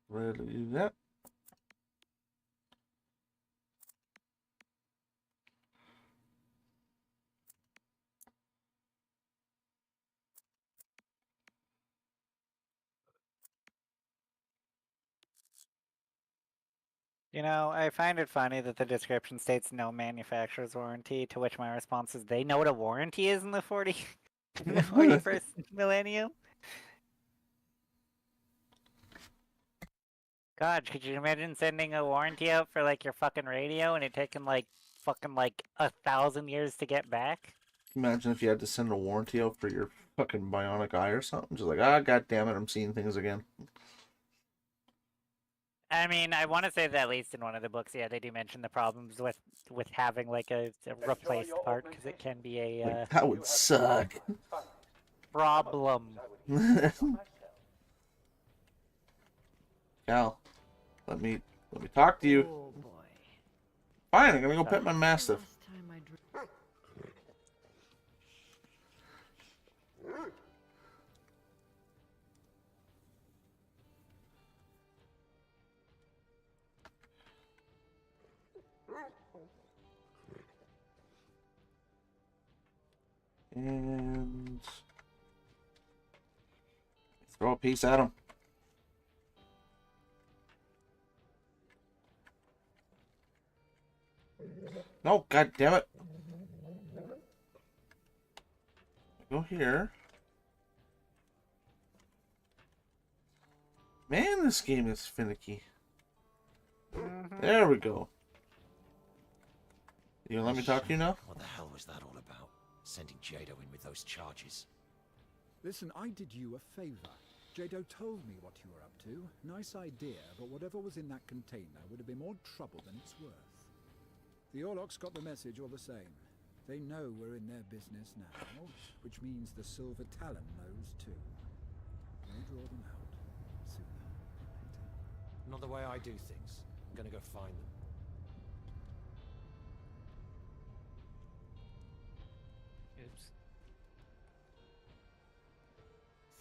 Ready to do that? You know, I find it funny that the description states no manufacturer's warranty, to which my response is they know what a warranty is in the 41st millennium? God, could you imagine sending a warranty out for like your fucking radio and it taking like fucking like 1,000 years to get back? Imagine if you had to send a warranty out for your fucking bionic eye or something. Just like, god damn it, I'm seeing things again. I mean, I want to say that at least in one of the books, yeah, they do mention the problems with having like a replaced part, because it can be a Like, that would suck. problem. Cal, Let me talk to you. Oh boy. Fine, I'm gonna go pet my mastiff. Last time I drew. And throw a piece at him. No, god damn it. Go here. Man, this game is finicky. There we go. You gonna let me talk to you now? What the hell was that all about? Sending Jado in with those charges. Listen, I did you a favor. Jado told me what you were up to. Nice idea, but whatever was in that container would have been more trouble than it's worth. The Orlocks got the message all the same. They know we're in their business now, which means the Silver Talon knows too. They'll draw them out sooner or later. Not the way I do things. I'm gonna go find them. Oops.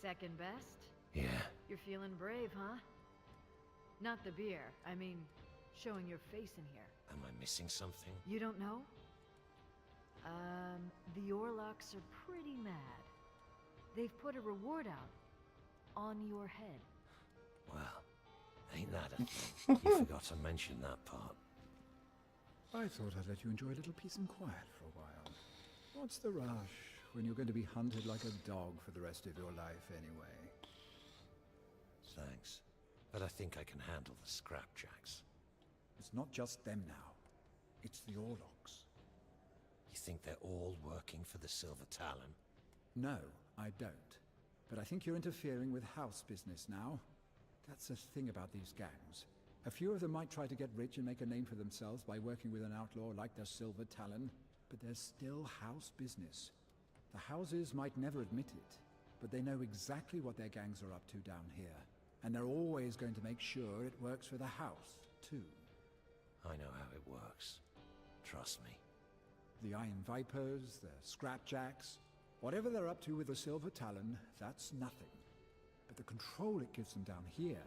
Second best? Yeah. You're feeling brave, huh? Not the beer. I mean, showing your face in here. Am I missing something? You don't know? The Orlocks are pretty mad. They've put a reward out on your head. Well, ain't that a thing? You forgot to mention that part. I thought I'd let you enjoy a little peace and quiet for a while. What's the rush when you're going to be hunted like a dog for the rest of your life anyway? Thanks. But I think I can handle the scrapjacks. It's not just them now. It's the Orlocks. You think they're all working for the Silver Talon? No, I don't. But I think you're interfering with house business now. That's the thing about these gangs. A few of them might try to get rich and make a name for themselves by working with an outlaw like the Silver Talon, but they're still house business. The houses might never admit it, but they know exactly what their gangs are up to down here. And they're always going to make sure it works for the house, too. I know how it works. Trust me. The Iron Vipers, the Scrapjacks, whatever they're up to with the Silver Talon, that's nothing. But the control it gives them down here,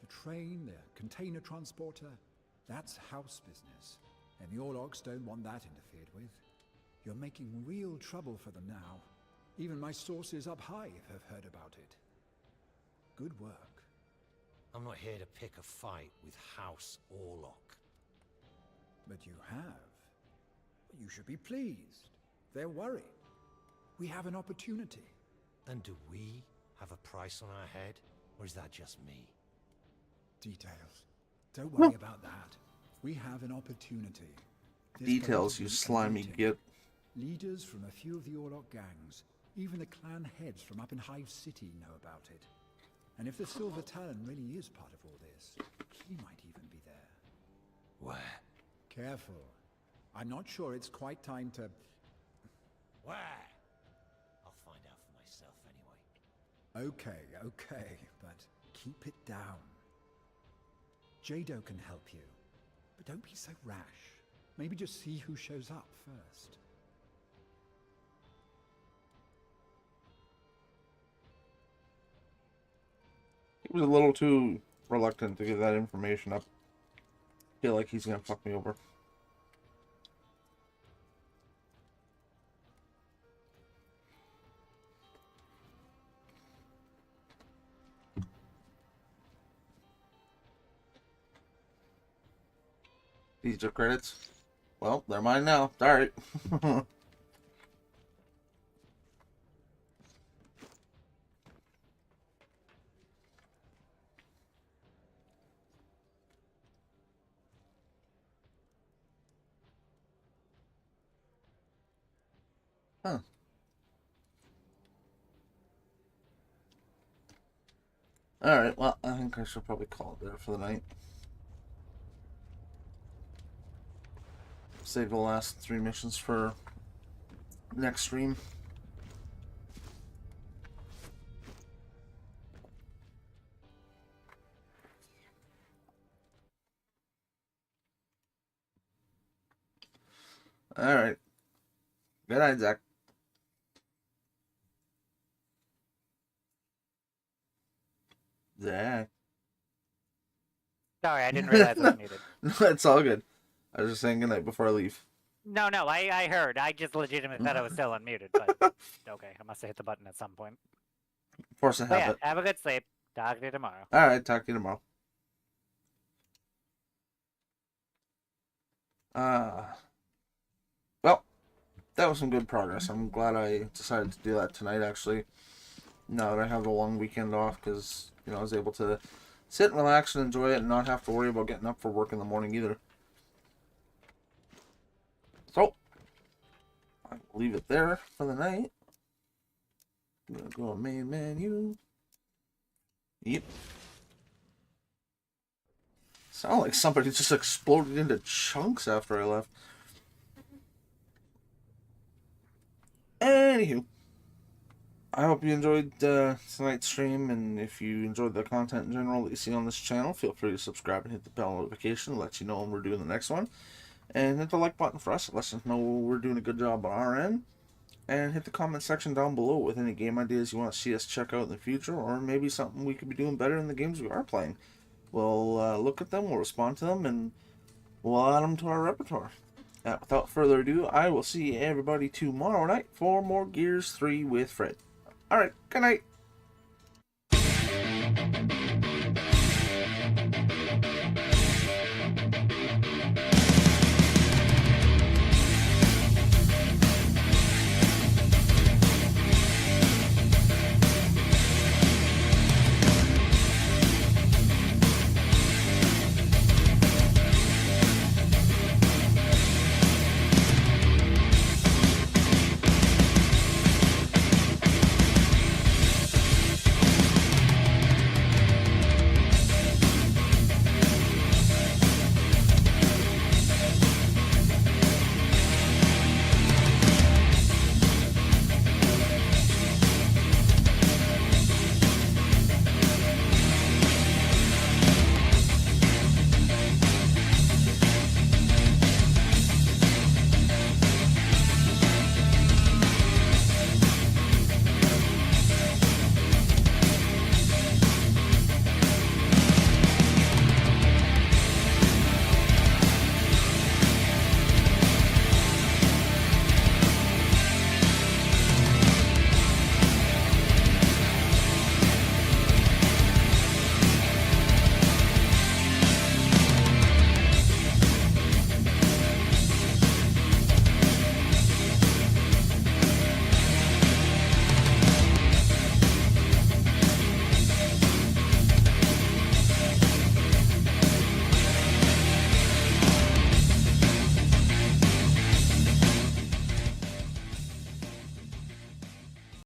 the train, the container transporter, that's house business. And the Orlocks don't want that interfered with. You're making real trouble for them now. Even my sources up high have heard about it. Good work. I'm not here to pick a fight with House Orlock. But you have. You should be pleased. They're worried. We have an opportunity. And do we have a price on our head? Or is that just me? Details. Don't worry about that. We have an opportunity. Details, you slimy git. Leaders from a few of the Orlock gangs, even the clan heads from up in Hive City know about it. And if the Silver Talon really is part of all this, he might even be there. Where? Careful. I'm not sure it's quite time to... Where? I'll find out for myself anyway. Okay, but keep it down. Jado can help you, but don't be so rash. Maybe just see who shows up first. He was a little too reluctant to give that information up. I feel like he's gonna fuck me over. These are credits. Well, they're mine now. Sorry. Huh. Alright, well, I think I should probably call it there for the night. Save the last 3 missions for next stream. Alright. Good night, Zach. Zach. Sorry, I didn't realize I was muted. No, it's all good. I was just saying good night before I leave. No, I heard. I just legitimately thought I was still unmuted, but okay, I must have hit the button at some point. Force a But yeah, habit. have a good sleep. Talk to you tomorrow. Alright, talk to you tomorrow. Well, that was some good progress. I'm glad I decided to do that tonight, actually. Now that I have the long weekend off, because, you know, I was able to sit and relax and enjoy it and not have to worry about getting up for work in the morning either. So, I will leave it there for the night. I'm gonna go on main menu. Yep. Sound like somebody just exploded into chunks after I left. Anywho, I hope you enjoyed tonight's stream, and if you enjoyed the content in general that you see on this channel, feel free to subscribe and hit the bell notification to let you know when we're doing the next one. And hit the like button for us, it lets us know we're doing a good job on our end. And hit the comment section down below with any game ideas you want to see us check out in the future, or maybe something we could be doing better in the games we are playing. We'll look at them, we'll respond to them, and we'll add them to our repertoire. Without further ado, I will see everybody tomorrow night for more Gears 3 with Fred. Alright, good night.